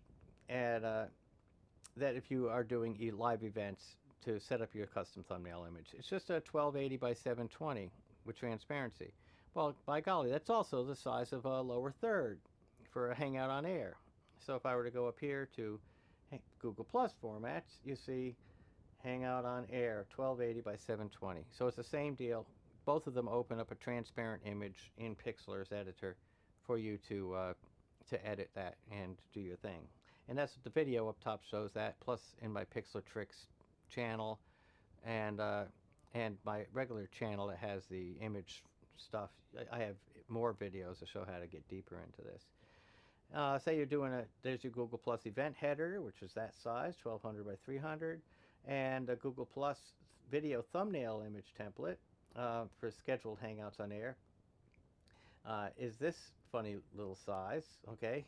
[SPEAKER 1] and that if you are doing live events, to set up your custom thumbnail image. It's just a 1280 by 720 with transparency. Well, by golly, that's also the size of a lower third for a Hangout on Air. So if I were to go up here to Google Plus formats, you see Hangout on Air, 1280 by 720. So it's the same deal. Both of them open up a transparent image in Pixlr's editor for you to edit that and do your thing. And that's what the video up top shows that, plus in my Pixlr Tricks channel and my regular channel that has the image stuff. I have more videos to show how to get deeper into this. Say you're doing there's your Google Plus event header, which is that size, 1200 by 300, and a Google Plus video thumbnail image template for scheduled Hangouts on Air. Is this funny little size, okay?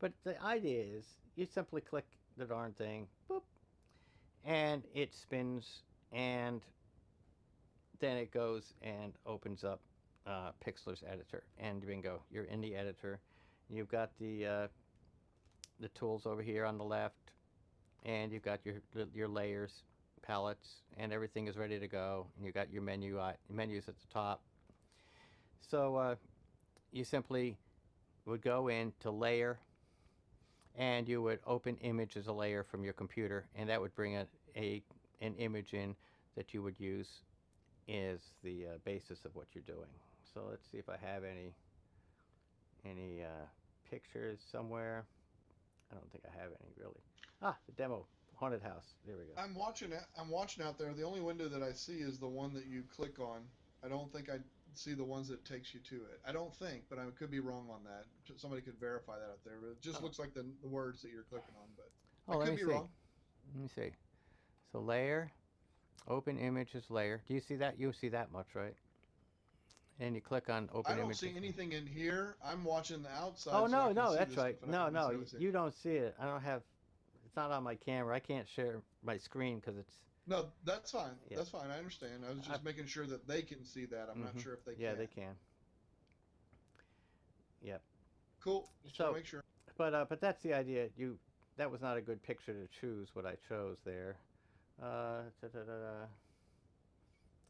[SPEAKER 1] But the idea is you simply click the darn thing, boop, and it spins, and then it goes and opens up Pixlr's editor, and bingo, you're in the editor. You've got the tools over here on the left, and you've got your layers, palettes, and everything is ready to go. And you've got your menus at the top. So you simply would go into Layer, and you would open Image as a layer from your computer, and that would bring an image in that you would use as the basis of what you're doing. So let's see if I have any pictures somewhere. I don't think I have any really. Ah, the demo haunted house. There we go.
[SPEAKER 3] I'm watching it. I'm watching out there. The only window that I see is the one that you click on. I don't think I see the ones that takes you to it. I don't think, but I could be wrong on that. Somebody could verify that out there. But it just looks like the words that you're clicking on. But I could be wrong.
[SPEAKER 1] Let me see. So layer, open images layer. Do you see that? You see that much, right? And you click on open images.
[SPEAKER 3] I don't see anything in here. I'm watching the outside.
[SPEAKER 1] Oh, no, no, that's right. No, no, you don't see it. I don't have, it's not on my camera. I can't share my screen because it's...
[SPEAKER 3] No, that's fine. Yeah. That's fine. I understand. I was just making sure that they can see that. I'm not sure if they can.
[SPEAKER 1] Yeah, they can. Yep.
[SPEAKER 3] Cool. Just want to make sure.
[SPEAKER 1] But that's the idea. That was not a good picture to choose, what I chose there.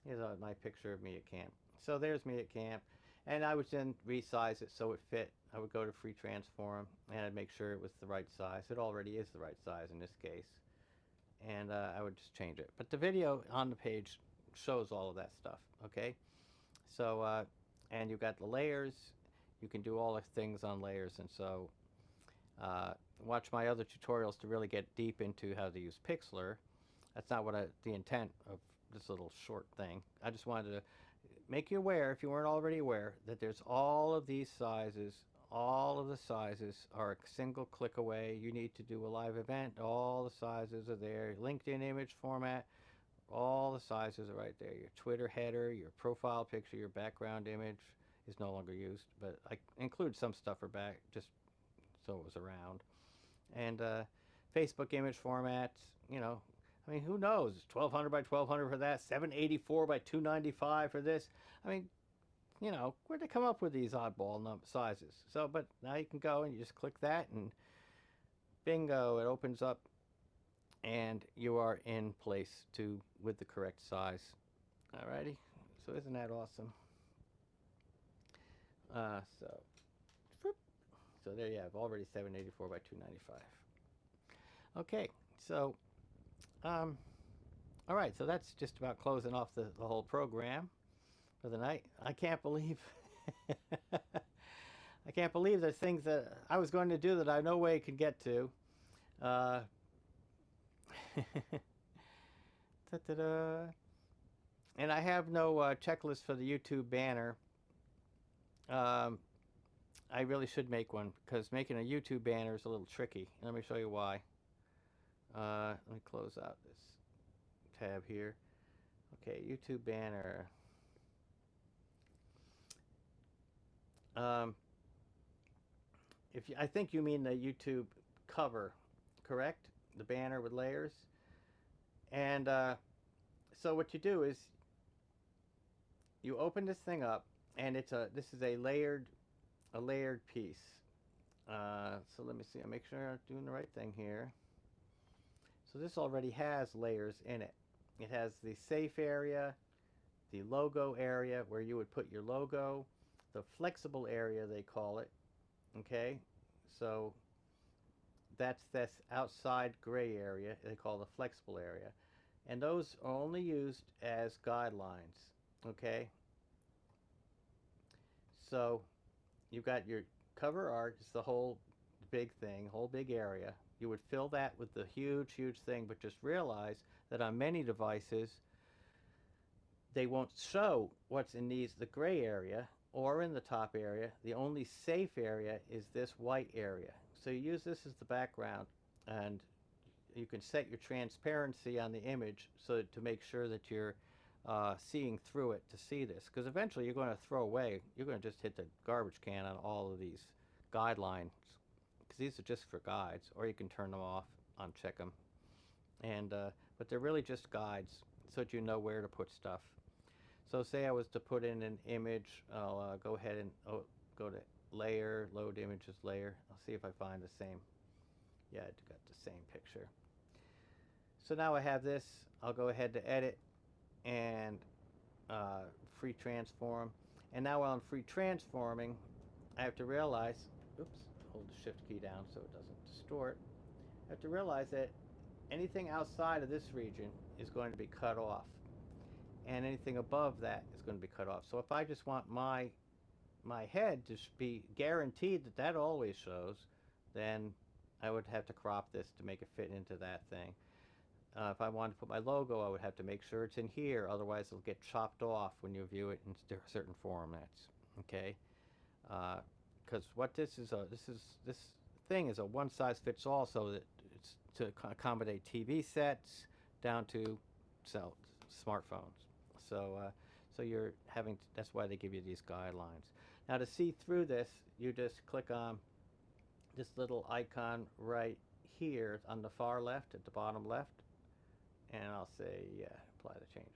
[SPEAKER 1] Here's my picture of me at camp. So there's me at camp. And I would then resize it so it fit. I would go to free transform and I'd make sure it was the right size. It already is the right size in this case. And I would just change it. But the video on the page shows all of that stuff, okay? So, and you've got the layers. You can do all the things on layers. And so watch my other tutorials to really get deep into how to use Pixlr. That's not what the intent of this little short thing. I just wanted to make you aware, if you weren't already aware, that there's all of these sizes. All of the sizes are a single click away. You need to do a live event. All the sizes are there. LinkedIn image format. All the sizes are right there. Your Twitter header, your profile picture, your background image is no longer used. But I include some stuff for back just so it was around. And Facebook image formats, you know. I mean, who knows? 1200 by 1200 for that. 784 by 295 for this. I mean, you know, where'd they come up with these oddball sizes? So, but now you can go and you just click that and bingo, it opens up and you are in place with the correct size. Alrighty, so isn't that awesome? So there you have, already 784 by 295. Okay, so, all right, so that's just about closing off the whole program for the night. I can't believe I can't believe there's things that I was going to do that I no way could get to. And I have no checklist for the YouTube banner. I really should make one because making a YouTube banner is a little tricky. Let me show you why. Let me close out this tab here. Okay, YouTube banner. I think you mean the YouTube cover, correct? The banner with layers. And so what you do is you open this thing up, and this is a layered piece. So let me see. I'll make sure I'm doing the right thing here. So this already has layers in it. It has the safe area, the logo area where you would put your logo, the flexible area they call it. Okay, so that's this outside gray area they call the flexible area, and those are only used as guidelines. Okay, so you've got your cover art, it's the whole big thing, whole big area. You would fill that with the huge thing, but just realize that on many devices they won't show what's in the gray area or in the top area. The only safe area is this white area. So you use this as the background, and you can set your transparency on the image so to make sure that you're seeing through it to see this, because eventually you're going to throw away, you're going to just hit the garbage can on all of these guidelines, because these are just for guides, or you can turn them off, uncheck them, and but they're really just guides so that you know where to put stuff. So say I was to put in an image, I'll go ahead and go to layer, load images layer. I'll see if I find the same. Yeah, I got the same picture. So now I have this. I'll go ahead to edit and free transform. And now while I'm free transforming, I have to realize, oops, hold the shift key down so it doesn't distort. I have to realize that anything outside of this region is going to be cut off. And anything above that is going to be cut off. So if I just want my my head to be guaranteed that that always shows, then I would have to crop this to make it fit into that thing. If I wanted to put my logo, I would have to make sure it's in here. Otherwise, it'll get chopped off when you view it in certain formats. Okay, because what this is, this thing is a one-size-fits-all, so that it's to accommodate TV sets down to smartphones. So, so you're having to, that's why they give you these guidelines. Now, to see through this, you just click on this little icon right here on the far left, at the bottom left, and I'll say, yeah, apply the changes.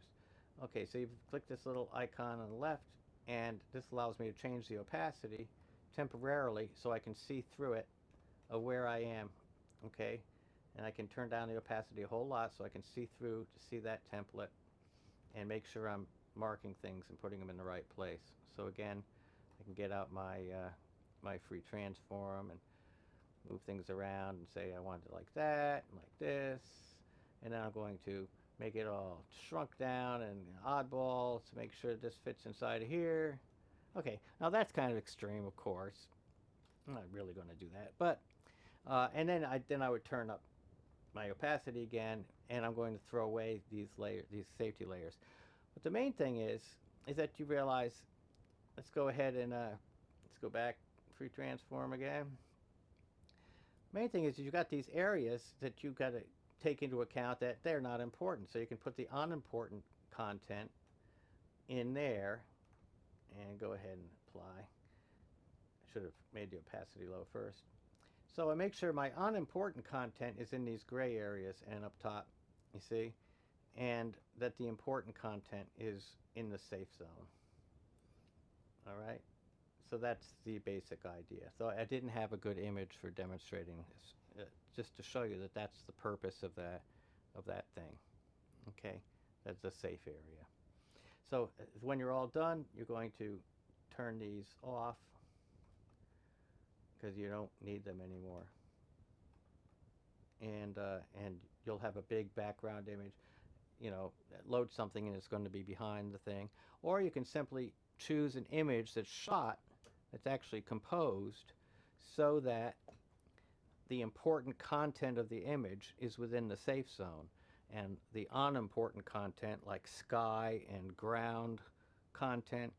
[SPEAKER 1] Okay, so you've clicked this little icon on the left, and this allows me to change the opacity temporarily so I can see through it of where I am, okay? And I can turn down the opacity a whole lot so I can see through to see that template and make sure I'm marking things and putting them in the right place. So again, I can get out my my free transform and move things around and say I want it like that and like this. And then I'm going to make it all shrunk down and oddball to make sure this fits inside of here. Okay, now that's kind of extreme, of course. I'm not really going to do that, but and then I would turn up my opacity again, and I'm going to throw away these safety layers. But the main thing is that you realize. Let's go ahead and let's go back, free transform again. Main thing is you've got these areas that you've got to take into account that they're not important. So you can put the unimportant content in there and go ahead and apply. I should have made the opacity low first. So I make sure my unimportant content is in these gray areas and up top, you see, and that the important content is in the safe zone. All right, so that's the basic idea. So I didn't have a good image for demonstrating this, just to show you that that's the purpose of that thing. Okay, that's a safe area. So when you're all done, you're going to turn these off because you don't need them anymore. And you'll have a big background image. You know, load something and it's going to be behind the thing, or you can simply choose an image that's shot, that's actually composed, so that the important content of the image is within the safe zone, and the unimportant content like sky and ground content,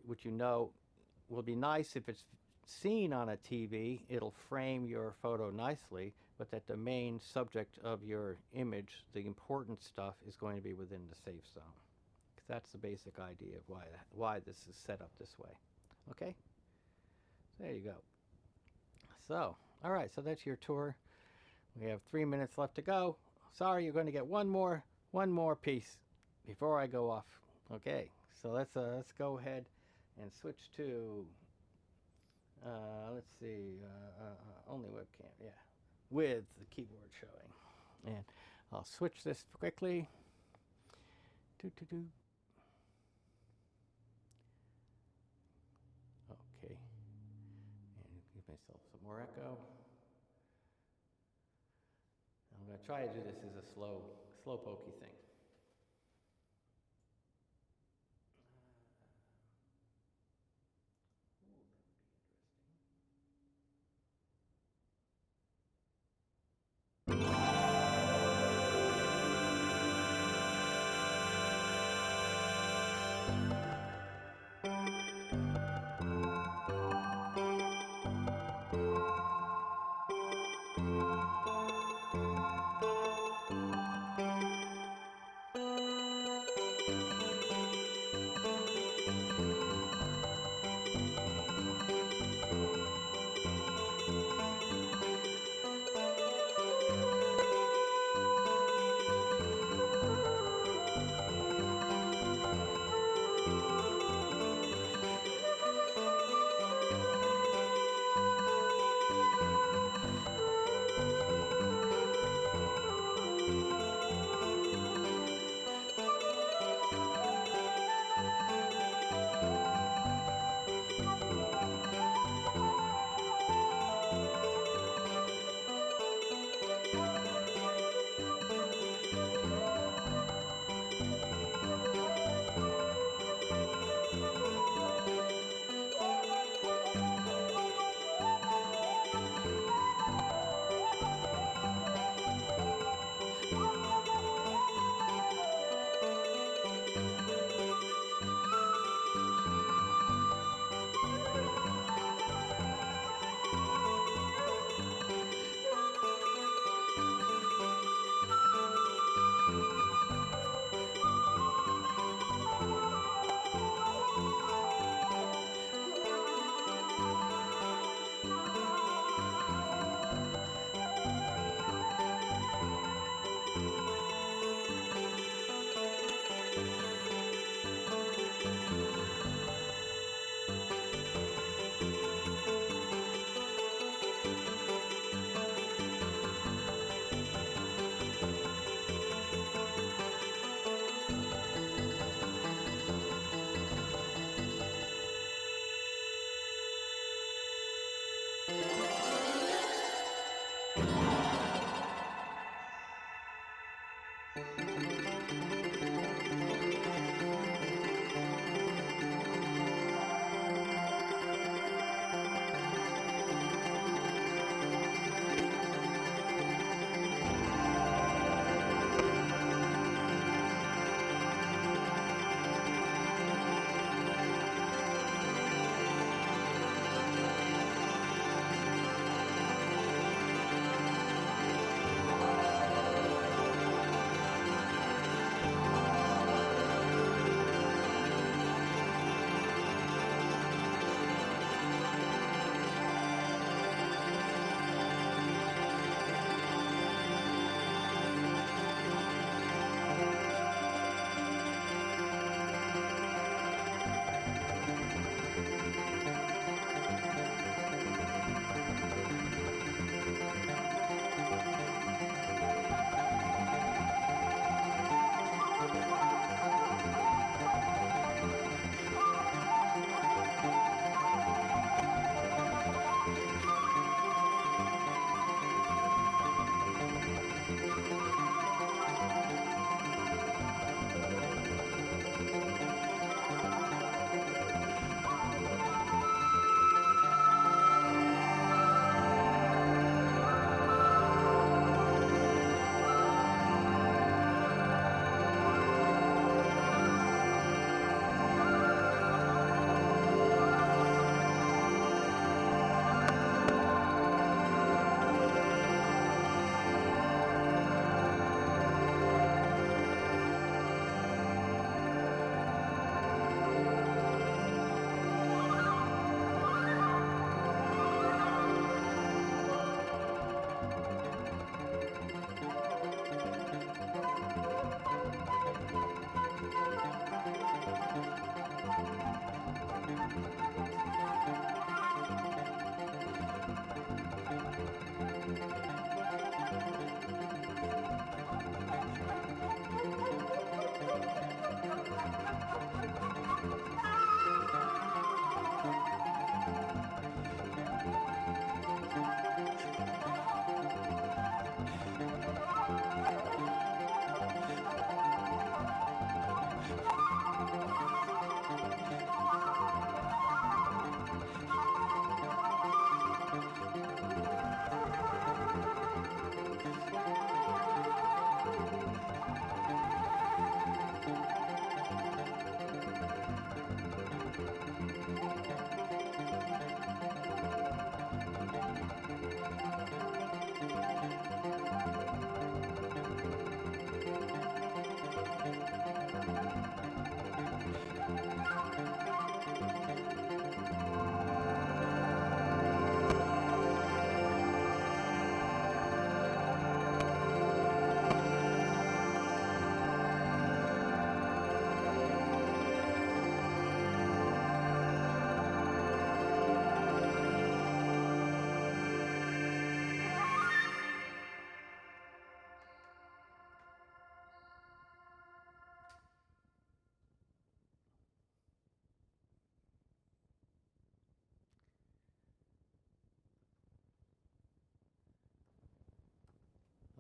[SPEAKER 1] which you know will be nice if it's seen on a TV, it'll frame your photo nicely, but that the main subject of your image, the important stuff, is going to be within the safe zone. That's the basic idea of why this is set up this way. Okay? So there you go. So, all right, so that's your tour. We have 3 minutes left to go. Sorry, you're going to get one more piece before I go off. Okay, so let's go ahead and switch to let's see, only webcam, yeah, with the keyboard showing. And I'll switch this quickly. Okay, and give myself some more echo. I'm going to try to do this as a slow pokey thing.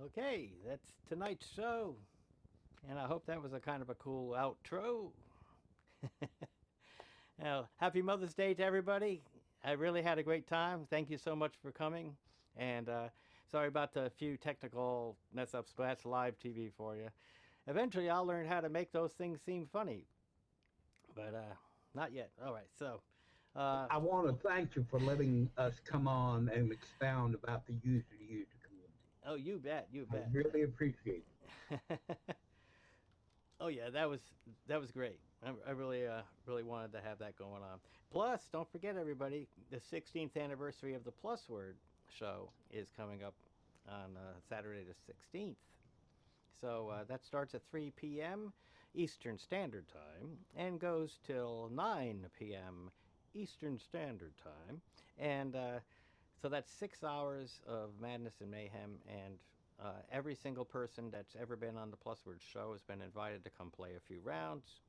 [SPEAKER 1] Okay, that's tonight's show. And I hope that was a kind of a cool outro. Now, happy Mother's Day to everybody. I really had a great time. Thank you so much for coming. And sorry about the few technical mess ups, but that's live TV for you. Eventually, I'll learn how to make those things seem funny. But not yet. All right, so...
[SPEAKER 2] I want to thank you for letting us come on and expound about the user-to-user community.
[SPEAKER 1] Oh, you bet, you bet.
[SPEAKER 2] I really appreciate it.
[SPEAKER 1] Oh yeah, that was great. I really wanted to have that going on. Plus, don't forget everybody, the 16th anniversary of the Plus Word show is coming up on Saturday the 16th. So that starts at 3 p.m. Eastern Standard Time and goes till 9 p.m. Eastern Standard Time, and so that's 6 hours of madness and mayhem, and every single person that's ever been on the Plus Word show has been invited to come play a few rounds,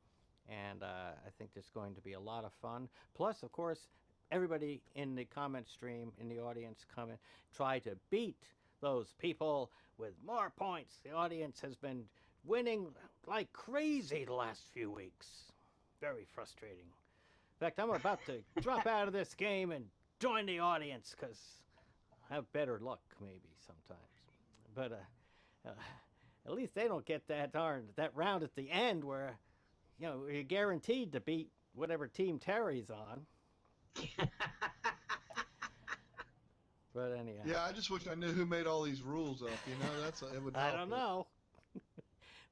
[SPEAKER 1] and I think there's going to be a lot of fun. Plus, of course, everybody in the comment stream, in the audience, come and try to beat those people with more points. The audience has been winning like crazy the last few weeks. Very frustrating. In fact, I'm about to drop out of this game and join the audience because I have better luck maybe sometimes. But at least they don't get that round at the end where, you know, you're guaranteed to beat whatever team Terry's on. But anyhow.
[SPEAKER 3] Yeah, I just wish I knew who made all these rules up. You know, it would.
[SPEAKER 1] I don't know.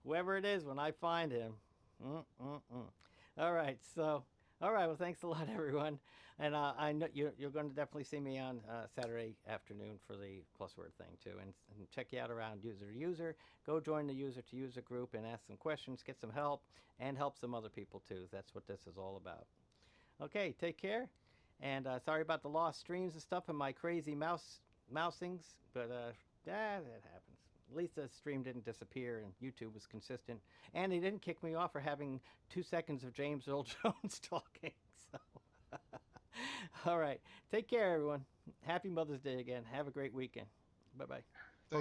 [SPEAKER 1] Whoever it is, when I find him. All right, so. All right, well, thanks a lot, everyone. And I know you're going to definitely see me on Saturday afternoon for the Plus Word thing, too. And check you out around User to User. Go join the User to User group and ask some questions, get some help, and help some other people, too. That's what this is all about. Okay, take care. And sorry about the lost streams and stuff and my crazy mousings, but that happens. At least the stream didn't disappear and YouTube was consistent. And they didn't kick me off for having 2 seconds of James Earl Jones talking. So, all right. Take care, everyone. Happy Mother's Day again. Have a great weekend. Bye-bye.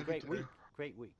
[SPEAKER 3] Great
[SPEAKER 1] week. Great week.